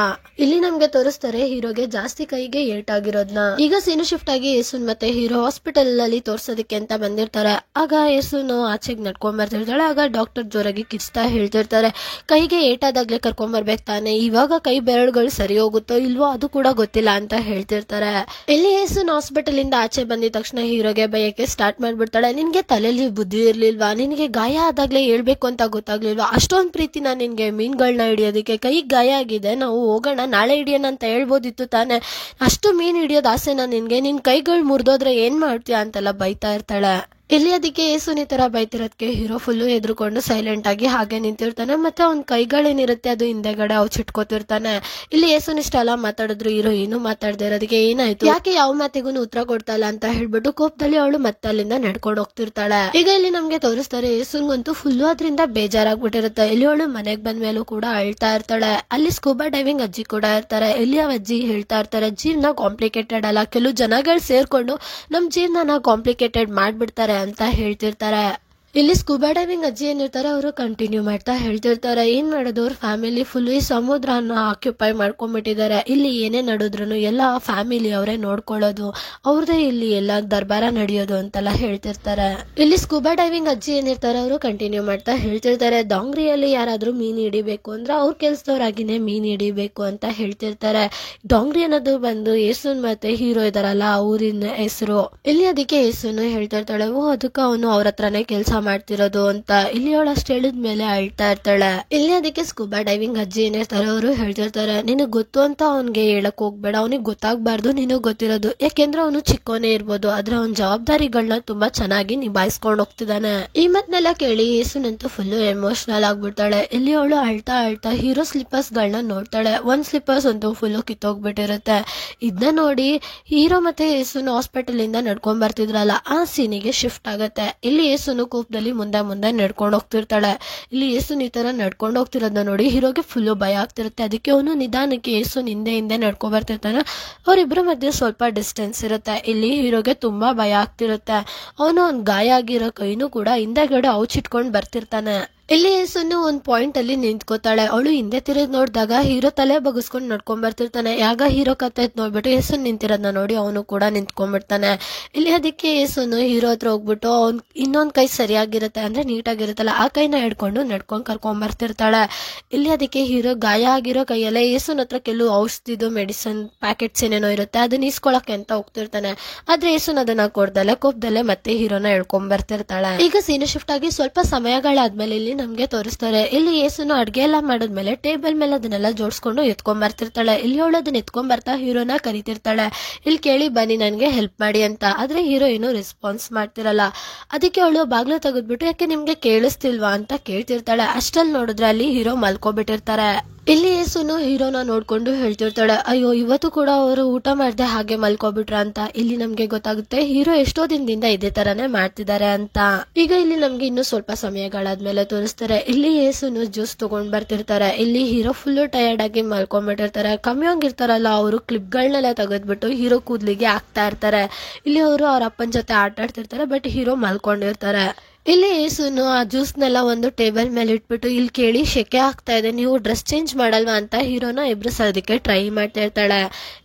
ಇಲ್ಲಿ ನಮ್ಗೆ ತೋರಿಸ್ತಾರೆ ಹೀರೋಗೆ ಜಾಸ್ತಿ ಕೈಗೆ ಏಟಾಗಿರೋದ್ನ. ಈಗ ಸೀನು ಶಿಫ್ಟ್ ಆಗಿ ಯೇಸುನ್ ಮತ್ತೆ ಹೀರೋ ಹಾಸ್ಪಿಟಲ್ ಅಲ್ಲಿ ತೋರ್ಸೋದಕ್ಕೆ ಅಂತ ಬಂದಿರ್ತಾರೆ. ಆಗ ಯೇಸುನು ಆಚೆಗೆ ನಡ್ಕೊಂಡ್ ಬರ್ತಿರ್ತಾಳೆ. ಆಗ ಡಾಕ್ಟರ್ ಜೋರಾಗಿ ಕಿಚ್ತಾ ಹೇಳ್ತಿರ್ತಾರೆ, ಕೈಗೆ ಏಟಾದಾಗ್ಲೇ ಕರ್ಕೊಂಡ್ ಬರ್ಬೇಕು ತಾನೆ, ಇವಾಗ ಕೈ ಬೆರಳುಗಳು ಸರಿ ಹೋಗುತ್ತೋ ಇಲ್ವೋ ಅದು ಕೂಡ ಗೊತ್ತಿಲ್ಲ ಅಂತ ಹೇಳ್ತಿರ್ತಾರೆ. ಇಲ್ಲಿ ಯೇಸುನ್ ಹಾಸ್ಪಿಟಲ್ ಇಂದ ಆಚೆ ಬಂದಿದ ತಕ್ಷಣ ಹೀರೋಗೆ ಬೈಯಕ್ಕೆ ಸ್ಟಾರ್ಟ್ ಮಾಡ್ಬಿಡ್ತಾಳೆ, ನಿನ್ಗೆ ತಲೆಯಲ್ಲಿ ಬುದ್ಧಿ ಇರ್ಲಿಲ್ವಾ, ನಿನ್ಗೆ ಗಾಯ ಆದಾಗ್ಲೇ ಹೇಳ್ಬೇಕು ಅಂತ ಗೊತ್ತಾಗ್ಲಿಲ್ವಾ, ಅಷ್ಟೊಂದ್ ಪ್ರೀತಿನ ನಿನ್ಗೆ ಮೀನ್ಗಳನ್ನ ಹಿಡಿಯೋದಕ್ಕೆ, ಕೈಗೆ ಗಾಯ ಆಗಿದೆ ನಾವು ಹೋಗೋಣ ನಾಳೆ ಹಿಡಿಯೋಣ ಅಂತ ಹೇಳ್ಬೋದಿತ್ತು ತಾನೆ, ಅಷ್ಟು ಮೀನ್ ಹಿಡಿಯೋದು ಆಸೆನ ನಿನ್ಗೆ, ನಿನ್ ಕೈಗಳು ಮುರಿದೋದ್ರೆ ಏನ್ ಮಾಡ್ತೀಯ ಅಂತೆಲ್ಲ ಬೈತಾ ಇರ್ತಾಳೆ. ಇಲ್ಲಿ ಅದಕ್ಕೆ ಯೇಸುನ್ ಈ ತರ ಬೈತಿರೋದಕ್ಕೆ ಹೀರೋ ಫುಲ್ಲು ಎದ್ರುಕೊಂಡು ಸೈಲೆಂಟ್ ಆಗಿ ಹಾಗೆ ನಿಂತಿರ್ತಾನೆ. ಮತ್ತೆ ಅವ್ನ ಕೈಗಳೇನಿರುತ್ತೆ ಅದು ಹಿಂದೆಗಡೆ ಚಿಟ್ಕೋತಿರ್ತಾನೆ. ಇಲ್ಲಿ ಯೇಸುನ್ ಇಷ್ಟೆಲ್ಲ ಮಾತಾಡಿದ್ರು ಹೀರೋ ಏನು ಮಾತಾಡದೆ ಇರೋದಕ್ಕೆ ಏನಾಯ್ತು, ಯಾಕೆ ಯಾವ ಮಾತಿಗೂ ಉತ್ತರ ಕೊಡ್ತಾ ಇಲ್ಲ ಅಂತ ಹೇಳ್ಬಿಟ್ಟು ಕೋಪದಲ್ಲಿ ಅವಳು ಮತ್ತೆ ಅಲ್ಲಿಂದ ನಡ್ಕೊಂಡು ಹೋಗ್ತಿರ್ತಾಳೆ. ಈಗ ಇಲ್ಲಿ ನಮ್ಗೆ ತೋರಿಸ್ತಾರೆ ಯೇಸುನ್ಗಂತೂ ಫುಲ್ಲು ಅದ್ರಿಂದ ಬೇಜಾರಾಗ್ಬಿಟ್ಟಿರುತ್ತೆ. ಇಲ್ಲಿ ಅವಳು ಮನೆಗ್ ಬಂದ್ಮೇಲೂ ಕೂಡ ಅಳ್ತಾ ಇರ್ತಾಳೆ. ಅಲ್ಲಿ ಸ್ಕೂಬಾ ಡೈವಿಂಗ್ ಅಜ್ಜಿ ಕೂಡ ಇರ್ತಾರೆ. ಇಲ್ಲಿ ಆ ಅಜ್ಜಿ ಹೇಳ್ತಾ ಇರ್ತಾರೆ, ಜೀವನ ಕಾಂಪ್ಲಿಕೇಟೆಡ್ ಅಲ್ಲ, ಕೆಲವು ಜನಗಳು ಸೇರ್ಕೊಂಡು ನಮ್ ಜೀವನ ಕಾಂಪ್ಲಿಕೇಟೆಡ್ ಮಾಡ್ಬಿಡ್ತಾರೆ ಅಂತ ಹೇಳ್ತಿರ್ತಾರೆ. ಇಲ್ಲಿ ಸ್ಕೂಬಾ ಡೈವಿಂಗ್ ಅಜ್ಜಿ ಏನಿರ್ತಾರೆ ಅವರು ಕಂಟಿನ್ಯೂ ಮಾಡ್ತಾ ಹೇಳ್ತಿರ್ತಾರೆ, ಏನ್ ಮಾಡೋದು ಅವ್ರ ಫ್ಯಾಮಿಲಿ ಫುಲ್ ಈ ಸಮುದ್ರನ ಆಕ್ಯುಪೈ ಮಾಡ್ಕೊಂಡ್ಬಿಟ್ಟಿದ್ದಾರೆ, ಇಲ್ಲಿ ಏನೇ ನಡೆದ್ರು ಎಲ್ಲ ಫ್ಯಾಮಿಲಿ ಅವರೇ ನೋಡ್ಕೊಳ್ಳೋದು, ಅವ್ರದೇ ಇಲ್ಲಿ ಎಲ್ಲ ದರ್ಬಾರ ನಡೆಯೋದು ಅಂತೆಲ್ಲ ಹೇಳ್ತಿರ್ತಾರೆ. ಇಲ್ಲಿ ಸ್ಕೂಬಾ ಡೈವಿಂಗ್ ಅಜ್ಜಿ ಏನಿರ್ತಾರೆ ಅವರು ಕಂಟಿನ್ಯೂ ಮಾಡ್ತಾ ಹೇಳ್ತಿರ್ತಾರೆ, ಡಾಂಗ್ರಿಯಲ್ಲಿ ಯಾರಾದ್ರೂ ಮೀನ್ ಹಿಡಿಬೇಕು ಅಂದ್ರೆ ಅವ್ರ ಕೆಲ್ಸದವ್ರಾಗಿನೇ ಮೀನ್ ಹಿಡಿಬೇಕು ಅಂತ ಹೇಳ್ತಿರ್ತಾರೆ. ಡಾಂಗ್ರಿ ಅನ್ನೋದು ಬಂದು ಯೇಸುನ್ ಮತ್ತೆ ಹೀರೋ ಇದಾರಲ್ಲ ಊರಿನ ಹೆಸರು. ಇಲ್ಲಿ ಅದಕ್ಕೆ ಯೇಸುನು ಹೇಳ್ತಿರ್ತಾಳೆ, ಓ ಅದಕ್ಕೆ ಅವನು ಅವ್ರ ಹತ್ರನೇ ಕೆಲಸ ಮಾಡ್ತಿರೋದು ಅಂತ. ಇಲ್ಲಿ ಅವಳು ಅಷ್ಟು ಹೇಳಿದ್ಮೇಲೆ ಅಳ್ತಾ ಇರ್ತಾಳೆ. ಇಲ್ಲಿ ಅದಕ್ಕೆ ಸ್ಕೂಬಾ ಡೈವಿಂಗ್ ಅಜ್ಜಿ ಏನಿರ್ತಾರೆ ಅವರು ಹೇಳ್ತಿರ್ತಾರೆ, ನಿನಗ್ ಗೊತ್ತು ಅಂತ ಅವನ್ಗೆ ಹೇಳಕ್ ಹೋಗ್ಬೇಡ, ಅವನಿಗೆ ಗೊತ್ತಾಗ್ಬಾರ್ದು, ನಿನಗ್ ಗೊತ್ತಿರೋದು, ಯಾಕೆಂದ್ರೆ ಅವನು ಚಿಕ್ಕೋನೇ ಇರ್ಬೋದು ಆದ್ರೆ ಅವನ ಜವಾಬ್ದಾರಿಗಳನ್ನ ತುಂಬಾ ಚೆನ್ನಾಗಿ ನಿಭಾಯಿಸ್ಕೊಂಡು ಹೋಗ್ತಿದ್ದಾನೆ. ಈ ಮತ್ನೆಲ್ಲ ಕೇಳಿ ಯೇಸುನಂತೂ ಫುಲ್ಲು ಎಮೋಷನಲ್ ಆಗ್ಬಿಡ್ತಾಳೆ. ಇಲ್ಲಿ ಅವಳು ಅಳ್ತಾ ಅಳ್ತಾ ಹೀರೋ ಸ್ಲಿಪ್ಪರ್ಸ್ ಗಳನ್ನ ನೋಡ್ತಾಳೆ. ಒಂದ್ ಸ್ಲಿಪ್ಪರ್ಸ್ ಅಂತೂ ಫುಲ್ಲು ಕಿತ್ತೋಗ್ಬಿಟ್ಟಿರುತ್ತೆ. ಇದನ್ನ ನೋಡಿ ಹೀರೋ ಮತ್ತೆ ಯೇಸುನು ಹಾಸ್ಪಿಟಲ್ ಇಂದ ನಡ್ಕೊಂಡ್ ಬರ್ತಿದ್ರಲ್ಲ ಆ ಸೀನಿಗೆ ಶಿಫ್ಟ್ ಆಗತ್ತೆ. ಇಲ್ಲಿ ಯೇಸುನು ಕೋಪದಲ್ಲಿ ಮುಂದೆ ಮುಂದೆ ನಡ್ಕೊಂಡು ಹೋಗ್ತಿರ್ತಾಳೆ. ಇಲ್ಲಿ ಯೇಸುನ್ ಈ ತರ ನಡ್ಕೊಂಡು ಹೋಗ್ತಿರೋದನ್ನ ನೋಡಿ ಹೀರೋಗೆ ಫುಲ್ಲು ಭಯ ಆಗ್ತಿರುತ್ತೆ. ಅದಕ್ಕೆ ಅವನು ನಿಧಾನಕ್ಕೆ ಯೇಸುನ್ ಹಿಂದೆ ನಡ್ಕೊಂಡ್ ಬರ್ತಿರ್ತಾನೆ. ಅವರಿಬ್ಬರ ಮಧ್ಯೆ ಸ್ವಲ್ಪ ಡಿಸ್ಟೆನ್ಸ್ ಇರುತ್ತೆ. ಇಲ್ಲಿ ಹೀರೋಗೆ ತುಂಬಾ ಭಯ ಆಗ್ತಿರುತ್ತೆ. ಅವನು ಗಾಯ ಆಗಿರೋ ಕೈನೂ ಕೂಡ ಹಿಂದೆಗಡೆ ಔಚಿಟ್ಕೊಂಡ್ ಬರ್ತಿರ್ತಾನೆ. ಇಲ್ಲಿ ಯೇಸುನು ಒಂದ್ ಪಾಯಿಂಟ್ ಅಲ್ಲಿ ನಿಂತ್ಕೋತಾಳೆ. ಅವಳು ಹಿಂದೆ ತಿರುಗಿ ನೋಡಿದಾಗ ಹೀರೋ ತಲೆ ಬಗ್ಸ್ಕೊಂಡ್ ನಡ್ಕೊಂಡ್ ಬರ್ತಿರ್ತಾನೆ. ಯಾಗ ಹೀರೋ ಕತ್ತ ನೋಡ್ಬಿಟ್ಟು ಯೇಸುನ್ ನಿಂತಿರೋದನ್ನ ನೋಡಿ ಅವನು ಕೂಡ ನಿಂತ್ಕೊಂಡ್ಬಿಡ್ತಾನೆ. ಇಲ್ಲಿ ಅದಕ್ಕೆ ಯೇಸುನು ಹೀರೋ ಹತ್ರ ಹೋಗ್ಬಿಟ್ಟು ಅವ್ನ್ ಇನ್ನೊಂದ್ ಕೈ ಸರಿಯಾಗಿರುತ್ತೆ ಅಂದ್ರೆ ನೀಟಾಗಿರುತ್ತಲ್ಲ ಆ ಕೈನ ಹಿಡ್ಕೊಂಡು ನಡ್ಕೊಂಡ್ ಕರ್ಕೊಂಡ್ ಬರ್ತಿರ್ತಾಳೆ. ಇಲ್ಲಿ ಅದಕ್ಕೆ ಹೀರೋ ಗಾಯ ಆಗಿರೋ ಕೈಯಲ್ಲ ಯೇಸುನ್ ಹತ್ರ ಕೆಲವು ಔಷಧಿದು ಮೆಡಿಸಿನ್ ಪ್ಯಾಕೆಟ್ಸ್ ಏನೇನೋ ಇರುತ್ತೆ ಅದನ್ನ ಇಸ್ಕೊಳಕ್ಕೆ ಅಂತ ಹೋಗ್ತಿರ್ತಾನೆ. ಆದ್ರೆ ಯೇಸುನ್ ಅದನ್ನ ಕೊಡ್ದಲೆ ಕೋಪದಲ್ಲೇ ಮತ್ತೆ ಹೀರೋನ ಹಿಡ್ಕೊಂಡ್ ಬರ್ತಿರ್ತಾಳೆ. ಈಗ ಸೀನು ಶಿಫ್ಟ್ ಆಗಿ ಸ್ವಲ್ಪ ಸಮಯಗಳಾದ್ಮೇಲೆ ಇಲ್ಲಿ ನಮ್ಗೆ ತೋರಿಸ್ತಾರೆ. ಇಲ್ಲಿ ಯೇಸುನು ಅಡ್ಗೆ ಎಲ್ಲ ಮಾಡಿದ್ಮೇಲೆ ಟೇಬಲ್ ಮೇಲೆ ಅದನ್ನೆಲ್ಲ ಜೋಡಿಸ್ಕೊಂಡು ಎತ್ಕೊಂಡ್ ಬರ್ತಿರ್ತಾಳೆ. ಇಲ್ಲಿ ಅವಳು ಅದನ್ನ ಎತ್ಕೊಂಡ್ ಬರ್ತಾ ಹೀರೋನ ಕರಿತಿರ್ತಾಳೆ, ಇಲ್ಲಿ ಕೇಳಿ ಬನ್ನಿ ನನ್ಗೆ ಹೆಲ್ಪ್ ಮಾಡಿ ಅಂತ. ಆದ್ರೆ ಹೀರೋ ಏನು ರೆಸ್ಪಾನ್ಸ್ ಮಾಡ್ತಿರಲ್ಲ. ಅದಕ್ಕೆ ಅವಳು ಬಾಗ್ಲು ತೆಗೆದ್ಬಿಟ್ಟು ಯಾಕೆ ನಿಮ್ಗೆ ಕೇಳಿಸ್ತಿಲ್ವಾ ಅಂತ ಕೇಳ್ತಿರ್ತಾಳೆ. ಅಷ್ಟಲ್ಲಿ ನೋಡಿದ್ರೆ ಅಲ್ಲಿ ಹೀರೋ ಮಲ್ಕೊಬಿಟ್ಟಿರ್ತಾರೆ. ಇಲ್ಲಿ ಯೇಸುನು ಹೀರೋನ ನೋಡ್ಕೊಂಡು ಹೇಳ್ತಿರ್ತಾಳೆ, ಅಯ್ಯೋ ಇವತ್ತು ಕೂಡ ಅವರು ಊಟ ಮಾಡದೆ ಹಾಗೆ ಮಲ್ಕೊಬಿಟ್ರ ಅಂತ. ಇಲ್ಲಿ ನಮ್ಗೆ ಗೊತ್ತಾಗುತ್ತೆ ಹೀರೋ ಎಷ್ಟೋ ದಿನದಿಂದ ಇದೇ ತರಾನೇ ಮಾಡ್ತಿದ್ದಾರೆ ಅಂತ. ಈಗ ಇಲ್ಲಿ ನಮ್ಗೆ ಇನ್ನು ಸ್ವಲ್ಪ ಸಮಯಗಳಾದ್ಮೇಲೆ ತೋರಿಸ್ತಾರೆ. ಇಲ್ಲಿ ಯೇಸುನು ಜ್ಯೂಸ್ ತಗೊಂಡ್ ಬರ್ತಿರ್ತಾರೆ. ಇಲ್ಲಿ ಹೀರೋ ಫುಲ್ಲು ಟಯರ್ಡ್ ಆಗಿ ಮಲ್ಕೊಂಡ್ಬಿಟ್ಟಿರ್ತಾರೆ. ಕಮ್ಮಿಯಾಗಿ ಇರ್ತಾರಲ್ಲ ಅವರು ಕ್ಲಿಪ್ಗಳನ್ನೆಲ್ಲ ತೆಗೆದ್ಬಿಟ್ಟು ಹೀರೋ ಕೂದ್ಲಿಗೆ ಹಾಕ್ತಾ ಇರ್ತಾರೆ. ಇಲ್ಲಿ ಅವರು ಅವ್ರ ಅಪ್ಪನ ಜೊತೆ ಆಟ ಆಡ್ತಿರ್ತಾರೆ ಬಟ್ ಹೀರೋ ಮಲ್ಕೊಂಡಿರ್ತಾರೆ. ಇಲ್ಲಿ ಸುನು ಆ ಜ್ಯೂಸ್ನೆಲ್ಲ ಒಂದು ಟೇಬಲ್ ಮೇಲೆ ಇಟ್ಬಿಟ್ಟು ಇಲ್ಲಿ ಕೇಳಿ ಶೆಕೆ ಆಗ್ತಾ ಇದೆ, ನೀವು ಡ್ರೆಸ್ ಚೇಂಜ್ ಮಾಡಲ್ವಾ ಅಂತ ಹೀರೋನ ಎಬ್ರಿಸೋದಕ್ಕೆ ಟ್ರೈ ಮಾಡ್ತಾ ಇರ್ತಾಳೆ.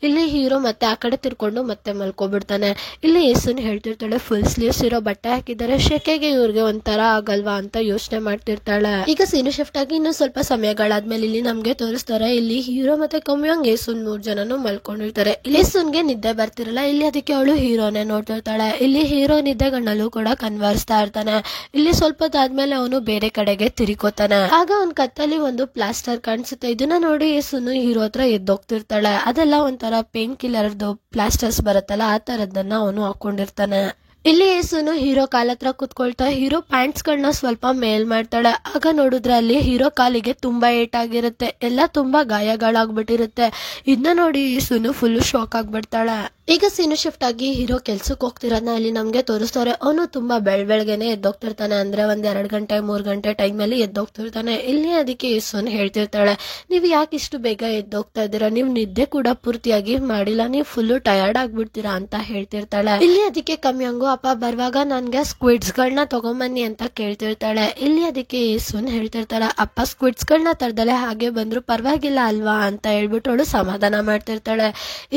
ಇಲ್ಲಿ ಹೀರೋ ಮತ್ತೆ ಆ ಕಡೆ ತಿರ್ಕೊಂಡು ಮತ್ತೆ ಮಲ್ಕೊಬಿಡ್ತಾನೆ. ಇಲ್ಲಿ ಸುನ್ ಹೇಳ್ತಿರ್ತಾಳೆ ಫುಲ್ ಸ್ಲೀವ್ಸ್ ಇರೋ ಬಟ್ಟೆ ಹಾಕಿದ್ದಾರೆ, ಶೆಕೆಗೆ ಇವ್ರಿಗೆ ಒಂಥರ ಆಗಲ್ವಾ ಅಂತ ಯೋಚನೆ ಮಾಡ್ತಿರ್ತಾಳೆ. ಈಗ ಸೀನು ಶಿಫ್ಟ್ ಆಗಿ ಇನ್ನು ಸ್ವಲ್ಪ ಸಮಯಗಳಾದ್ಮೇಲೆ ಇಲ್ಲಿ ನಮ್ಗೆ ತೋರಿಸ್ತಾರೆ. ಇಲ್ಲಿ ಹೀರೋ ಮತ್ತೆ ಕಮ್ಯಾಂಗ್ ಸುನ್ 3 ಜನನು ಮಲ್ಕೊಂಡಿರ್ತಾರೆ. ಇಲ್ಲಿ ಸುನ್ಗೆ ನಿದ್ದೆ ಬರ್ತಿರಲ್ಲ, ಇಲ್ಲಿ ಅದಕ್ಕೆ ಅವಳು ಹೀರೋನೇ ನೋಡ್ತಿರ್ತಾಳೆ. ಇಲ್ಲಿ ಹೀರೋ ನಿದ್ದೆಗಣ್ಣಲ್ಲೂ ಕೂಡ ಕನ್ವರ್ಸ್ತಾ ಇರ್ತಾನೆ. ಇಲ್ಲಿ ಸ್ವಲ್ಪ ಆದ್ಮೇಲೆ ಅವನು ಬೇರೆ ಕಡೆಗೆ ತಿರುಕೋತಾನೆ. ಆಗ ಅವನ್ ಕತ್ತಲ್ಲಿ ಒಂದು ಪ್ಲಾಸ್ಟರ್ ಕಾಣಿಸುತ್ತೆ. ಇದನ್ನ ನೋಡಿ ಸುನು ಹೀರೋ ಹತ್ರ ಎದ್ದೋಗ್ತಿರ್ತಾಳೆ. ಅದೆಲ್ಲ ಒಂಥರ ಪೇನ್ ಕಿಲ್ಲರ್ದು ಪ್ಲಾಸ್ಟರ್ಸ್ ಬರುತ್ತಲ್ಲ, ಆ ತರದನ್ನ ಅವನು ಹಾಕೊಂಡಿರ್ತಾನೆ. ಇಲ್ಲಿ ಸುನು ಹೀರೋ ಕಾಲ ಹತ್ರ ಕುತ್ಕೊಳ್ತಾ ಹೀರೋ ಪ್ಯಾಂಟ್ಸ್ ಗಳನ್ನ ಸ್ವಲ್ಪ ಮೇಲ್ ಮಾಡ್ತಾಳೆ. ಆಗ ನೋಡಿದ್ರೆ ಅಲ್ಲಿ ಹೀರೋ ಕಾಲಿಗೆ ತುಂಬಾ ಏಟಾಗಿರುತ್ತೆ, ಎಲ್ಲ ತುಂಬಾ ಗಾಯಗಳಾಗ್ಬಿಟ್ಟಿರುತ್ತೆ. ಇದನ್ನ ನೋಡಿ ಸುನು ಫುಲ್ ಶಾಕ್ ಆಗ್ಬಿಡ್ತಾಳೆ. ಈಗ ಸೀನು ಶಿಫ್ಟ್ ಆಗಿ ಹೀರೋ ಕೆಲ್ಸಕ್ಕೆ ಹೋಗ್ತಿರೋದನ್ನ ಇಲ್ಲಿ ನಮ್ಗೆ ತೋರಿಸ್ತಾರೆ. ಅವನು ತುಂಬಾ ಬೆಳಗ್ಗೆನೆ ಎದ್ದೋಗ್ತಿರ್ತಾನೆ, ಅಂದ್ರೆ 1-2 ಗಂಟೆ 3 ಗಂಟೆ ಟೈಮ್ ಅಲ್ಲಿ ಎದ್ದೋಗ್ತಿರ್ತಾನೆ. ಇಲ್ಲಿ ಅದಕ್ಕೆ ಸುನ್ ಹೇಳ್ತಿರ್ತಾಳೆ, ನೀವು ಯಾಕೆ ಇಷ್ಟು ಬೇಗ ಎದ್ದೋಗ್ತಾ ಇದ್ದೀರಾ, ನೀವು ನಿದ್ದೆ ಕೂಡ ಪೂರ್ತಿಯಾಗಿ ಮಾಡಿಲ್ಲ, ನೀವು ಫುಲ್ ಟಯರ್ಡ್ ಆಗ್ಬಿಡ್ತೀರಾ ಅಂತ ಹೇಳ್ತಿರ್ತಾಳೆ. ಇಲ್ಲಿ ಅದಕ್ಕೆ ಕಮ್ಯಾಂಗು ಅಪ್ಪ ಬರುವಾಗ ನನ್ಗೆ ಸ್ಕ್ವಿಡ್ಸ್ ಗಳನ್ನ ತಗೊಂಬನ್ನಿ ಅಂತ ಕೇಳ್ತಿರ್ತಾಳೆ. ಇಲ್ಲಿ ಅದಕ್ಕೆ ಸುನ್ ಹೇಳ್ತಿರ್ತಾಳೆ, ಅಪ್ಪ ಸ್ಕ್ವಿಡ್ಸ್ ಗಳನ್ನ ತರದಲೆ ಹಾಗೆ ಬಂದ್ರು ಪರವಾಗಿಲ್ಲ ಅಲ್ವಾ ಅಂತ ಹೇಳ್ಬಿಟ್ಟು ಅವಳು ಸಮಾಧಾನ ಮಾಡ್ತಿರ್ತಾಳೆ.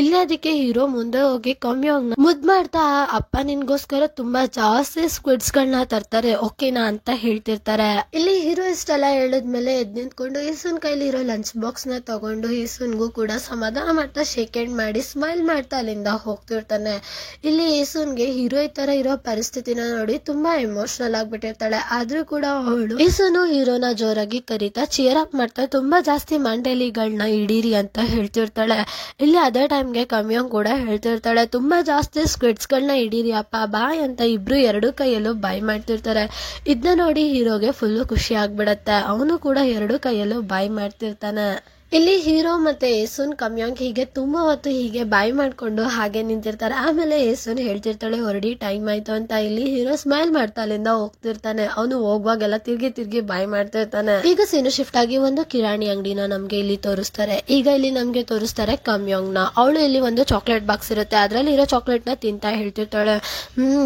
ಇಲ್ಲಿ ಅದಕ್ಕೆ ಹೀರೋ ಮುಂದೆ ಹೋಗಿ ಕಮ್ಯಾಂಗ್ ಮುದ್ ಮಾಡ್ತಾ, ಅಪ್ಪ ನಿನ್ಗೋಸ್ಕರ ತುಂಬಾ ಜಾಸ್ತಿ ಸ್ಕ್ವಿಡ್ಸ್ ಗಳನ್ನ ತರ್ತಾರೆ ಓಕೆನಾ ಅಂತ ಹೇಳ್ತಿರ್ತಾರೆ. ಇಲ್ಲಿ ಹೀರೋ ಇಷ್ಟೆಲ್ಲ ಹೇಳಿದ್ಮೇಲೆ ಎದ್ ನಿಂತ್ಕೊಂಡು ಈಸುನ್ ಕೈಲಿ ಇರೋ ಲಂಚ್ ಬಾಕ್ಸ್ ನ ತಗೊಂಡು ಈಸುನ್ಗೂ ಕೂಡ ಸಮಾಧಾನ ಮಾಡ್ತಾ ಶೇಕ್ ಹ್ಯಾಂಡ್ ಮಾಡಿ ಸ್ಮೈಲ್ ಮಾಡ್ತಾ ಅಲ್ಲಿಂದ ಹೋಗ್ತಿರ್ತಾನೆ. ಇಲ್ಲಿ ಈಸುನ್ಗೆ ಹೀರೋ ಈ ತರ ಇರೋ ಪರಿಸ್ಥಿತಿನ ನೋಡಿ ತುಂಬಾ ಎಮೋಷನಲ್ ಆಗ್ಬಿಟ್ಟಿರ್ತಾಳೆ. ಆದ್ರೂ ಕೂಡ ಅವಳು ಈಸುನು ಹೀರೋನ ಜೋರಾಗಿ ಕರೀತಾ ಚಿಯರ್ ಅಪ್ ಮಾಡ್ತಾ ತುಂಬಾ ಜಾಸ್ತಿ ಮಂಡಲಿಗಳನ್ನ ಹಿಡೀರಿ ಅಂತ ಹೇಳ್ತಿರ್ತಾಳೆ. ಇಲ್ಲಿ ಅದೇ ಟೈಮ್ಗೆ ಕಮ್ಯಾಂಗ್ ಕೂಡ ಹೇಳ್ತಿರ್ತಾಳೆ, ತುಂಬಾ ಜಾಸ್ತಿ ಸ್ಕ್ವಿಡ್ಸ್ ಗಳನ್ನ ಹಿಡೀರಿ ಅಪ್ಪ ಬಾಯ್ ಅಂತ. ಇಬ್ರು 2 ಕೈಯಲ್ಲೂ ಬಾಯ್ ಮಾಡ್ತಿರ್ತಾರೆ. ಇದನ್ನ ನೋಡಿ ಹೀರೋಗೆ ಫುಲ್ ಖುಷಿ ಆಗ್ಬಿಡತ್ತೆ, ಅವನು ಕೂಡ 2 ಕೈಯಲ್ಲೂ ಬಾಯ್ ಮಾಡ್ತಿರ್ತಾನೆ. ಇಲ್ಲಿ ಹೀರೋ ಮತ್ತೆ ಏಸುನ್ ಕಮ್ಯಾಂಗ್ ಹೀಗೆ ತುಂಬಾ ಹೊತ್ತು ಹೀಗೆ ಬಾಯ್ ಮಾಡ್ಕೊಂಡು ಹಾಗೆ ನಿಂತಿರ್ತಾರೆ. ಆಮೇಲೆ ಏಸುನ್ ಹೇಳ್ತಿರ್ತಾಳೆ ಹೊರಡಿ ಟೈಮ್ ಆಯ್ತು ಅಂತ. ಇಲ್ಲಿ ಹೀರೋ ಸ್ಮೈಲ್ ಮಾಡ್ತಾ ಅಲ್ಲಿಂದ ಹೋಗ್ತಿರ್ತಾನೆ. ಅವನು ಹೋಗುವಾಗೆಲ್ಲ ತಿರ್ಗಿ ಬಾಯ್ ಮಾಡ್ತಿರ್ತಾನೆ. ಈಗ ಸೀನು ಶಿಫ್ಟ್ ಆಗಿ ಒಂದು ಕಿರಾಣಿ ಅಂಗಡಿನ ನಮ್ಗೆ ಇಲ್ಲಿ ತೋರಿಸ್ತಾರೆ. ಈಗ ಇಲ್ಲಿ ನಮ್ಗೆ ತೋರಿಸ್ತಾರೆ ಕಮ್ಯಾಂಗ್ ನ. ಅವಳು ಇಲ್ಲಿ ಒಂದು ಚಾಕ್ಲೇಟ್ ಬಾಕ್ಸ್ ಇರುತ್ತೆ, ಅದ್ರಲ್ಲಿ ಇರೋ ಚಾಕ್ಲೇಟ್ ನ ತಿಂತಾ ಹೇಳ್ತಿರ್ತಾಳೆ,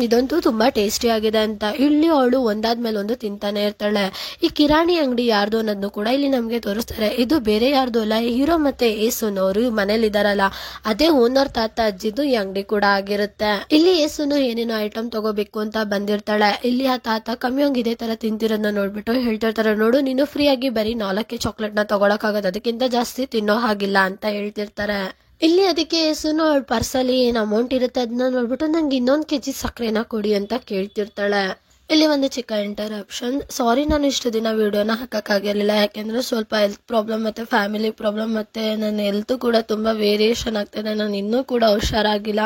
ಇದಂತೂ ತುಂಬಾ ಟೇಸ್ಟಿ ಆಗಿದೆ ಅಂತ. ಇಲ್ಲಿ ಅವಳು ಒಂದಾದ್ಮೇಲೆ ಒಂದು ತಿಂತಾನೆ ಇರ್ತಾಳೆ. ಈ ಕಿರಾಣಿ ಅಂಗಡಿ ಯಾರ್ದು ಅನ್ನೋದನ್ನು ಕೂಡ ಇಲ್ಲಿ ನಮ್ಗೆ ತೋರಿಸ್ತಾರೆ. ಇದು ಬೇರೆ ಯಾರ್ದು ಅಲ್ಲ, ಹೀರೋ ಮತ್ತೆ ಏಸುನ್ ಅವರು ಮನೇಲಿ ಇದಾರಲ್ಲ ಅದೇ ಓನರ್ ತಾತ ಅಜ್ಜಿದು ಈ ಅಂಗಡಿ ಕೂಡ ಆಗಿರುತ್ತೆ. ಇಲ್ಲಿ ಏಸುನು ಏನೇನೋ ಐಟಮ್ ತಗೋಬೇಕು ಅಂತ ಬಂದಿರ್ತಾಳೆ. ಇಲ್ಲಿ ಆ ತಾತ ಕಮ್ಯಾಂಗ್ ಇದೇ ತರ ತಿಂತಿರೋದನ್ನ ನೋಡ್ಬಿಟ್ಟು ಹೇಳ್ತಿರ್ತಾರೆ, ನೋಡು ನೀನು ಫ್ರೀ ಆಗಿ ಬರೀ 4 ಚಾಕ್ಲೇಟ್ ನ ತಗೊಳಕ್ ಆಗೋದು, ಅದಕ್ಕಿಂತ ಜಾಸ್ತಿ ತಿನ್ನೋ ಹಾಗಿಲ್ಲ ಅಂತ ಹೇಳ್ತಿರ್ತಾರೆ. ಇಲ್ಲಿ ಅದಕ್ಕೆ ಏಸುನು ಅವಳ ಪರ್ಸಲ್ಲಿ ಏನ್ ಅಮೌಂಟ್ ಇರುತ್ತೆ ಅದನ್ನ ನೋಡ್ಬಿಟ್ಟು ನಂಗೆ 1 kg ಸಕ್ಕರೆನ ಕೊಡಿ ಅಂತ ಕೇಳ್ತಿರ್ತಾಳೆ. ಇಲ್ಲಿ ಒಂದು ಚಿಕ್ಕ ಇಂಟರಪ್ಷನ್. ಸಾರಿ, ನಾನು ಇಷ್ಟು ದಿನ ವಿಡಿಯೋನ ಹಾಕಕ್ಕಾಗಿರ್ಲಿಲ್ಲ, ಯಾಕೆಂದ್ರೆ ಸ್ವಲ್ಪ ಹೆಲ್ತ್ ಪ್ರಾಬ್ಲಮ್ ಮತ್ತೆ ಫ್ಯಾಮಿಲಿ ಪ್ರಾಬ್ಲಮ್ ಮತ್ತೆ ನನ್ನ ಹೆಲ್ತ್ ಕೂಡ ತುಂಬಾ ವೇರಿಯೇಷನ್ ಆಗ್ತಿದೆ. ನಾನು ಇನ್ನೂ ಕೂಡ ಹುಷಾರಾಗಿಲ್ಲ.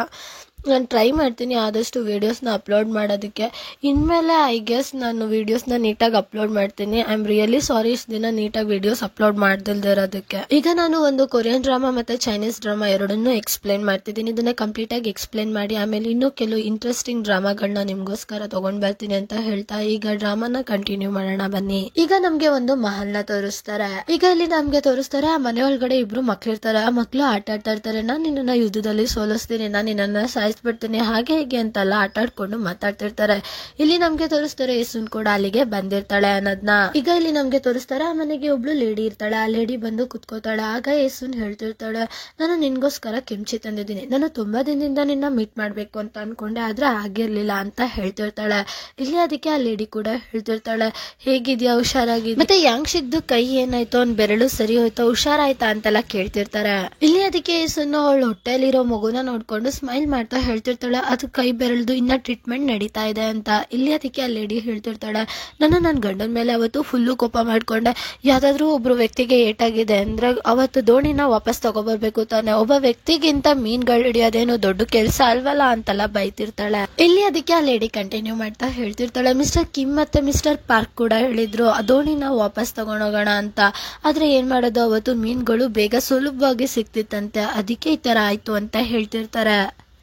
ನಾನು ಟ್ರೈ ಮಾಡ್ತೀನಿ ಆದಷ್ಟು ವಿಡಿಯೋಸ್ನ ಅಪ್ಲೋಡ್ ಮಾಡೋದಕ್ಕೆ. ಇನ್ಮೇಲೆ ಐ ಗೆಸ್ ನಾನು ವಿಡಿಯೋಸ್ನ ನೀಟಾಗಿ ಅಪ್ಲೋಡ್ ಮಾಡ್ತೀನಿ. ಐ ಆಮ್ ರಿಯಲಿ ಸಾರಿ ಇಷ್ಟು ದಿನ ನೀಟಾಗಿ ವಿಡಿಯೋಸ್ ಅಪ್ಲೋಡ್ ಮಾಡ್ದಿಲ್ದೇ ಇರೋದಕ್ಕೆ. ಈಗ ನಾನು ಒಂದು ಕೊರಿಯನ್ ಡ್ರಾಮಾ ಮತ್ತೆ ಚೈನೀಸ್ ಡ್ರಾಮಾ ಎರಡನ್ನೂ ಎಕ್ಸ್ಪ್ಲೇನ್ ಮಾಡ್ತಿದ್ದೀನಿ. ಇದನ್ನ ಕಂಪ್ಲೀಟ್ ಆಗಿ ಎಕ್ಸ್ಪ್ಲೇನ್ ಮಾಡಿ ಆಮೇಲೆ ಇನ್ನೂ ಕೆಲವು ಇಂಟ್ರೆಸ್ಟಿಂಗ್ ಡ್ರಾಮಾಗಳನ್ನ ನಿಮ್ಗೋಸ್ಕರ ತಗೊಂಡ್ ಬರ್ತೀನಿ ಅಂತ ಹೇಳ್ತಾ ಈಗ ಡ್ರಾಮಾನ ಕಂಟಿನ್ಯೂ ಮಾಡೋಣ ಬನ್ನಿ. ಈಗ ನಮ್ಗೆ ಒಂದು ಮಹಲ್ನ ತೋರಿಸ್ತಾರೆ. ಈಗ ಇಲ್ಲಿ ನಮ್ಗೆ ತೋರಿಸ್ತಾರೆ, ಆ ಮನೆ ಒಳಗಡೆ ಇಬ್ರು ಮಕ್ಳಿರ್ತಾರೆ. ಆ ಮಕ್ಳು ಆಟ ಆಡ್ತಾ ಇರ್ತಾರೆ. ನಾನು ನಿನ್ನ ಯುದ್ಧದಲ್ಲಿ ಸೋಲಿಸ್ತೀನಿ, ನಾನು ನಿನ್ನ ಬಿಡ್ತೀನಿ ಹಾಗೆ ಹೀಗೆ ಅಂತೆಲ್ಲ ಆಟ ಆಡ್ಕೊಂಡು ಮಾತಾಡ್ತಿರ್ತಾರೆ. ಇಲ್ಲಿ ನಮ್ಗೆ ತೋರಿಸ್ತಾರೆ ಏಸುನ್ ಕೂಡ ಅಲ್ಲಿಗೆ ಬಂದಿರ್ತಾಳೆ ಅನ್ನೋದ್ನ. ಈಗ ಇಲ್ಲಿ ನಮ್ಗೆ ತೋರಿಸ್ತಾರೆ, ಆ ಮನೆಗೆ ಒಬ್ಳು ಲೇಡಿ ಇರ್ತಾಳೆ. ಆ ಲೇಡಿ ಬಂದು ಕುತ್ಕೋತಾಳೆ. ಆಗ ಏಸುನ್ ಹೇಳ್ತಿರ್ತಾಳೆ, ನಾನು ನಿನ್ಗೋಸ್ಕರ ಕಿಮ್ಚಿ ತಂದಿದ್ದೀನಿ, ನಾನು ತುಂಬಾ ದಿನದಿಂದ ನಿನ್ನ ಮೀಟ್ ಮಾಡ್ಬೇಕು ಅಂತ ಅನ್ಕೊಂಡೆ, ಆದ್ರೆ ಆಗಿರ್ಲಿಲ್ಲ ಅಂತ ಹೇಳ್ತಿರ್ತಾಳೆ. ಇಲ್ಲಿ ಅದಕ್ಕೆ ಆ ಲೇಡಿ ಕೂಡ ಹೇಳ್ತಿರ್ತಾಳೆ, ಹೇಗಿದ್ಯಾ, ಹುಷಾರಾಗಿ, ಮತ್ತೆ ಯಾಂಗ್ಶಿಕ್ದು ಕೈ ಏನಾಯ್ತು, ಅವ್ನ್ ಬೆರಳು ಸರಿ ಹೋಯ್ತಾ, ಹುಷಾರಾಯ್ತಾ ಅಂತೆಲ್ಲ ಕೇಳ್ತಿರ್ತಾರೆ. ಇಲ್ಲಿ ಅದಕ್ಕೆ ಏಸುನ್ ಅವಳು ಹೊಟ್ಟೆಲಿರೋ ಮಗುನ ನೋಡ್ಕೊಂಡು ಸ್ಮೈಲ್ ಮಾಡ್ತಾ ಹೇಳ್ತಿರ್ತಾಳೆ, ಅದು ಕೈ ಬೆರಳ್ದು ಇನ್ನ ಟ್ರೀಟ್ಮೆಂಟ್ ನಡೀತಾ ಇದೆ ಅಂತ. ಇಲ್ಲಿ ಅದಕ್ಕೆ ಆ ಲೇಡಿ ಹೇಳ್ತಿರ್ತಾಳೆ, ನನ್ನ ಗಂಡನ ಮೇಲೆ ಅವತ್ತು ಫುಲ್ಲು ಕೋಪ ಮಾಡ್ಕೊಂಡೆ. ಯಾವ್ದಾದ್ರು ಒಬ್ರು ವ್ಯಕ್ತಿಗೆ ಏಟಾಗಿದೆ ಅಂದ್ರೆ ಅವತ್ತು ದೋಣಿನ ವಾಪಸ್ ತಗೋಬರ್ಬೇಕು ತಾನೆ, ಒಬ್ಬ ವ್ಯಕ್ತಿಗಿಂತ ಮೀನ್ಗಳು ಹಿಡಿಯೋದೇನು ದೊಡ್ಡ ಕೆಲ್ಸ ಅಲ್ವಲ್ಲ ಅಂತೆಲ್ಲ ಬೈತಿರ್ತಾಳೆ. ಇಲ್ಲಿ ಅದಕ್ಕೆ ಆ ಲೇಡಿ ಕಂಟಿನ್ಯೂ ಮಾಡ್ತಾ ಹೇಳ್ತಿರ್ತಾಳೆ, ಮಿಸ್ಟರ್ ಕಿಮ್ ಮತ್ತೆ ಮಿಸ್ಟರ್ ಪಾರ್ಕ್ ಕೂಡ ಹೇಳಿದ್ರು ಆ ದೋಣಿನ ವಾಪಸ್ ತಗೊಂಡೋಗೋಣ ಅಂತ, ಆದ್ರೆ ಏನ್ ಮಾಡೋದು ಅವತ್ತು ಮೀನ್ಗಳು ಬೇಗ ಸುಲಭವಾಗಿ ಸಿಕ್ತಿತ್ತಂತೆ, ಅದಕ್ಕೆ ಈ ತರ ಆಯ್ತು ಅಂತ ಹೇಳ್ತಿರ್ತಾರೆ.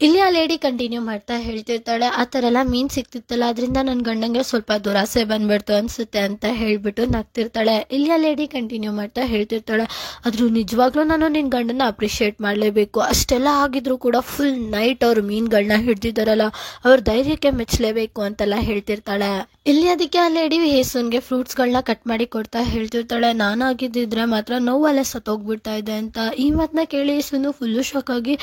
ಇಲ್ಲಿ ಆ ಲೇಡಿ ಕಂಟಿನ್ಯೂ ಮಾಡ್ತಾ ಹೇಳ್ತಿರ್ತಾಳೆ, ಆ ಥರ ಎಲ್ಲ ಮೀನ್ ಸಿಕ್ತಿತ್ತಲ್ಲ ಅದರಿಂದ ನನ್ನ ಗಂಡಂಗೆ ಸ್ವಲ್ಪ ದುರಾಸೆ ಬಂದ್ಬಿಡ್ತು ಅನ್ಸುತ್ತೆ ಅಂತ ಹೇಳ್ಬಿಟ್ಟು ನಗ್ತಿರ್ತಾಳೆ. ಇಲ್ಲಿ ಆ ಲೇಡಿ ಕಂಟಿನ್ಯೂ ಮಾಡ್ತಾ ಹೇಳ್ತಿರ್ತಾಳೆ, ಆದ್ರೂ ನಿಜವಾಗ್ಲೂ ನಾನು ನಿನ್ನ ಗಂಡನ ಅಪ್ರಿಷಿಯೇಟ್ ಮಾಡಲೇಬೇಕು. ಅಷ್ಟೆಲ್ಲ ಆಗಿದ್ರು ಕೂಡ ಫುಲ್ ನೈಟ್ ಅವ್ರು ಮೀನ್ಗಳನ್ನ ಹಿಡ್ದಿದ್ದಾರಲ್ಲ, ಅವ್ರ ಧೈರ್ಯಕ್ಕೆ ಮೆಚ್ಚಲೇಬೇಕು ಅಂತೆಲ್ಲ ಹೇಳ್ತಿರ್ತಾಳೆ. ಇಲ್ಲಿ ಅದಕ್ಕೆ ಆ ಲೇಡಿ ಹೇಸುನ್ಗೆ ಫ್ರೂಟ್ಸ್ಗಳನ್ನ ಕಟ್ ಮಾಡಿ ಕೊಡ್ತಾ ಹೇಳ್ತಿರ್ತಾಳೆ, ನಾನಾಗಿದ್ದಿದ್ರೆ ಮಾತ್ರ ನೋವಲ್ಲೇ ಸತ್ತೋಗ್ಬಿಡ್ತಾ ಇದೆ ಅಂತ. ಈ ಮಾತನ್ನ ಕೇಳಿ ಹೇಸುನು ಫುಲ್ಲು ಶಾಕ್ ಆಗಿ,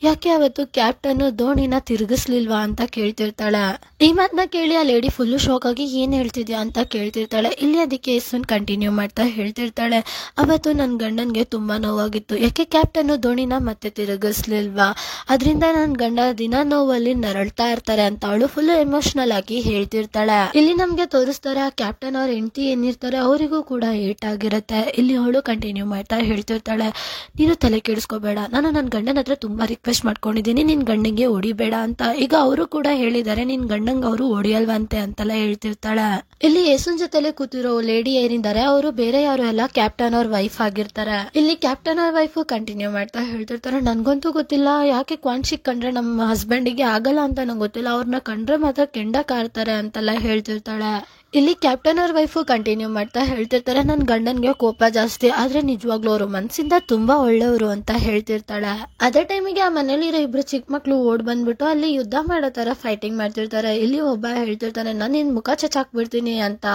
ಯಾಕೆ ಅವತ್ತು ಕ್ಯಾಪ್ಟನ್ ದೋಣಿನ ತಿರುಗಿಸ್ಲಿಲ್ವಾ ಅಂತ ಕೇಳ್ತಿರ್ತಾಳೆ. ಈ ಮಾತನ್ನ ಕೇಳಿ ಆ ಲೇಡಿ ಫುಲ್ಲು ಶಾಕ್ ಆಗಿ ಏನ್ ಹೇಳ್ತಿದ್ಯಾ ಅಂತ ಕೇಳ್ತಿರ್ತಾಳೆ. ಇಲ್ಲಿ ಅದಕ್ಕೆ ಹೇಸುನ್ ಕಂಟಿನ್ಯೂ ಮಾಡ್ತಾ ಹೇಳ್ತಿರ್ತಾಳೆ, ಅವತ್ತು ನನ್ನ ಗಂಡನ್ಗೆ ತುಂಬಾ ನೋವಾಗಿತ್ತು, ಯಾಕೆ ಕ್ಯಾಪ್ಟನ್ ದೋಣಿನ ಮತ್ತೆ ತಿರುಗಿಸ್ಲಿಲ್ವಾ, ಅದರಿಂದ ನನ್ನ ಗಂಡ ದಿನ ನೋವಲ್ಲಿ ನರಳ್ತಾ ಇರ್ತಾರೆ ಅಂತ ಅವಳು ಫುಲ್ ಎಮೋಷನಲ್ ಆಗಿ ಹೇಳ್ತಿರ್ತಾಳೆ. ಇಲ್ಲಿ ನಮ್ಗೆ ತೋರಿಸ್ತಾರೆ ಆ ಕ್ಯಾಪ್ಟನ್ ಅವ್ರ ಹೆಂಡತಿ ಏನಿರ್ತಾರೆ ಅವರಿಗೂ ಕೂಡ ಏಟ್ ಆಗಿರುತ್ತೆ. ಇಲ್ಲಿ ಅವಳು ಕಂಟಿನ್ಯೂ ಮಾಡ್ತಾ ಹೇಳ್ತಿರ್ತಾಳೆ, ನೀನು ತಲೆ ಕೆಡಿಸ್ಕೋಬೇಡ, ನಾನು ನನ್ನ ಗಂಡನ ಹತ್ರ ತುಂಬಾ ರಿಕ್ವೆಸ್ಟ್ ಮಾಡ್ಕೊಂಡಿದ್ದೀನಿ ನಿನ್ ಗಂಡಂಗೆ ಹೊಡಿಬೇಡ ಅಂತ. ಈಗ ಅವರು ಕೂಡ ಹೇಳಿದ್ದಾರೆ ನಿನ್ ಗಂಡಂಗೆ ಅವರು ಹೊಡಿಯಲ್ವಂತೆ ಅಂತೆಲ್ಲ ಹೇಳ್ತಿರ್ತಾಳೆ. ಇಲ್ಲಿ ಯೇಸುನ್ ಜೊತೆಲೆ ಕೂತಿರೋ ಲೇಡಿ ಏನಿದ್ದಾರೆ ಅವರು ಬೇರೆ ಯಾರು ಎಲ್ಲ ಕ್ಯಾಪ್ಟನ್ ಅವ್ರ ವೈಫ್ ಆಗಿರ್ತಾರೆ. ಇಲ್ಲಿ ಕ್ಯಾಪ್ಟನ್ ಅವ್ರ ವೈಫ್ ಕಂಟಿನ್ಯೂ ಮಾಡ್ತಾ ಹೇಳ್ತಿರ್ತಾರೆ, ನನ್ಗಂತೂ ಗೊತ್ತಿಲ್ಲ ಯಾಕೆ ಕ್ವಾನ್ಶಿಕ್ ಕಂಡ್ರೆ ನಮ್ಮ ಹಸ್ಬೆಂಡಿಗೆ ಆಗಲ್ಲ ಅಂತ ನಂಗೆ ಗೊತ್ತಿಲ್ಲ, ಅವ್ರನ್ನ ಕಂಡ್ರೆ ಮಾತ್ರ ಕೆಂಡ ಕಾರ್ತಾರೆ ಅಂತೆಲ್ಲ ಹೇಳ್ತಿರ್ತಾಳೆ. ಇಲ್ಲಿ ಕ್ಯಾಪ್ಟನ್ ಅವ್ರ ವೈಫು ಕಂಟಿನ್ಯೂ ಮಾಡ್ತಾ ಹೇಳ್ತಿರ್ತಾರೆ, ನನ್ನ ಗಂಡನ್ಗೆ ಕೋಪ ಜಾಸ್ತಿ ಆದ್ರೆ ನಿಜವಾಗ್ಲೂ ಅವರು ಮನ್ಸಿಂದ ತುಂಬಾ ಒಳ್ಳೆಯವರು ಅಂತ ಹೇಳ್ತಿರ್ತಾಳೆ. ಅದೇ ಟೈಮಿಗೆ ಆ ಮನೇಲಿರೋ ಇಬ್ರು ಚಿಕ್ಕ ಮಕ್ಳು ಓಡ್ ಬಂದ್ಬಿಟ್ಟು ಅಲ್ಲಿ ಯುದ್ಧ ಮಾಡೋ ತರ ಫೈಟಿಂಗ್ ಮಾಡ್ತಿರ್ತಾರೆ. ಇಲ್ಲಿ ಒಬ್ಬ ಹೇಳ್ತಿರ್ತಾನೆ, ನಾನು ನಿನ್ ಮುಖ ಚಚ್ಚಾಕ್ಬಿಡ್ತೀನಿ ಅಂತ.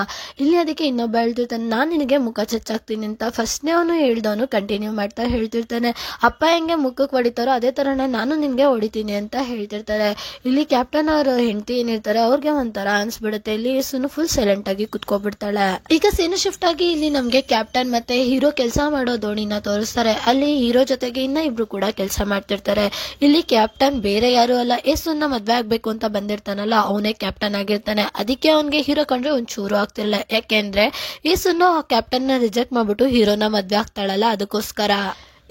ಇಲ್ಲಿ ಅದಕ್ಕೆ ಇನ್ನೊಬ್ಬ ಹೇಳ್ತಿರ್ತಾನೆ, ನಾನ್ ನಿನಗೆ ಮುಖ ಚಚ್ಚಾಕ್ತೀನಿ ಅಂತ. ಫಸ್ಟ್ನೇ ಅವನು ಹೇಳ್ದವನು ಕಂಟಿನ್ಯೂ ಮಾಡ್ತಾ ಹೇಳ್ತಿರ್ತಾನೆ, ಅಪ್ಪ ಹೆಂಗೆ ಮುಖಕ್ಕೆ ಹೊಡಿತಾರೋ ಅದೇ ತರನೇ ನಾನು ನಿನ್ಗೆ ಹೊಡಿತೀನಿ ಅಂತ ಹೇಳ್ತಿರ್ತಾರೆ. ಇಲ್ಲಿ ಕ್ಯಾಪ್ಟನ್ ಅವ್ರ ಹೆಂಡತಿ ಏನಿರ್ತಾರೆ ಅವ್ರಿಗೆ ಒಂಥರ ಅನ್ಸ್ಬಿಡುತ್ತೆ. ಇಲ್ಲಿ ಸುನು ಫುಲ್ ಸೈಲೆಂಟ್ ಆಗಿ ಕುತ್ಕೊಬಿಡ್ತಾಳೆ. ಈಗ ಸೀನ್ ಶಿಫ್ಟ್ ಆಗಿ ಇಲ್ಲಿ ನಮ್ಗೆ ಕ್ಯಾಪ್ಟನ್ ಮತ್ತೆ ಹೀರೋ ಕೆಲಸ ಮಾಡೋ ದೋಣಿನ ತೋರಿಸ್ತಾರೆ. ಅಲ್ಲಿ ಹೀರೋ ಜೊತೆಗೆ ಇನ್ನ ಇಬ್ರು ಕೂಡ ಕೆಲಸ ಮಾಡ್ತಿರ್ತಾರೆ. ಇಲ್ಲಿ ಕ್ಯಾಪ್ಟನ್ ಬೇರೆ ಯಾರು ಅಲ್ಲ, ಯೇಸುನ್ನ ಮದ್ವೆ ಆಗ್ಬೇಕು ಅಂತ ಬಂದಿರ್ತಾನಲ್ಲ ಅವನೇ ಕ್ಯಾಪ್ಟನ್ ಆಗಿರ್ತಾನೆ. ಅದಕ್ಕೆ ಅವನ್ಗೆ ಹೀರೋ ಕಂಡ್ರೆ ಒಂಚೂರು ಆಗ್ತಿರಲ್ಲ, ಯಾಕೆಂದ್ರೆ ಯೇಸುನ್ನು ಆ ಕ್ಯಾಪ್ಟನ್ ನ ರಿಜೆಕ್ಟ್ ಮಾಡ್ಬಿಟ್ಟು ಹೀರೋನ ಮದ್ವೆ ಆಗ್ತಾಳಲ್ಲ ಅದಕ್ಕೋಸ್ಕರ.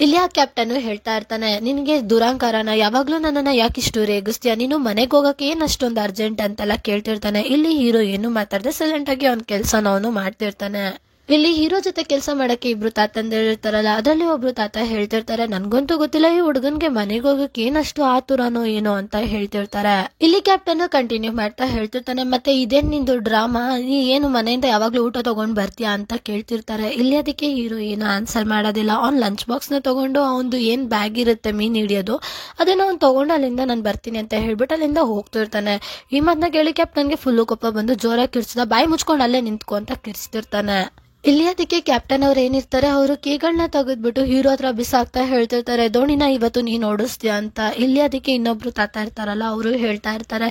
ಇಲ್ಲಿ ಆ ಕ್ಯಾಪ್ಟನ್ ಹೇಳ್ತಾ ಇರ್ತಾನೆ, ನಿನ್ಗೆ ದುರಾಂಕಾರನ, ಯಾವಾಗ್ಲೂ ನನ್ನನ್ನ ಯಾಕಿಷ್ಟು ರೇಗಿಸ್ತೀಯ, ನೀನು ಮನೆಗೆ ಹೋಗಕ್ಕೆ ಏನ್ ಅಷ್ಟೊಂದು ಅರ್ಜೆಂಟ್ ಅಂತೆಲ್ಲ ಕೇಳ್ತಿರ್ತಾನೆ. ಇಲ್ಲಿ ಹೀರೋ ಏನು ಮಾತಾಡದೆ ಸೈಲೆಂಟ್ ಆಗಿ ಅವ್ನ ಕೆಲ್ಸನ ಅವನು ಮಾಡ್ತಿರ್ತಾನೆ. ಇಲ್ಲಿ ಹೀರೋ ಜೊತೆ ಕೆಲಸ ಮಾಡಕ್ಕೆ ಇಬ್ರು ತಾತಂದಿರ್ತಾರಲ್ಲ ಅದರಲ್ಲಿ ಒಬ್ರು ತಾತ ಹೇಳ್ತಿರ್ತಾರೆ, ನನ್ಗಂತೂ ಗೊತ್ತಿಲ್ಲ ಈ ಹುಡುಗನ್ಗೆ ಮನೆಗೆ ಹೋಗಕ್ಕೆ ಏನಷ್ಟು ಆತುರನೋ ಏನೋ ಅಂತ ಹೇಳ್ತಿರ್ತಾರೆ. ಇಲ್ಲಿ ಕ್ಯಾಪ್ಟನ್ ಕಂಟಿನ್ಯೂ ಮಾಡ್ತಾ ಹೇಳ್ತಿರ್ತಾನೆ, ಮತ್ತೆ ಇದೇನ್ ನಿಂದು ಡ್ರಾಮಾ, ನೀ ಏನು ಮನೆಯಿಂದ ಯಾವಾಗ್ಲೂ ಊಟ ತಗೊಂಡ್ ಬರ್ತೀಯಾ ಅಂತ ಕೇಳ್ತಿರ್ತಾರೆ. ಇಲ್ಲಿ ಅದಕ್ಕೆ ಹೀರೋ ಏನು ಆನ್ಸರ್ ಮಾಡೋದಿಲ್ಲ. ಅವ್ನ್ ಲಂಚ್ ಬಾಕ್ಸ್ ನ ತಗೊಂಡು ಅವ್ನು ಏನ್ ಬ್ಯಾಗ್ ಇರುತ್ತೆ ಮೀನ್ ಹಿಡಿಯೋದು ಅದನ್ನ ಅವ್ನು ತಗೊಂಡು ಅಲ್ಲಿಂದ ನಾನು ಬರ್ತೀನಿ ಅಂತ ಹೇಳ್ಬಿಟ್ಟು ಅಲ್ಲಿಂದ ಹೋಗ್ತಿರ್ತಾನೆ. ಈ ಮಾತನ್ನ ಕೇಳಿ ಕ್ಯಾಪ್ಟನ್ಗೆ ಫುಲ್ಲು ಕೋಪ ಬಂದು ಜೋರಾಗಿ ಕಿರ್ಚಿದ, ಬಾಯಿ ಮುಚ್ಕೊಂಡು ಅಲ್ಲೇ ನಿಂತ್ಕೊ ಅಂತ ಕಿರ್ಚ್ತಿರ್ತಾನೆ. ಇಲ್ಲಿ ಅದಕ್ಕೆ ಕ್ಯಾಪ್ಟನ್ ಅವ್ರು ಏನಿರ್ತಾರೆ ಅವರು ಕೀಗಳನ್ನ ತೆಗೆದ್ಬಿಟ್ಟು ಹೀರೋ ಹತ್ರ ಬಿಸಾಕ್ತಾ ಹೇಳ್ತಿರ್ತಾರೆ, ದೋಣಿನ ಇವತ್ತು ನೀನ್ ಓಡಿಸ್ತೀಯ ಅಂತ. ಇಲ್ಲಿ ಅದಕ್ಕೆ ಇನ್ನೊಬ್ರು ತಾತ ಇರ್ತಾರಲ್ಲ ಅವರು ಹೇಳ್ತಾ ಇರ್ತಾರೆ,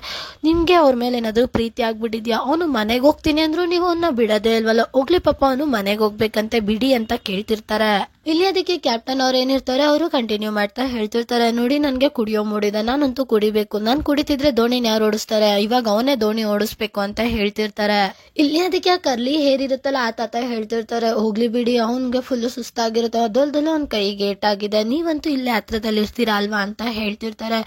ನಿಮ್ಗೆ ಅವ್ರ ಮೇಲೆ ಏನಾದ್ರು ಪ್ರೀತಿ ಆಗ್ಬಿಟ್ಟಿದ್ಯಾ, ಅವನು ಮನೆಗೆ ಹೋಗ್ತೀನಿ ಅಂದ್ರು ನೀವು ಅವನ್ನ ಬಿಡೋದೇ ಇಲ್ವಲ್ಲ, ಹೋಗ್ಲಿ ಪಾಪ ಅವನು ಮನೆಗೆ ಹೋಗ್ಬೇಕಂತೆ ಬಿಡಿ ಅಂತ ಕೇಳ್ತಿರ್ತಾರೆ. ಇಲ್ಲಿ ಅದಕ್ಕೆ ಕ್ಯಾಪ್ಟನ್ ಅವ್ರು ಏನಿರ್ತಾರೆ ಅವರು ಕಂಟಿನ್ಯೂ ಮಾಡ್ತಾ ಹೇಳ್ತಿರ್ತಾರೆ, ನೋಡಿ ನನ್ಗೆ ಕುಡಿಯೋ ಮೂಡಿದೆ, ನಾನಂತೂ ಕುಡಿಬೇಕು, ನಾನ್ ಕುಡಿತಿದ್ರೆ ದೋಣಿನ ಯಾರು ಓಡಿಸ್ತಾರೆ, ಇವಾಗ ಅವನೇ ದೋಣಿ ಓಡಿಸ್ಬೇಕು ಅಂತ ಹೇಳ್ತಿರ್ತಾರೆ. ಇಲ್ಲಿ ಅದಕ್ಕೆ ಕರ್ಲಿ ಹೇರ್ ಇರುತ್ತಲ್ಲ ಆ ತಾತ ಹೇಳ್ತಿರ್ತಾರೆ, ಹೋಗ್ಲಿ ಬಿಡಿ ಅವನ್ಗೆ ಫುಲ್ ಸುಸ್ತಾಗಿರುತ್ತೆ, ಅದಲ್ದಲ್ಲೂ ಅವ್ನ ಕೈಗೆ ಏಟಾಗಿದೆ, ನೀವಂತೂ ಇಲ್ಲೇ ಹತ್ರದಲ್ಲಿ ಇರ್ತೀರಾ ಅಲ್ವಾ ಅಂತ ಹೇಳ್ತಿರ್ತಾರೆ.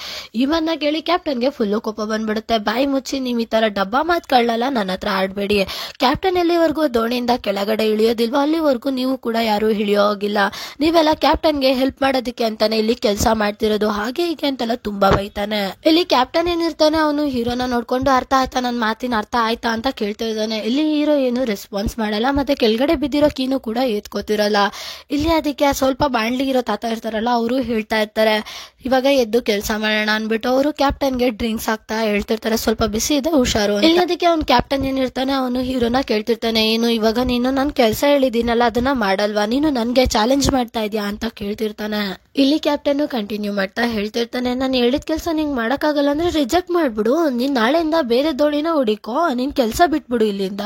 ಇವನ್ನ ಕೇಳಿ ಕ್ಯಾಪ್ಟನ್ಗೆ ಫುಲ್ಲು ಕೋಪ ಬಂದ್ಬಿಡುತ್ತೆ, ಬಾಯಿ ಮುಚ್ಚಿ ನೀವ್ ಈ ತರ ಡಬ್ಬಾ ಮಾತ್ಕೊಳ್ಳಲ್ಲ ನನ್ನ ಹತ್ರ ಆಡ್ಬೇಡಿ, ಕ್ಯಾಪ್ಟನ್ ಎಲ್ಲಿವರೆಗೂ ದೋಣಿಯಿಂದ ಕೆಳಗಡೆ ಇಳಿಯೋದಿಲ್ವಾ ಅಲ್ಲಿವರೆಗೂ ನೀವು ಕೂಡ ಯಾರು ಇಳಿಯೋಗಿಲ್ಲ, ನೀವೆಲ್ಲ ಕ್ಯಾಪ್ಟನ್ಗೆ ಹೆಲ್ಪ್ ಮಾಡೋದಕ್ಕೆ ಅಂತಾನೆ ಇಲ್ಲಿ ಕೆಲಸ ಮಾಡ್ತಿರೋದು, ಹಾಗೆ ಹೀಗೆ ಅಂತೆಲ್ಲ ತುಂಬಾ ಬೈತಾನೆ. ಇಲ್ಲಿ ಕ್ಯಾಪ್ಟನ್ ಏನಿರ್ತಾನೆ ಅವನು ಹೀರೋನ ನೋಡ್ಕೊಂಡು ಅರ್ಥ ಆಯ್ತಾ ನನ್ ಮಾತಿನ ಅರ್ಥ ಆಯ್ತಾ ಅಂತ ಕೇಳ್ತಿರ್ತಾನೆ. ಇಲ್ಲಿ ಹೀರೋ ಏನು ರೆಸ್ಪಾನ್ಸ್ ಮಾಡಲ್ಲ, ಮತ್ತೆ ಕೆಳಗಡೆ ಬಿದ್ದಿರೋ ಕೀನು ಕೂಡ ಎತ್ಕೋತಿರಲ್ಲ. ಇಲ್ಲಿ ಅದಕ್ಕೆ ಸ್ವಲ್ಪ ಬಾಣ್ಲಿ ಇರೋ ತಾತ ಇರ್ತಾರಲ್ಲ ಅವರು ಹೇಳ್ತಾ ಇರ್ತಾರೆ, ಇವಾಗ ಎದ್ದು ಕೆಲಸ ಮಾಡೋಣ ಅನ್ಬಿಟ್ಟು ಅವರು ಕ್ಯಾಪ್ಟನ್ಗೆ ಡ್ರಿಂಕ್ಸ್ ಆಗ್ತಾ ಹೇಳ್ತಿರ್ತಾರೆ, ಸ್ವಲ್ಪ ಬಿಸಿ ಇದೆ ಹುಷಾರು. ಇಲ್ಲಿ ಅದಕ್ಕೆ ಅವ್ನು ಕ್ಯಾಪ್ಟನ್ ಏನಿರ್ತಾನೆ ಅವನು ಹೀರೋನ ಕೇಳ್ತಿರ್ತಾನೆ, ಏನು ಇವಾಗ ನೀನು ನನ್ ಕೆಲಸ ಹೇಳಿದೀನಲ್ಲ ಅದನ್ನ ಮಾಡಲ್ವಾ, ನೀನು ನನ್ಗೆ ಚಾಲೆಂಜ್ ಮಾಡ್ತಾ ಇದೀಯಾ ಅಂತ ಕೇಳ್ತಿರ್ತಾನೆ. ಇಲ್ಲಿ ಕ್ಯಾಪ್ಟನ್ ಕಂಟಿನ್ಯೂ ಮಾಡ್ತಾ ಹೇಳ್ತಿರ್ತಾನೆ, ನಾನು ಹೇಳಿದ ಕೆಲಸ ನಿಂಗ್ ಮಾಡಕ್ಕಾಗಲ್ಲ ಅಂದ್ರೆ ರಿಜೆಕ್ಟ್ ಮಾಡ್ಬಿಡು, ನೀನ್ ನಾಳೆಯಿಂದ ಬೇರೆ ದೋಣಿನ ಹುಡಿಕೋ, ನಿನ್ ಕೆಲಸ ಬಿಟ್ಬಿಡು ಇಲ್ಲಿಂದ,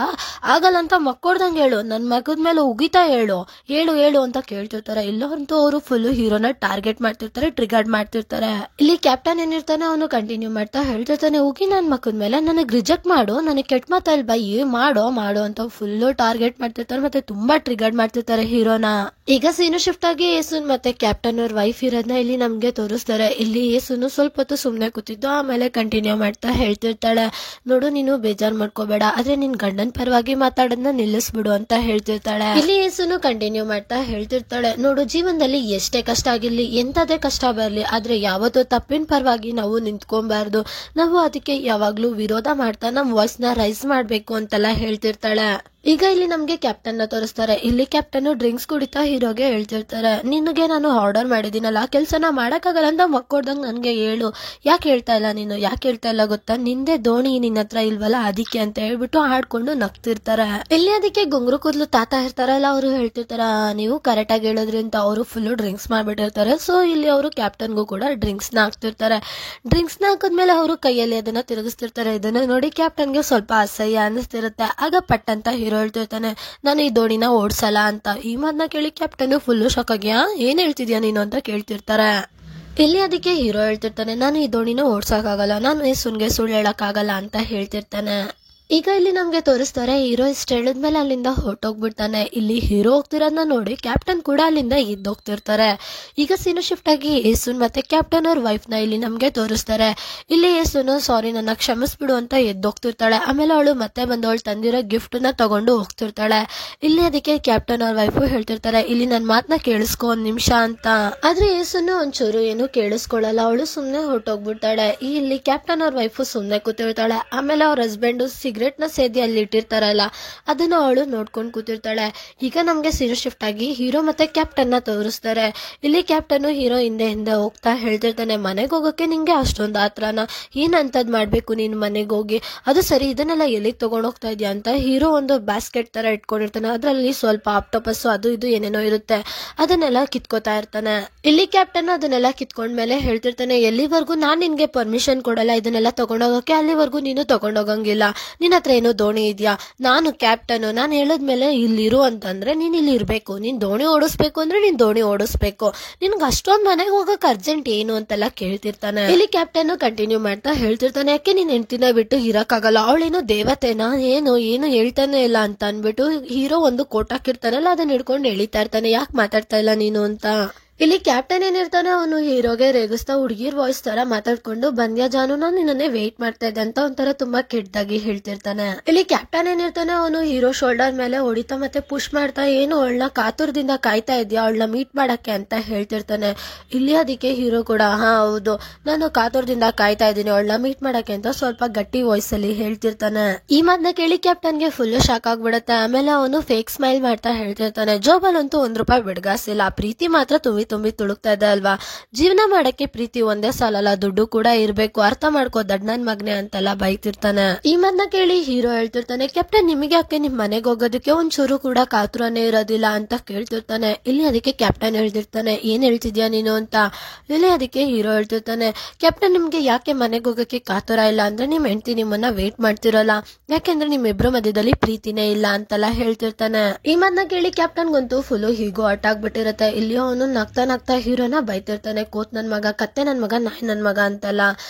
ಆಗಲ್ಲ ಅಂತ ಮಕ್ಕೊಡ್ದಂಗೆ ಹೇಳು, ನನ್ ಮಗದ ಮೇಲೆ ಉಗಿತಾ ಹೇಳು ಹೇಳು ಹೇಳು ಅಂತ ಕೇಳ್ತಿರ್ತಾರೆ. ಇಲ್ಲಂತೂ ಅವರು ಫುಲ್ ಹೀರೋನ ಟಾರ್ಗೆಟ್ ಮಾಡ್ತಿರ್ತಾರೆ, ಟ್ರಿಗರ್ಡ್ ಮಾಡ್ತಿರ್ತಾರೆ. ಇಲ್ಲಿ ಕ್ಯಾಪ್ಟನ್ ಏನಿರ್ತಾನೆ ಅವನು ಕಂಟಿನ್ಯೂ ಮಾಡ್ತಾ ಹೇಳ್ತಿರ್ತಾನೆ, ಉಗಿ ನನ್ ಮಕ್ಕದ ಮೇಲೆ ನನಗ್ ರಿಜೆಕ್ಟ್ ಮಾಡು, ನನಗೆ ಕೆಟ್ಟ ಮಾತಲ್ ಬೈ ಮಾಡೋ ಮಾಡೋ ಅಂತ ಫುಲ್ ಟಾರ್ಗೆಟ್ ಮಾಡ್ತಿರ್ತಾರೆ, ಮತ್ತೆ ತುಂಬಾ ಟ್ರಿಗರ್ಡ್ ಮಾಡ್ತಿರ್ತಾರೆ ಹೀರೋನ. ಈಗ ಸೀನು ಶಿಫ್ಟ್ ಆಗಿ ಯೇಸುನ್ ಮತ್ತೆ ಕ್ಯಾಪ್ಟನ್ ಅವ್ರ ವೈಫ್ ಇರೋದನ್ನ ಇಲ್ಲಿ ನಮ್ಗೆ ತೋರಿಸ್ತಾರೆ. ಇಲ್ಲಿ ಯೇಸುನು ಸ್ವಲ್ಪ ಹೊತ್ತು ಸುಮ್ನೆ ಕೂತಿದ್ದು ಆಮೇಲೆ ಕಂಟಿನ್ಯೂ ಮಾಡ್ತಾ ಹೇಳ್ತಿರ್ತಾಳೆ, ನೋಡು ನೀನು ಬೇಜಾರ್ ಮಾಡ್ಕೋಬೇಡ, ಆದ್ರೆ ನಿನ್ ಗಂಡನ್ ಪರವಾಗಿ ಮಾತಾಡೋದನ್ನ ನಿಲ್ಲಿಸ್ಬಿಡು ಅಂತ ಹೇಳ್ತಿರ್ತಾಳೆ. ಇಲ್ಲಿ ಯೇಸುನು ಕಂಟಿನ್ಯೂ ಮಾಡ್ತಾ ಹೇಳ್ತಿರ್ತಾಳೆ, ನೋಡು ಜೀವನದಲ್ಲಿ ಎಷ್ಟೇ ಕಷ್ಟ ಆಗಿರ್ಲಿ, ಎಂತದೇ ಕಷ್ಟ ಬರ್ಲಿ, ಆದ್ರೆ ಯಾವತ್ತೂ ತಪ್ಪಿನ ಪರವಾಗಿ ನಾವು ನಿಂತ್ಕೊಬಾರ್ದು, ನಾವು ಅದಕ್ಕೆ ಯಾವಾಗ್ಲೂ ವಿರೋಧ ಮಾಡ್ತಾ ನಮ್ ವಾಯ್ಸ್ ನ ರೈಸ್ ಮಾಡ್ಬೇಕು ಅಂತೆಲ್ಲ ಹೇಳ್ತಿರ್ತಾಳೆ. ಈಗ ಇಲ್ಲಿ ನಮ್ಗೆ ಕ್ಯಾಪ್ಟನ್ ನ ತೋರಿಸ್ತಾರೆ. ಇಲ್ಲಿ ಕ್ಯಾಪ್ಟನ್ ಡ್ರಿಂಕ್ಸ್ ಕುಡಿತಾ ಹೀರೋಗೆ ಹೇಳ್ತಿರ್ತಾರೆ, ನಿನಗೆ ನಾನು ಆರ್ಡರ್ ಮಾಡಿದ್ದೀನಲ್ಲ, ಕೆಲ್ಸನ ಮಾಡಕ್ಕಾಗಲ್ಲ ಅಂತ ಮಕ್ಕೊಡ್ದಂಗ್ ನನ್ಗೆ ಹೇಳು, ಯಾಕೆ ಹೇಳ್ತಾ ಇಲ್ಲ ನೀನು, ಯಾಕೆ ಹೇಳ್ತಾ ಇಲ್ಲ ಗೊತ್ತಾ, ನಿಂದೆ ದೋಣಿ ನಿನ್ನ ಹತ್ರ ಇಲ್ವಲ್ಲ ಅದಕ್ಕೆ ಅಂತ ಹೇಳ್ಬಿಟ್ಟು ಹಾಡ್ಕೊಂಡು ನಗ್ತಿರ್ತಾರೆ. ಇಲ್ಲಿ ಅದಕ್ಕೆ ಗುಂಗ್ರು ಕೂದ್ಲು ತಾತ ಇರ್ತಾರಲ್ಲ, ಅವರು ಹೇಳ್ತಿರ್ತಾರ ನೀವು ಕರೆಕ್ಟ್ ಆಗಿ ಹೇಳೋದ್ರಿಂದ ಅವರು ಫುಲ್ ಡ್ರಿಂಕ್ಸ್ ಮಾಡ್ಬಿಟ್ಟಿರ್ತಾರೆ. ಸೊ ಇಲ್ಲಿ ಅವರು ಕ್ಯಾಪ್ಟನ್ಗೂ ಕೂಡ ಡ್ರಿಂಕ್ಸ್ ನ ಹಾಕ್ತಿರ್ತಾರೆ. ಡ್ರಿಂಕ್ಸ್ ನ ಹಾಕಿದ್ಮೇಲೆ ಅವರು ಕೈಯಲ್ಲಿ ಅದನ್ನ ತಿರುಗಿಸ್ತಿರ್ತಾರೆ. ಇದನ್ನ ನೋಡಿ ಕ್ಯಾಪ್ಟನ್ಗೆ ಸ್ವಲ್ಪ ಅಸಹ್ಯ ಅನ್ನಿಸ್ತಿರುತ್ತೆ. ಆಗ ಪಟ್ ಅಂತ ಹೀರೋ ಹೇಳ್ತಿರ್ತಾನೆ, ನಾನು ಈ ದೋಣಿನ ಓಡ್ಸಲ್ಲ ಅಂತ. ಈ ಮಾತನ್ನ ಕೇಳಿ ಕ್ಯಾಪ್ಟನ್ ಫುಲ್ಲು ಶಾಕ್ ಆಗ್ಯಾ, ಏನ್ ಹೇಳ್ತಿದ್ಯಾ ನೀನು ಅಂತ ಕೇಳ್ತಿರ್ತಾರೆ. ಇಲ್ಲಿ ಅದಕ್ಕೆ ಹೀರೋ ಹೇಳ್ತಿರ್ತಾನೆ, ನಾನು ಈ ದೋಣಿನ ಓಡ್ಸಕ್ಕಾಗಲ್ಲ, ನಾನು ಈ ಸುಳ್ಳು ಹೇಳಕ್ಕಾಗಲ್ಲ ಅಂತ ಹೇಳ್ತಿರ್ತಾನೆ. ಈಗ ಇಲ್ಲಿ ನಮ್ಗೆ ತೋರಿಸ್ತಾರೆ, ಹೀರೋ ಇಷ್ಟ ಹೇಳಿದ್ಮೇಲೆ ಅಲ್ಲಿಂದ ಹೊರಟೋಗ್ಬಿಡ್ತಾನೆ. ಇಲ್ಲಿ ಹೀರೋ ಹೋಗ್ತಿರೋದನ್ನ ನೋಡಿ ಕ್ಯಾಪ್ಟನ್ ಕೂಡ ಅಲ್ಲಿಂದ ಎದ್ದೋಗ್ತಿರ್ತಾರೆ. ಈಗ ಸೀನು ಶಿಫ್ಟ್ ಆಗಿ ಯೇಸುನ್ ಮತ್ತೆ ಕ್ಯಾಪ್ಟನ್ ಅವ್ರ ವೈಫ್ ನ ಇಲ್ಲಿ ನಮ್ಗೆ ತೋರಿಸ್ತಾರೆ. ಇಲ್ಲಿ ಯೇಸುನು ಸಾರಿ ನನ್ನ ಕ್ಷಮಿಸ್ಬಿಡು ಅಂತ ಎದ್ದೋಗ್ತಿರ್ತಾಳೆ. ಆಮೇಲೆ ಅವಳು ಮತ್ತೆ ಬಂದು ಅವಳು ತಂದಿರೋ ಗಿಫ್ಟ್ ನ ತಗೊಂಡು ಹೋಗ್ತಿರ್ತಾಳೆ. ಇಲ್ಲಿ ಅದಕ್ಕೆ ಕ್ಯಾಪ್ಟನ್ ಅವ್ರ ವೈಫ್ ಹೇಳ್ತಿರ್ತಾರೆ, ಇಲ್ಲಿ ನನ್ ಮಾತನ್ನ ಕೇಳಿಸ್ಕೊ ಒಂದ್ ನಿಮಿಷ ಅಂತ. ಆದ್ರೆ ಯೇಸುನು ಒಂಚೂರು ಏನು ಕೇಳಿಸ್ಕೊಳ್ಳಲ್ಲ, ಅವಳು ಸುಮ್ನೆ ಹೊರಟೋಗ್ಬಿಡ್ತಾಳೆ. ಇಲ್ಲಿ ಕ್ಯಾಪ್ಟನ್ ಅವ್ರ ವೈಫ್ ಸುಮ್ನೆ ಕೂತಿರ್ತಾಳೆ. ಆಮೇಲೆ ಅವ್ರ ಹಸ್ಬೆಂಡ್ ಸಿಗರೇಟ್ ನ ಸೇದಿ ಅಲ್ಲಿ ಇಟ್ಟಿರ್ತಾರಲ್ಲ, ಅದನ್ನ ಅವಳು ನೋಡ್ಕೊಂಡ್ ಕೂತಿರ್ತಾಳೆ. ಈಗ ನಮ್ಗೆ ಸೀನು ಶಿಫ್ಟ್ ಆಗಿ ಹೀರೋ ಮತ್ತೆ ಕ್ಯಾಪ್ಟನ್ ನ ತೋರಿಸ್ತಾರೆ. ಇಲ್ಲಿ ಕ್ಯಾಪ್ಟನ್ ಹೀರೋ ಹಿಂದೆ ಹೋಗ್ತಾ ಹೇಳ್ತಿರ್ತಾನೆ, ಮನೆಗೆ ಹೋಗೋಕೆ ನಿಂಗೆ ಅಷ್ಟೊಂದು ಆತ್ರನ, ಏನಂತದ್ ಮಾಡ್ಬೇಕು ನೀನ್ ಮನೆಗೆ ಹೋಗಿ, ಅದು ಸರಿ ಇದನ್ನೆಲ್ಲ ಎಲ್ಲಿಗೆ ತಗೊಂಡ್ ಹೋಗ್ತಾ ಇದ್ಯಾ ಅಂತ. ಹೀರೋ ಒಂದು ಬ್ಯಾಸ್ಕೆಟ್ ತರ ಇಟ್ಕೊಂಡಿರ್ತಾನೆ, ಅದ್ರಲ್ಲಿ ಸ್ವಲ್ಪ ಆಪ್ಟೋಪಸ್ ಅದು ಇದು ಏನೇನೋ ಇರುತ್ತೆ, ಅದನ್ನೆಲ್ಲ ಕಿತ್ಕೋತಾ ಇರ್ತಾನೆ. ಇಲ್ಲಿ ಕ್ಯಾಪ್ಟನ್ ಅದನ್ನೆಲ್ಲ ಕಿತ್ಕೊಂಡ್ಮೇಲೆ ಹೇಳ್ತಿರ್ತಾನೆ, ಎಲ್ಲಿವರೆಗೂ ನಾನ್ ನಿನ್ಗೆ ಪರ್ಮಿಷನ್ ಕೊಡಲ್ಲ ಇದನ್ನೆಲ್ಲ ತಗೊಂಡೋಗಕ್ಕೆ, ಅಲ್ಲಿವರೆಗೂ ನೀನು ತಗೊಂಡೋಗಂಗಿಲ್ಲ, ನಿನ್ನ ಹತ್ರ ಏನೋ ದೋಣಿ ಇದೆಯಾ, ನಾನು ಕ್ಯಾಪ್ಟನ್, ನಾನು ಹೇಳದ್ಮೇಲೆ ಇಲ್ಲಿರು ಅಂತಂದ್ರೆ ನೀನ್ ಇಲ್ಲಿ ಇರ್ಬೇಕು, ನೀನ್ ದೋಣಿ ಓಡಿಸ್ಬೇಕು ಅಂದ್ರೆ ನೀನ್ ದೋಣಿ ಓಡಿಸ್ಬೇಕು, ನಿನ್ಗೆ ಅಷ್ಟೊಂದ್ ಮನೆಗೆ ಹೋಗಕ್ ಅರ್ಜೆಂಟ್ ಏನು ಅಂತೆಲ್ಲ ಕೇಳ್ತಿರ್ತಾನೆ. ಇಲ್ಲಿ ಕ್ಯಾಪ್ಟನ್ ಕಂಟಿನ್ಯೂ ಮಾಡ್ತಾ ಹೇಳ್ತಿರ್ತಾನೆ, ಯಾಕೆ ನೀನ್ ಹೆಂಡತಿನ ಬಿಟ್ಟು ಇರಕ್ಕಾಗಲ್ಲ, ಅವಳೇನೋ ದೇವತೆನಾ ಏನು ಹೇಳ್ತಾನೆ ಇಲ್ಲ ಅಂತ ಅನ್ಬಿಟ್ಟು ಹೀರೋ ಒಂದು ಕೋಟ್ ಹಾಕಿರ್ತಾನಲ್ಲ ಅದನ್ನ ಹಿಡ್ಕೊಂಡು ಎಳಿತಾ ಇರ್ತಾನೆ, ಯಾಕೆ ಮಾತಾಡ್ತಾ ಇಲ್ಲ ನೀನು ಅಂತ. ಇಲ್ಲಿ ಕ್ಯಾಪ್ಟನ್ ಏನಿರ್ತಾನೆ ಅವನು ಹೀರೋಗೆ ರೇಗಿಸ್ತಾ ಹುಡುಗಿರ್ ವಾಯ್ಸ್ ತರ ಮಾತಾಡ್ಕೊಂಡು, ಬಂದ್ಯಾ ಜಾನು, ನಾನು ನಿನ್ನೆ ವೇಟ್ ಮಾಡ್ತಾ ಇದ್ದೆ ಅಂತ ಒಂಥರ ತುಂಬಾ ಕೆಟ್ಟದಾಗಿ ಹೇಳ್ತಿರ್ತಾನೆ. ಇಲ್ಲಿ ಕ್ಯಾಪ್ಟನ್ ಏನಿರ್ತಾನೆ ಅವನು ಹೀರೋ ಶೋಲ್ಡರ್ ಮೇಲೆ ಹೊಡಿತಾ ಮತ್ತೆ ಪುಷ್ ಮಾಡ್ತಾ, ಏನು ಅವಳನ್ನ ಕಾತುರದಿಂದ ಕಾಯ್ತಾ ಇದ್ಯಾ ಅವಳನ್ನ ಮೀಟ್ ಮಾಡಕ್ಕೆ ಅಂತ ಹೇಳ್ತಿರ್ತಾನೆ. ಇಲ್ಲಿ ಅದಕ್ಕೆ ಹೀರೋ ಕೂಡ ಹಾ ಹೌದು ನಾನು ಕಾತುರದಿಂದ ಕಾಯ್ತಾ ಇದ್ದೀನಿ ಅವಳನ್ನ ಮೀಟ್ ಮಾಡಕ್ಕೆ ಅಂತ ಸ್ವಲ್ಪ ಗಟ್ಟಿ ವಾಯ್ಸ್ ಅಲ್ಲಿ ಹೇಳ್ತಿರ್ತಾನೆ. ಈ ಮಾತನ್ನ ಕೇಳಿ ಕ್ಯಾಪ್ಟನ್ಗೆ ಫುಲ್ ಶಾಕ್ ಆಗ್ಬಿಡುತ್ತೆ. ಆಮೇಲೆ ಅವನು ಫೇಕ್ ಸ್ಮೈಲ್ ಮಾಡ್ತಾ ಹೇಳ್ತಿರ್ತಾನೆ, ಜೋಬಲ್ ಅಂತೂ ₹1 ಬಿಡ್ಗಾಸಿಲ್ಲ, ಪ್ರೀತಿ ಮಾತ್ರ ತುಂಬಿ ತುಳುಕ್ತಾ ಇದೆ ಅಲ್ವಾ, ಜೀವನ ಮಾಡಕ್ಕೆ ಪ್ರೀತಿ ಒಂದೇ ಸಾಲಲ್ಲ, ದುಡ್ಡು ಕೂಡ ಇರ್ಬೇಕು, ಅರ್ಥ ಮಾಡ್ಕೋ ದಡ್ ನನ್ ಮಗ್ನೆ ಅಂತೆಲ್ಲ ಬೈತಿರ್ತಾನೆ. ಈ ಮಾತನ್ನ ಕೇಳಿ ಹೀರೋ ಹೇಳ್ತಿರ್ತಾನೆ, ಕ್ಯಾಪ್ಟನ್ ನಿಮಗೆ ಯಾಕೆ ನಿಮ್ ಮನೆಗೆ ಹೋಗೋದಕ್ಕೆ ಒಂಚೂರು ಕೂಡ ಕಾತುರನೇ ಇರೋದಿಲ್ಲ ಅಂತ ಕೇಳ್ತಿರ್ತಾನೆ. ಇಲ್ಲಿ ಅದಕ್ಕೆ ಕ್ಯಾಪ್ಟನ್ ಹೇಳ್ತಿರ್ತಾನೆ, ಏನ್ ಹೇಳ್ತಿದ್ಯಾ ನೀನು ಅಂತ. ಇಲ್ಲಿ ಅದಕ್ಕೆ ಹೀರೋ ಹೇಳ್ತಿರ್ತಾನೆ, ಕ್ಯಾಪ್ಟನ್ ನಿಮ್ಗೆ ಯಾಕೆ ಮನೆಗೆ ಹೋಗಕ್ಕೆ ಕಾತುರ ಇಲ್ಲ ಅಂದ್ರೆ ನಿಮ್ ಹೆಂಡತಿ ನಿಮ್ಮನ್ನ ವೇಟ್ ಮಾಡ್ತಿರಲ್ಲ, ಯಾಕೆಂದ್ರೆ ನಿಮ್ಮಿಬ್ರು ಮಧ್ಯದಲ್ಲಿ ಪ್ರೀತಿನೇ ಇಲ್ಲ ಅಂತೆಲ್ಲ ಹೇಳ್ತಿರ್ತಾನೆ. ಈ ಮಾತನ್ನ ಕೇಳಿ ಕ್ಯಾಪ್ಟನ್ಗಂತೂ ಫುಲ್ ಹೀಗೋ ಅಟ್ಟಾಗ್ಬಿಟ್ಟಿರತ್ತೆ. ಇಲ್ಲಿ ಅವನು ನಗ್ತಾ ಹೀರೋನ ಬೈತಿರ್ತಾನೆ, ಕೋತ್ ನನ್ ಮಗ, ಕತ್ತೆ ನನ್ ಮಗ, ನಾಯಿ ನನ್ ಮಗ ಅಂತೆಲ್ಲ.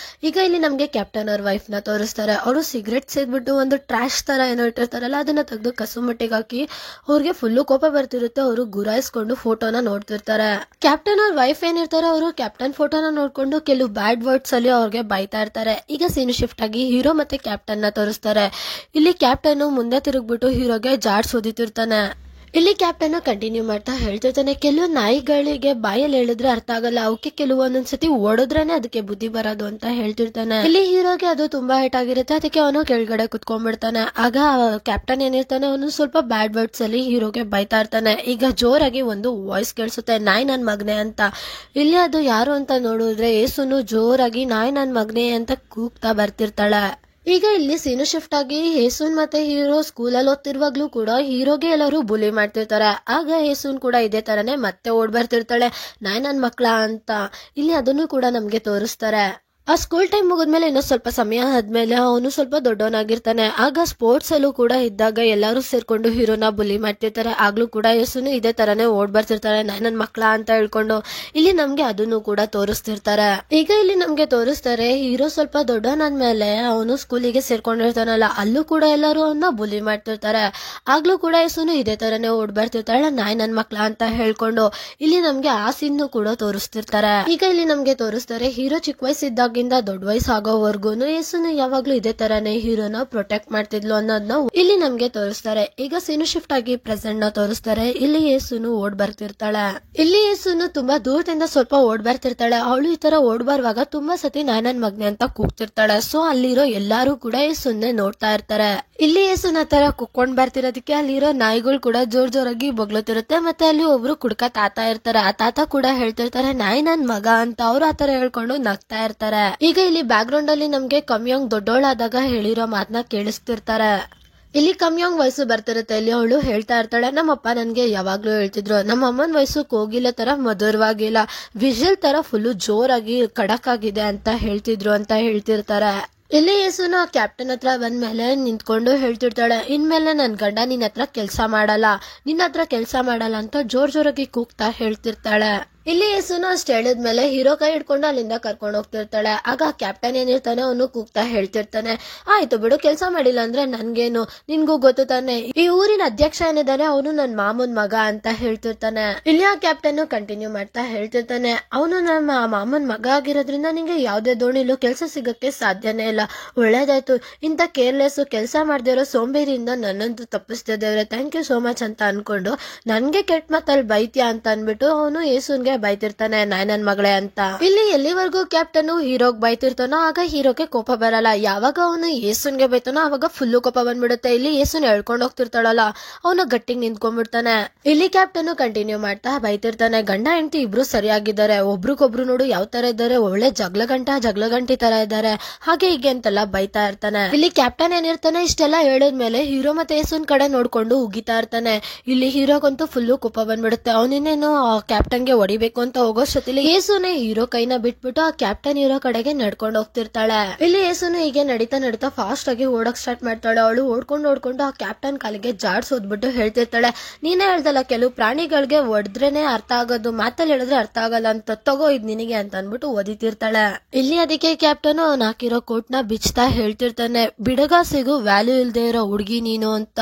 ಈಗ ಇಲ್ಲಿ ನಮ್ಗೆ ಕ್ಯಾಪ್ಟನ್ ಅವ್ರ ವೈಫ್ ನ ತೋರಿಸ್ತಾರೆ. ಅವರು ಸಿಗರೇಟ್ ಸೇದ್ಬಿಟ್ಟು ಒಂದು ಟ್ರಾಶ್ ತರ ಏನೋ ಇಟ್ಟಿರ್ತಾರಲ್ಲ ಅದನ್ನ ತೆಗೆದು ಕಸುಮಟ್ಟಿಗೆ ಹಾಕಿ ಅವ್ರಿಗೆ ಫುಲ್ಲು ಕೋಪ ಬರ್ತಿರುತ್ತೆ. ಅವರು ಗುರಾಯಿಸ್ಕೊಂಡು ಫೋಟೋನ ನೋಡ್ತಿರ್ತಾರೆ. ಕ್ಯಾಪ್ಟನ್ ಅವ್ರ ವೈಫ್ ಏನಿರ್ತಾರೆ ಅವರು ಕ್ಯಾಪ್ಟನ್ ಫೋಟೋನ ನೋಡ್ಕೊಂಡು ಕೆಲವು ಬ್ಯಾಡ್ ವರ್ಡ್ಸ್ ಅಲ್ಲಿ ಅವ್ರಿಗೆ ಬೈತಾ ಇರ್ತಾರೆ. ಈಗ ಸೀನು ಶಿಫ್ಟ್ ಆಗಿ ಹೀರೋ ಮತ್ತೆ ಕ್ಯಾಪ್ಟನ್ ನ ತೋರಿಸ್ತಾರೆ. ಇಲ್ಲಿ ಕ್ಯಾಪ್ಟನ್ ಮುಂದೆ ತಿರುಗ್ಬಿಟ್ಟು ಹೀರೋಗೆ ಜಾಡ್ಸ್ ಓದಿತಿರ್ತಾನೆ. ಇಲ್ಲಿ ಕ್ಯಾಪ್ಟನ್ ಕಂಟಿನ್ಯೂ ಮಾಡ್ತಾ ಹೇಳ್ತಿರ್ತಾನೆ, ಕೆಲವು ನಾಯಿಗಳಿಗೆ ಬಾಯಲ್ಲಿ ಹೇಳಿದ್ರೆ ಅರ್ಥ ಆಗಲ್ಲ, ಅವಕ್ಕೆ ಕೆಲವೊಂದೊಂದ್ಸತಿ ಓಡಿದ್ರೇನೆ ಅದಕ್ಕೆ ಬುದ್ಧಿ ಬರೋದು ಅಂತ ಹೇಳ್ತಿರ್ತಾನೆ. ಇಲ್ಲಿ ಹೀರೋಗೆ ಅದು ತುಂಬಾ ಹೇಟ್ ಆಗಿರುತ್ತೆ, ಅದಕ್ಕೆ ಅವನು ಕೆಳಗಡೆ ಕುತ್ಕೊಂಡ್ಬಿಡ್ತಾನೆ. ಆಗ ಕ್ಯಾಪ್ಟನ್ ಏನಿರ್ತಾನೆ ಅವನು ಸ್ವಲ್ಪ ಬ್ಯಾಡ್ ವರ್ಡ್ಸ್ ಅಲ್ಲಿ ಹೀರೋಗೆ ಬೈತಾ ಇರ್ತಾನೆ. ಈಗ ಜೋರಾಗಿ ಒಂದು ವಾಯ್ಸ್ ಕೇಳಿಸುತ್ತೆ, ನಾಯಿ ನನ್ ಮಗನೆ ಅಂತ. ಇಲ್ಲಿ ಅದು ಯಾರು ಅಂತ ನೋಡಿದ್ರೆ ಏಸುನು ಜೋರಾಗಿ ನಾಯಿ ನನ್ ಮಗನೆ ಅಂತ ಕೂಗ್ತಾ ಬರ್ತಿರ್ತಾಳೆ. ಈಗ ಇಲ್ಲಿ ಸೀನು ಶಿಫ್ಟ್ ಆಗಿ ಹೇಸುನ್ ಮತ್ತೆ ಹೀರೋ ಸ್ಕೂಲಲ್ಲಿ ಓದ್ತಿರುವಾಗ್ಲೂ ಕೂಡ ಹೀರೋಗೆ ಎಲ್ಲರೂ ಬುಲಿ ಮಾಡ್ತಿರ್ತಾರೆ. ಆಗ ಹೇಸುನ್ ಕೂಡ ಇದೇ ತರನೇ ಮತ್ತೆ ಓಡ್ ಬರ್ತಿರ್ತಾಳೆ, ನಾಯಿ ನನ್ ಮಕ್ಳ ಅಂತ. ಇಲ್ಲಿ ಅದನ್ನು ಕೂಡ ನಮ್ಗೆ ತೋರಿಸ್ತಾರೆ. ಆ ಸ್ಕೂಲ್ ಟೈಮ್ ಮುಗಿದ್ಮೇಲೆ ಇನ್ನೂ ಸ್ವಲ್ಪ ಸಮಯ ಆದ್ಮೇಲೆ ಅವನು ಸ್ವಲ್ಪ ದೊಡ್ಡವನಾಗಿರ್ತಾನೆ. ಆಗ ಸ್ಪೋರ್ಟ್ಸ್ ಅಲ್ಲೂ ಕೂಡ ಇದ್ದಾಗ ಎಲ್ಲರೂ ಸೇರ್ಕೊಂಡು ಹೀರೋನ ಬುಲಿ ಮಾಡ್ತಿರ್ತಾರೆ. ಆಗ್ಲೂ ಕೂಡ ಯೇಸುನು ಇದೇ ತರಾನೇ ಓಡ್ ಬರ್ತಿರ್ತಾರೆ, ನನ್ ಮಕ್ಳ ಅಂತ ಹೇಳ್ಕೊಂಡು. ಇಲ್ಲಿ ನಮ್ಗೆ ಅದನ್ನು ಕೂಡ ತೋರಿಸ್ತಿರ್ತಾರೆ. ಈಗ ಇಲ್ಲಿ ನಮ್ಗೆ ತೋರಿಸ್ತಾರೆ ಹೀರೋ ಸ್ವಲ್ಪ ದೊಡ್ಡವನಾದ್ಮೇಲೆ ಅವನು ಸ್ಕೂಲಿಗೆ ಸೇರ್ಕೊಂಡಿರ್ತಾನಲ್ಲ, ಅಲ್ಲೂ ಕೂಡ ಎಲ್ಲರೂ ಅವನ್ನ ಬುಲಿ ಮಾಡ್ತಿರ್ತಾರೆ. ಆಗ್ಲೂ ಕೂಡ ಯೇಸುನು ಇದೇ ತರಾನೇ ಓಡ್ ಬರ್ತಿರ್ತಾಳೆ, ನನ್ ಮಕ್ಳ ಅಂತ ಹೇಳ್ಕೊಂಡು. ಇಲ್ಲಿ ನಮ್ಗೆ ಆ ಸೀನ್ ಕೂಡ ತೋರಿಸ್ತಿರ್ತಾರೆ. ಈಗ ಇಲ್ಲಿ ನಮ್ಗೆ ತೋರಿಸ್ತಾರೆ ಹೀರೋ ಚಿಕ್ಕ ವಯಸ್ಸಿದ್ದಾಗ ದೊಡ್ಡ ವಯಸ್ಸಾಗೋವರ್ಗು ಯೇಸುನು ಯಾವಾಗ್ಲೂ ಇದೇ ತರಾನೇ ಹೀರೋನ ಪ್ರೊಟೆಕ್ಟ್ ಮಾಡ್ತಿದ್ಲು ಅನ್ನೋದನ್ನ ಇಲ್ಲಿ ನಮ್ಗೆ ತೋರಿಸ್ತಾರೆ. ಈಗ ಸೀನು ಶಿಫ್ಟ್ ಆಗಿ ಪ್ರೆಸೆಂಟ್ ನ ತೋರಿಸ್ತಾರೆ. ಇಲ್ಲಿ ಯೇಸುನು ಓಡ್ ಬರ್ತಿರ್ತಾಳೆ. ಇಲ್ಲಿ ಯೇಸುನು ತುಂಬಾ ದೂರದಿಂದ ಸ್ವಲ್ಪ ಓಡ್ ಬರ್ತಿರ್ತಾಳೆ. ಅವಳು ಈ ತರ ಓಡ್ ಬರುವಾಗ ತುಂಬಾ ಸತಿ ನನ್ ಮಗ್ನೆ ಅಂತ ಕೂಗ್ತಿರ್ತಾಳೆ. ಸೊ ಅಲ್ಲಿರೋ ಎಲ್ಲಾರು ಕೂಡ ಯೇಸುನ್ನೇ ನೋಡ್ತಾ ಇರ್ತಾರೆ. ಇಲ್ಲಿ ಯೇಸುನ ತರ ಕುಕ್ಕೊಂಡ್ ಬರ್ತಿರೋದಕ್ಕೆ ಅಲ್ಲಿರೋ ನಾಯಿಗಳು ಕೂಡ ಜೋರಾಗಿ ಬೊಗ್ಲತಿರುತ್ತೆ. ಮತ್ತೆ ಅಲ್ಲಿ ಒಬ್ರು ಕುಡ್ಕ ತಾತ ಇರ್ತಾರೆ. ಆ ತಾತ ಕೂಡ ಹೇಳ್ತಿರ್ತಾರೆ ನಾಯಿ ನನ್ ಮಗ ಅಂತ. ಅವ್ರು ಆತರ ಹೇಳ್ಕೊಂಡು ನಗ್ತಾ ಇರ್ತಾರೆ. ಈಗ ಇಲ್ಲಿ ಬ್ಯಾಕ್ ಗ್ರೌಂಡ್ ಅಲ್ಲಿ ನಮ್ಗೆ ಕಮ್ಯಾಂಗ್ ದೊಡ್ಡೋಳಾದಾಗ ಹೇಳಿರೋ ಮಾತನ್ನ ಕೇಳಿಸ್ತಿರ್ತಾರೆ. ಇಲ್ಲಿ ಕಮ್ಯಾಂಗ್ ವಯಸ್ಸು ಬರ್ತಿರುತ್ತೆ. ಇಲ್ಲಿ ಅವಳು ಹೇಳ್ತಾ ಇರ್ತಾಳೆ ನಮ್ಮಪ್ಪ ನನ್ಗೆ ಯಾವಾಗ್ಲೂ ಹೇಳ್ತಿದ್ರು ನಮ್ಮ ಅಮ್ಮನ ವಯಸ್ಸು ಕೋಗಿಲೆ ತರ ಮಧುರವಾಗಿಲ್ಲ, ವಿಷಲ್ ತರ ಫುಲ್ಲು ಜೋರಾಗಿ ಖಡಕ್ ಆಗಿದೆ ಅಂತ ಹೇಳ್ತಿದ್ರು ಅಂತ ಹೇಳ್ತಿರ್ತಾರೆ. ಇಲ್ಲಿ ಯೇಸುನ ಕ್ಯಾಪ್ಟನ್ ಹತ್ರ ಬಂದ್ಮೇಲೆ ನಿಂತ್ಕೊಂಡು ಹೇಳ್ತಿರ್ತಾಳೆ ಇನ್ಮೇಲೆ ನನ್ ಗಂಡ ನಿನ್ ಹತ್ರ ಕೆಲ್ಸ ಮಾಡಲ್ಲ ಅಂತ ಜೋರಾಗಿ ಕೂಗ್ತಾ ಹೇಳ್ತಿರ್ತಾಳೆ. ಇಲ್ಲಿ ಯೇಸುನ ಅಷ್ಟು ಹೇಳಿದ್ಮೇಲೆ ಹೀರೋ ಕೈ ಹಿಡ್ಕೊಂಡು ಅಲ್ಲಿಂದ ಕರ್ಕೊಂಡು ಹೋಗ್ತಿರ್ತಾಳೆ. ಆಗ ಕ್ಯಾಪ್ಟನ್ ಏನಿರ್ತಾನೆ ಅವನು ಕೂಗ್ತಾ ಹೇಳ್ತಿರ್ತಾನೆ ಆಯ್ತು ಬಿಡು, ಕೆಲ್ಸ ಮಾಡಿಲ್ಲ ಅಂದ್ರೆ ನನ್ಗೇನು, ನಿನ್ಗೂ ಗೊತ್ತು ತಾನೆ ಈ ಊರಿನ ಅಧ್ಯಕ್ಷ ಏನಿದ್ದಾನೆ ಅವನು ನನ್ ಮಾಮೂನ್ ಮಗ ಅಂತ ಹೇಳ್ತಿರ್ತಾನೆ. ಇಲ್ಲಿ ಆ ಕ್ಯಾಪ್ಟನ್ ಕಂಟಿನ್ಯೂ ಮಾಡ್ತಾ ಹೇಳ್ತಿರ್ತಾನೆ ಅವನು ನಮ್ಮ ಮಾಮೂನ್ ಮಗ ಆಗಿರೋದ್ರಿಂದ ನಿಂಗೆ ಯಾವ್ದೇ ದೋಣಿಲೂ ಕೆಲ್ಸ ಸಿಗಕ್ಕೆ ಸಾಧ್ಯನೇ ಇಲ್ಲ. ಒಳ್ಳೇದಾಯ್ತು, ಇಂತ ಕೇರ್ಲೆಸ್ ಕೆಲ್ಸ ಮಾಡ್ದಿರೋ ಸೋಂಬೇರಿಯಿಂದ ನನ್ನಂತೂ ತಪ್ಪಿಸ್ತಿದ್ದೇವ್ರೆ, ಥ್ಯಾಂಕ್ ಯು ಸೋ ಮಚ್ ಅಂತ ಅನ್ಕೊಂಡು ನನ್ಗೆ ಕೆಟ್ಟ ಮಾತಲ್ಲಿ ಬೈತ್ಯಾ ಅಂತ ಅನ್ಬಿಟ್ಟು ಅವನು ಯೇಸುನ್ಗೆ ಬೈತಿರ್ತಾನೆ ನನ್ ಮಗಳೇ ಅಂತ. ಇಲ್ಲಿ ಎಲ್ಲಿವರೆಗೂ ಕ್ಯಾಪ್ಟನ್ ಹೀರೋಗ್ ಬೈತಿರ್ತಾನೋ ಆಗ ಹೀರೋಗೆ ಕೋಪ ಬರಲ್ಲ. ಯಾವಾಗ ಅವನು ಯೇಸುನ್ಗೆ ಬೈತಾನೋ ಅವಾಗ ಫುಲ್ಲು ಕೋಪ ಬಂದ್ಬಿಡುತ್ತೆ. ಇಲ್ಲಿ ಯೇಸುನ್ ಹೇಳ್ಕೊಂಡ್ ಹೋಗ್ತಿರ್ತಾಳಲ್ಲ ಅವನು ಗಟ್ಟಿಗೆ ನಿಂತ್ಕೊಂಡ್ಬಿಡ್ತಾನೆ. ಇಲ್ಲಿ ಕ್ಯಾಪ್ಟನ್ ಕಂಟಿನ್ಯೂ ಮಾಡ್ತಾ ಬೈತಿರ್ತಾನೆ ಗಂಡ ಹೆಂಡತಿ ಇಬ್ರು ಸರಿಯಾಗಿದ್ದಾರೆ, ಒಬ್ರಿಗೊಬ್ರು ನೋಡು ಯಾವ ತರ ಇದ್ದಾರೆ, ಒಳ್ಳೆ ಜಗಳಗಂಟಿ ತರ ಇದ್ದಾರೆ, ಹಾಗೆ ಹೀಗೆ ಅಂತೆಲ್ಲ ಬೈತಾ ಇರ್ತಾನೆ. ಇಲ್ಲಿ ಕ್ಯಾಪ್ಟನ್ ಏನಿರ್ತಾನೆ ಇಷ್ಟೆಲ್ಲ ಹೇಳಿದ್ಮೇಲೆ ಹೀರೋ ಮತ್ತೆ ಯೇಸುನ್ ಕಡೆ ನೋಡ್ಕೊಂಡು ಉಗಿತಾ ಇರ್ತಾನೆ. ಇಲ್ಲಿ ಹೀರೋಗಂತೂ ಫುಲ್ಲು ಕೋಪ ಬಂದ್ಬಿಡುತ್ತೆ. ಅವನಿನ್ನೇನು ಕ್ಯಾಪ್ಟನ್ಗೆ ಹೊಡಿಬೇಕು ಅಂತ ಹೋಗೋಷ್ಟೊತ್ತಿಲಿ ಯೇಸುನೇ ಹೀರೋ ಕೈನ ಬಿಟ್ಬಿಟ್ಟು ಆ ಕ್ಯಾಪ್ಟನ್ ಹೀರೋ ಕಡೆಗೆ ನಡ್ಕೊಂಡು ಹೋಗ್ತಿರ್ತಾಳೆ. ಇಲ್ಲಿ ಯೇಸುನು ಹೀಗೆ ನಡೀತಾ ಫಾಸ್ಟ್ ಆಗಿ ಓಡಕ್ ಸ್ಟಾರ್ಟ್ ಮಾಡ್ತಾಳೆ. ಅವಳು ಓಡ್ಕೊಂಡು ಆ ಕ್ಯಾಪ್ಟನ್ ಕಾಲಿಗೆ ಜಾಡ್ಸೋದ್ಬಿಟ್ಟು ಹೇಳ್ತಿರ್ತಾಳೆ ನೀನೇ ಹೇಳ್ದಲ್ಲ ಕೆಲವು ಪ್ರಾಣಿಗಳಿಗೆ ಹೊಡೆದ್ರೇನೆ ಅರ್ಥ ಆಗೋದು, ಮಾತಲ್ಲಿ ಹೇಳಿದ್ರೆ ಅರ್ಥ ಆಗಲ್ಲ ಅಂತ, ತಗೋ ಇದ್ ನಿನಗೆ ಅಂತ ಅನ್ಬಿಟ್ಟು ಓದಿತಿರ್ತಾಳೆ. ಇಲ್ಲಿ ಅದಕ್ಕೆ ಕ್ಯಾಪ್ಟನ್ ಅವ್ನು ಹಾಕಿರೋ ಕೋಟ್ ನ ಬಿಚ್ತಾ ಹೇಳ್ತಿರ್ತಾನೆ ಬಿಡಗಾಸಿಗೂ ವ್ಯಾಲ್ಯೂ ಇಲ್ದೇ ಇರೋ ಹುಡ್ಗಿ ನೀನು ಅಂತ.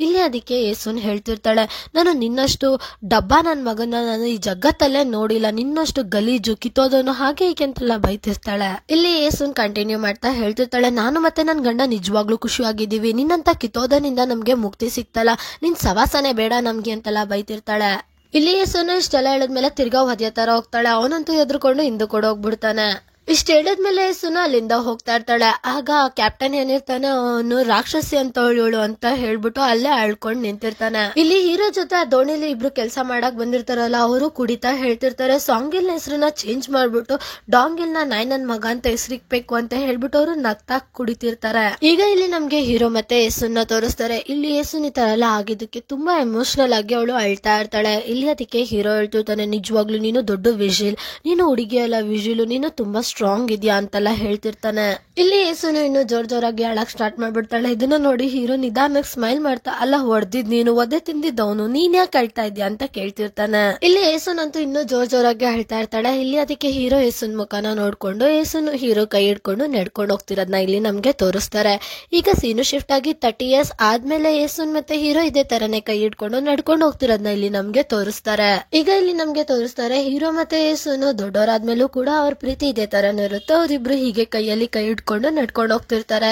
ಇಲ್ಲಿ ಅದಕ್ಕೆ ಯೇಸುನ್ ಹೇಳ್ತಿರ್ತಾಳೆ ನಾನು ನಿನ್ನಷ್ಟು ಡಬ್ಬ ನನ್ ಮಗನ ನಾನು ಈ ಜಗತ್ತಲ್ಲೇ ನೋಡಿಲ್ಲ, ನಿನ್ನಷ್ಟು ಗಲೀಜು ಕಿತ್ತೋದನು ಹಾಗೆ ಹೀಗೆ ಅಂತೆಲ್ಲ ಬೈತಿರ್ತಾಳೆ. ಇಲ್ಲಿ ಯೇಸುನ್ ಕಂಟಿನ್ಯೂ ಮಾಡ್ತಾ ಹೇಳ್ತಿರ್ತಾಳೆ ನಾನು ಮತ್ತೆ ನನ್ ಗಂಡ ನಿಜವಾಗ್ಲೂ ಖುಷಿಯಾಗಿದ್ದೀವಿ, ನಿನ್ನಂತ ಕಿತ್ತೋದನಿಂದ ನಮ್ಗೆ ಮುಕ್ತಿ ಸಿಕ್ತಲ್ಲ, ನಿನ್ ಸವಾಸನೆ ಬೇಡ ನಮ್ಗೆ ಅಂತೆಲ್ಲ ಬೈತಿರ್ತಾಳೆ. ಇಲ್ಲಿ ಯೇಸುನು ಇಷ್ಟೆಲ್ಲ ಹೇಳಿದ್ಮೇಲೆ ತಿರ್ಗಾ ಹೊದಿಯ ತರ ಹೋಗ್ತಾಳೆ. ಅವನಂತೂ ಎದ್ರುಕೊಂಡು ಹಿಂದೆ ಕೂಡ ಹೋಗ್ಬಿಡ್ತಾನೆ. ಇಷ್ಟ ಹೇಳಿದ್ಮೇಲೆ ಯೇಸುನು ಅಲ್ಲಿಂದ ಹೋಗ್ತಾ ಇರ್ತಾಳೆ. ಆಗ ಕ್ಯಾಪ್ಟನ್ ಏನಿರ್ತಾನೆ ಅವನು ರಾಕ್ಷಸಿ ಅಂತ ಅವಳು ಅಂತ ಹೇಳ್ಬಿಟ್ಟು ಅಲ್ಲೇ ಅಳ್ಕೊಂಡ್ ನಿಂತಿರ್ತಾನೆ. ಇಲ್ಲಿ ಹೀರೋ ಜೊತೆ ಆ ದೋಣಿಲಿ ಇಬ್ರು ಕೆಲಸ ಮಾಡಕ್ ಬಂದಿರ್ತಾರಲ್ಲ ಅವರು ಕುಡಿತಾ ಹೇಳ್ತಿರ್ತಾರೆ ಸಾಂಗಿಲ್ ಹೆಸರನ್ನ ಚೇಂಜ್ ಮಾಡ್ಬಿಟ್ಟು ಡಾಂಗಿಲ್ ನನ್ ಮಗ ಅಂತ ಹೆಸರಿಕ್ಬೇಕು ಅಂತ ಹೇಳ್ಬಿಟ್ಟು ಅವರು ನಗ್ತಾ ಕುಡಿತಿರ್ತಾರೆ. ಈಗ ಇಲ್ಲಿ ನಮ್ಗೆ ಹೀರೋ ಮತ್ತೆ ಯೇಸುನ್ನ ತೋರಿಸ್ತಾರೆ. ಇಲ್ಲಿ ಯೇಸುನ್ ಈ ತರ ಎಲ್ಲ ಆಗಿದ್ದಕ್ಕೆ ತುಂಬಾ ಎಮೋಷನಲ್ ಆಗಿ ಅವಳು ಅಳ್ತಾ ಇರ್ತಾಳೆ. ಇಲ್ಲಿ ಅದಕ್ಕೆ ಹೀರೋ ಹೇಳ್ತಿರ್ತಾನೆ ನಿಜವಾಗ್ಲು ನೀನು ದೊಡ್ಡ ವಿಜಿಲ್, ನೀನು ಹುಡುಗಿ ಅಲ್ಲ ವಿಜಿಲು, ನೀನು ತುಂಬಾ ಸ್ಟ್ರಾಂಗ್ ಇದೆಯಾ ಅಂತೆಲ್ಲ ಹೇಳ್ತಿರ್ತಾನೆ. ಇಲ್ಲಿ ಯೇಸುನು ಇನ್ನು ಜೋರಾಗಿ ಅಳಕ್ ಸ್ಟಾರ್ಟ್ ಮಾಡ್ಬಿಡ್ತಾಳೆ. ಇದನ್ನ ನೋಡಿ ಹೀರೋ ನಿಧಾನಕ್ಕೆ ಸ್ಮೈಲ್ ಮಾಡ್ತಾ ಅಲ್ಲ ಹೊಡೆದಿದ್ ನೀನು, ಒದೆ ತಿಂದಿದ್ದವನು, ನೀನ್ ಯಾಕೆ ಅಳ್ತಾ ಇದ್ಯಾ ಅಂತ ಕೇಳ್ತಿರ್ತಾನೆ. ಇಲ್ಲಿ ಯೇಸುನಂತೂ ಇನ್ನು ಜೋರಾಗಿ ಅಳ್ತಾ ಇರ್ತಾಳೆ. ಇಲ್ಲಿ ಅದಕ್ಕೆ ಹೀರೋ ಯೇಸುನ್ ಮುಖನ ನೋಡ್ಕೊಂಡು ಯೇಸುನು ಹೀರೋ ಕೈ ಹಿಡ್ಕೊಂಡು ನಡ್ಕೊಂಡು ಹೋಗ್ತಿರೋದ್ನ ಇಲ್ಲಿ ನಮ್ಗೆ ತೋರಿಸ್ತಾರೆ. ಈಗ ಸೀನು ಶಿಫ್ಟ್ ಆಗಿ 30 years ಆದ್ಮೇಲೆ ಯೇಸುನ್ ಮತ್ತೆ ಹೀರೋ ಇದೇ ತರನೇ ಕೈ ಹಿಡ್ಕೊಂಡು ನಡ್ಕೊಂಡು ಹೋಗ್ತಿರೋದ್ನ ಇಲ್ಲಿ ನಮ್ಗೆ ತೋರಿಸ್ತಾರೆ. ಈಗ ಇಲ್ಲಿ ನಮ್ಗೆ ತೋರಿಸ್ತಾರೆ ಹೀರೋ ಮತ್ತೆ ಯೇಸುನು ದೊಡ್ಡವರಾದ್ಮೇಲೂ ಕೂಡ ಅವ್ರ ಪ್ರೀತಿ ಇದೇ ತರನೇ ಇರುತ್ತೆ. ಅವ್ರಿಬ್ರು ಹೀಗೆ ಕೈಯಲ್ಲಿ ಕೈ ಹಿಡ್ಕೊಂಡು ನಡ್ಕೊಂಡು ಹೋಗ್ತಿರ್ತಾರೆ.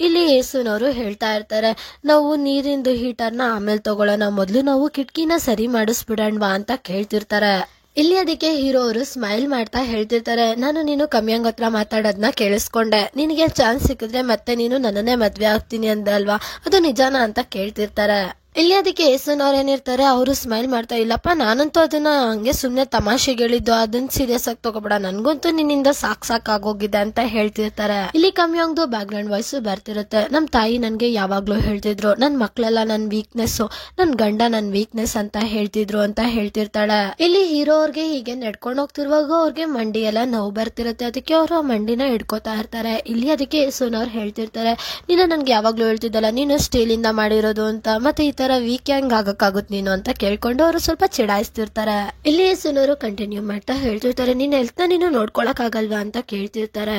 ಇಲ್ಲಿ ಯೇಸುನವರು ಹೇಳ್ತಾ ಇರ್ತಾರೆ ನಾವು ನೀರಿಂದು ಹೀಟರ್ನ ಆಮೇಲೆ ತಗೊಳ್ಳೋಣ, ಮೊದ್ಲು ನಾವು ಕಿಟಕಿನ ಸರಿ ಮಾಡಿಸ್ಬಿಡಣ್ವಾ ಅಂತ ಕೇಳ್ತಿರ್ತಾರೆ. ಇಲ್ಲಿ ಅದಕ್ಕೆ ಹೀರೋ ಅವರು ಸ್ಮೈಲ್ ಮಾಡ್ತಾ ಹೇಳ್ತಿರ್ತಾರೆ ನಾನು ನೀನು ಕಮ್ಯಾಂಗ್ ಹತ್ರ ಮಾತಾಡೋದನ್ನ ಕೇಳಿಸ್ಕೊಂಡೆ, ನಿನಗೆ ಚಾನ್ಸ್ ಸಿಕ್ಕಿದ್ರೆ ಮತ್ತೆ ನೀನು ನನ್ನನ್ನೇ ಮದ್ವೆ ಆಗ್ತೀನಿ ಅಂದ ಅಲ್ವಾ, ಅದು ನಿಜಾನ ಅಂತ ಕೇಳ್ತಿರ್ತಾರೆ. ಇಲ್ಲಿ ಅದಕ್ಕೆ ಏಸನ್ ಅವ್ರು ಏನಿರ್ತಾರೆ, ಅವರು ಸ್ಮೈಲ್ ಮಾಡ್ತಾ, ಇಲ್ಲಪ್ಪ ನಾನಂತೂ ಅದನ್ನ ಹಂಗೆ ಸುಮ್ನೆ ತಮಾಷೆಗೆ ಹೇಳಿದ್ದು, ಅದನ್ನ ಸೀರಿಯಸ್ ಆಗಿ ತಗೋಬೇಡ, ನನ್ಗಂತೂ ನಿನ್ನಿಂದ ಸಾಕಾಗೋಗಿದೆ ಅಂತ ಹೇಳ್ತಿರ್ತಾರೆ. ಇಲ್ಲಿ ಕಮ್ಮಿಯೊಂದು ಬ್ಯಾಕ್ ಗ್ರೌಂಡ್ ವಾಯ್ಸ್ ಬರ್ತಿರುತ್ತೆ. ನಮ್ ತಾಯಿ ನನ್ಗೆ ಯಾವಾಗ್ಲೂ ಹೇಳ್ತಿದ್ರು, ನನ್ ಮಕ್ಳೆಲ್ಲ ನನ್ ವೀಕ್ನೆಸ್, ನನ್ ಗಂಡ ನನ್ ವೀಕ್ನೆಸ್ ಅಂತ ಹೇಳ್ತಿದ್ರು ಅಂತ ಹೇಳ್ತಿರ್ತಾಳೆ. ಇಲ್ಲಿ ಹೀರೋ ಅವ್ರಿಗೆ ಹೀಗೆ ನಡ್ಕೊಂಡ್ ಹೋಗ್ತಿರುವಾಗ ಅವ್ರಿಗೆ ಮಂಡಿ ಎಲ್ಲ ನೋವು ಬರ್ತಿರುತ್ತೆ. ಅದಕ್ಕೆ ಅವರು ಆ ಮಂಡಿನ ಹಿಡ್ಕೋತಾ ಇರ್ತಾರೆ. ಇಲ್ಲಿ ಅದಕ್ಕೆ ಏಸನ್ ಅವ್ರು ಹೇಳ್ತಿರ್ತಾರೆ, ನೀನು ನನ್ಗೆ ಯಾವಾಗ್ಲೂ ಹೇಳ್ತಿದ್ದಲ್ಲ ನೀನು ಸ್ಟೀಲ್ ಇಂದ ಮಾಡಿರೋದು ಅಂತ, ಮತ್ತೆ ಈ ತರ ವೀಕ್ ಹೆಂಗ್ ಆಗಕ್ಕಾಗುತ್ತೆ ನೀನು ಅಂತ ಕೇಳ್ಕೊಂಡು ಅವರು ಸ್ವಲ್ಪ ಚಿಡಾಯಿಸ್ತಿರ್ತಾರೆ. ಇಲ್ಲಿ ಏಸನ್ ಅವರು ಕಂಟಿನ್ಯೂ ಮಾಡ್ತಾ ಹೇಳ್ತಿರ್ತಾರೆ, ನಿನ್ನ ಹೆಲ್ತ್ ನೀನು ನೋಡ್ಕೊಳಕ್ ಆಗಲ್ವಾ ಅಂತ ಕೇಳ್ತಿರ್ತಾರೆ.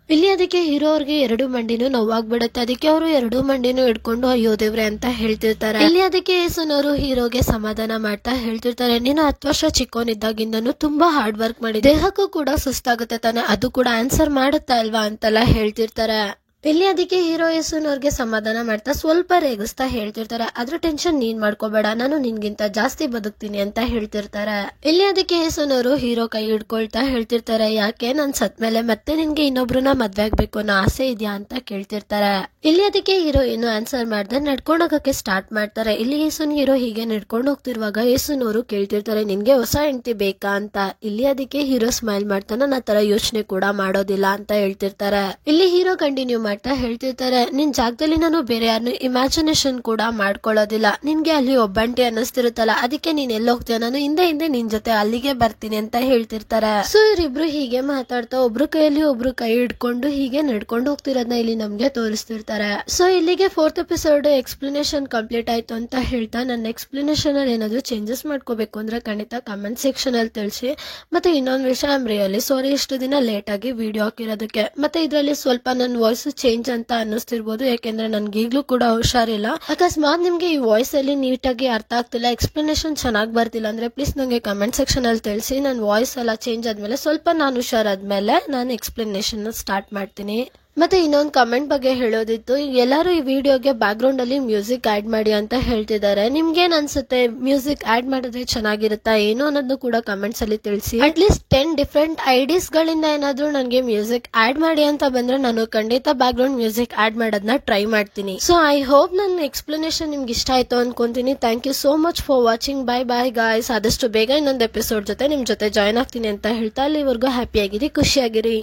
ಇಲ್ಲಿ ಅದಕ್ಕೆ ಹೀರೋ ಅವ್ರಿಗೆ 2 ಮಂಡಿನೂ ನೋವಾಗ್ಬಿಡುತ್ತೆ. ಅದಕ್ಕೆ ಅವರು 2 ಮಂಡಿನೂ ಹಿಡ್ಕೊಂಡು ಅಯ್ಯೋ ದೇವ್ರೆ ಅಂತ ಹೇಳ್ತಿರ್ತಾರೆ. ಇಲ್ಲಿ ಅದಕ್ಕೆ ಏಸನ್ ಅವರು ಹೀರೋಗೆ ಸಮಾಧಾನ ಮಾಡ್ತಾ ಹೇಳ್ತಿರ್ತಾರೆ, ನೀನು 10 ವರ್ಷ ಚಿಕ್ಕವನಿದ್ದಾಗಿಂದನು ತುಂಬಾ ಹಾರ್ಡ್ ವರ್ಕ್ ಮಾಡಿ, ದೇಹಕ್ಕೂ ಕೂಡ ಸುಸ್ತಾಗುತ್ತೆ ತಾನೆ, ಅದು ಕೂಡ ಆನ್ಸರ್ ಮಾಡುತ್ತಾ ಅಲ್ವಾ ಅಂತೆಲ್ಲ ಹೇಳ್ತಿರ್ತಾರೆ. ಇಲ್ಲಿ ಅದಕ್ಕೆ ಹೀರೋ ಏಸನ್ ಅವ್ರಿಗೆ ಸಮಾಧಾನ ಮಾಡ್ತಾ ಸ್ವಲ್ಪ ರೇಗಿಸ್ತಾ ಹೇಳ್ತಿರ್ತಾರೆ, ಅದ್ರ ಟೆನ್ಷನ್ ನೀನ್ ಮಾಡ್ಕೋಬೇಡ, ನಾನು ನಿನ್ಗಿಂತ ಜಾಸ್ತಿ ಬದುಕ್ತೀನಿ ಅಂತ ಹೇಳ್ತಿರ್ತಾರೆ. ಇಲ್ಲಿ ಅದಕ್ಕೆ ಏಸನ್ ಅವರು ಹೀರೋ ಕೈ ಹಿಡ್ಕೊಳ್ತಾ ಹೇಳ್ತಿರ್ತಾರೆ, ಯಾಕೆ ನಾನ್ ಸತ್ಮೇಲೆ ಮತ್ತೆ ನಿನ್ಗೆ ಇನ್ನೊಬ್ರನ್ನ ಮದ್ವೆ ಆಗ್ಬೇಕು ಅನ್ನೋ ಆಸೆ ಇದೆಯಾ ಅಂತ ಕೇಳ್ತಿರ್ತಾರೆ. ಇಲ್ಲಿ ಅದಕ್ಕೆ ಹೀರೋ ಏನು ಆನ್ಸರ್ ಮಾಡ್ದೆ ನಡ್ಕೊಂಡ್ ಹೋಗಕ್ಕೆ ಸ್ಟಾರ್ಟ್ ಮಾಡ್ತಾರೆ. ಇಲ್ಲಿ ಏಸನ್ ಹೀರೋ ಹೀಗೆ ನಡ್ಕೊಂಡು ಹೋಗ್ತಿರುವಾಗ ಏಸನ್ ಅವರು ಕೇಳ್ತಿರ್ತಾರೆ, ನಿನ್ಗೆ ಹೊಸ ಹೆಂಡತಿ ಬೇಕಾ ಅಂತ. ಇಲ್ಲಿ ಅದಕ್ಕೆ ಹೀರೋ ಸ್ಮೈಲ್ ಮಾಡ್ತಾ ನಾನು ಆ ತರ ಯೋಚನೆ ಕೂಡ ಮಾಡೋದಿಲ್ಲ ಅಂತ ಹೇಳ್ತಿರ್ತಾರೆ. ಇಲ್ಲಿ ಹೀರೋ ಕಂಟಿನ್ಯೂ ಮಾಡ್ತಾ ಹೇಳ್ತಿರ್ತಾರೆ, ನಿನ್ ಜಾಗದಲ್ಲಿ ನಾನು ಬೇರೆ ಯಾರನ್ನು ಇಮ್ಯಾಜಿನೇಷನ್ ಕೂಡ ಮಾಡ್ಕೊಳ್ಳೋದಿಲ್ಲ, ನಿನ್ಗೆ ಅಲ್ಲಿ ಒಬ್ಬಂಟಿ ಅನ್ನಿಸ್ತಿರುತ್ತಲ್ಲ, ಅದಕ್ಕೆ ನೀನ್ ಎಲ್ಲಿ ಹೋಗ್ತೀಯ, ನಾನು ಹಿಂದೆ ನಿನ್ ಜೊತೆ ಅಲ್ಲಿಗೆ ಬರ್ತೀನಿ ಅಂತ ಹೇಳ್ತಿರ್ತಾರೆ. ಸೊ ಇವರಿಬ್ರು ಹೀಗೆ ಮಾತಾಡ್ತಾ ಒಬ್ರು ಕೈಯಲ್ಲಿ ಒಬ್ರು ಕೈ ಹಿಡ್ಕೊಂಡು ಹೀಗೆ ನಡ್ಕೊಂಡು ಹೋಗ್ತಿರೋದನ್ನ ಇಲ್ಲಿ ನಮ್ಗೆ ತೋರಿಸ್ತಿರ್ತಾರೆ. ಸೊ ಇಲ್ಲಿಗೆ 4th ಎಪಿಸೋಡ್ ಎಕ್ಸ್ಪ್ಲನೇಷನ್ ಕಂಪ್ಲೀಟ್ ಆಯ್ತು ಅಂತ ಹೇಳ್ತಾ, ನನ್ನ ಎಕ್ಸ್ಪ್ಲನೇಷನ್ ಅಲ್ಲಿ ಏನಾದ್ರು ಚೇಂಜಸ್ ಮಾಡ್ಕೋಬೇಕು ಅಂದ್ರೆ ಖಂಡಿತ ಕಮೆಂಟ್ ಸೆಕ್ಷನ್ ಅಲ್ಲಿ ತಿಳಿಸಿ. ಮತ್ತೆ ಇನ್ನೊಂದು ವಿಷಯ, ಐ ಆಮ್ ರಿಯಲಿ ಸಾರಿ ಇಷ್ಟು ದಿನ ಲೇಟ್ ಆಗಿ ವಿಡಿಯೋ ಹಾಕಿರೋದಕ್ಕೆ. ಮತ್ತೆ ಇದರಲ್ಲಿ ಸ್ವಲ್ಪ ನನ್ನ ವಾಯ್ಸ್ ಚೇಂಜ್ ಅಂತ ಅನ್ನಿಸ್ತಿರ್ಬೋದು, ಯಾಕೆಂದ್ರೆ ನನ್ಗೆ ಈಗ್ಲೂ ಕೂಡ ಹುಷಾರಿಲ್ಲ. ಅಕಸ್ಮಾತ್ ನಿಮ್ಗೆ ಈ ವಾಯ್ಸ್ ಅಲ್ಲಿ ನೀಟಾಗಿ ಅರ್ಥ ಆಗ್ತಿಲ್ಲ, ಎಕ್ಸ್ಪ್ಲನೇಷನ್ ಚೆನ್ನಾಗಿ ಬರ್ತಿಲ್ಲ ಅಂದ್ರೆ ಪ್ಲೀಸ್ ನಂಗೆ ಕಮೆಂಟ್ ಸೆಕ್ಷನ್ ಅಲ್ಲಿ ತಿಳಿಸಿ. ನನ್ನ ವಾಯ್ಸ್ ಎಲ್ಲ ಚೇಂಜ್ ಆದ್ಮೇಲೆ ಸ್ವಲ್ಪ ನಾನು ಹುಷಾರಾದ್ಮೇಲೆ ನಾನು ಎಕ್ಸ್ಪ್ಲನೇಷನ್ ಸ್ಟಾರ್ಟ್ ಮಾಡ್ತೀನಿ. ಮತ್ತೆ ಇನ್ನೊಂದು ಕಮೆಂಟ್ ಬಗ್ಗೆ ಹೇಳೋದಿತ್ತು, ಎಲ್ಲರೂ ಈ ವಿಡಿಯೋಗೆ ಬ್ಯಾಕ್ ಗ್ರೌಂಡ್ ಅಲ್ಲಿ ಮ್ಯೂಸಿಕ್ ಆಡ್ ಮಾಡಿ ಅಂತ ಹೇಳ್ತಿದ್ದಾರೆ. ನಿಮ್ಗೇನ್ ಅನ್ಸುತ್ತೆ, ಮ್ಯೂಸಿಕ್ ಆಡ್ ಮಾಡಿದ್ರೆ ಚೆನ್ನಾಗಿರುತ್ತಾ ಏನು ಅನ್ನೋದು ಕೂಡ ಕಮೆಂಟ್ಸ್ ಅಲ್ಲಿ ತಿಳಿಸಿ. ಅಟ್ಲೀಸ್ಟ್ 10 ಡಿಫ್ರೆಂಟ್ ಐಡಿಯಾಸ್ ಗಳಿಂದ ಏನಾದ್ರು ನನಗೆ ಮ್ಯೂಸಿಕ್ ಆಡ್ ಮಾಡಿ ಅಂತ ಬಂದ್ರೆ ನಾನು ಖಂಡಿತ ಬ್ಯಾಕ್ ಗ್ರೌಂಡ್ ಮ್ಯೂಸಿಕ್ ಆಡ್ ಮಾಡೋದನ್ನ ಟ್ರೈ ಮಾಡ್ತೀನಿ. ಸೊ ಐ ಹೋಪ್ ನನ್ನ ಎಕ್ಸ್ಪ್ಲನೇಷನ್ ನಿಮ್ಗೆ ಇಷ್ಟ ಆಯ್ತು ಅನ್ಕೊಂತೀನಿ. Thank you so much for watching. Bye guys. ಆದಷ್ಟು ಬೇಗ ಇನ್ನೊಂದು ಎಪಿಸೋಡ್ ಜೊತೆ ನಿಮ್ ಜೊತೆ ಜಾಯ್ನ್ ಆಗ್ತೀನಿ ಅಂತ ಹೇಳ್ತಾ ಅಲ್ಲಿವರೆಗೂ ಹ್ಯಾಪಿ ಆಗಿರಿ, ಖುಷಿಯಾಗಿರಿ.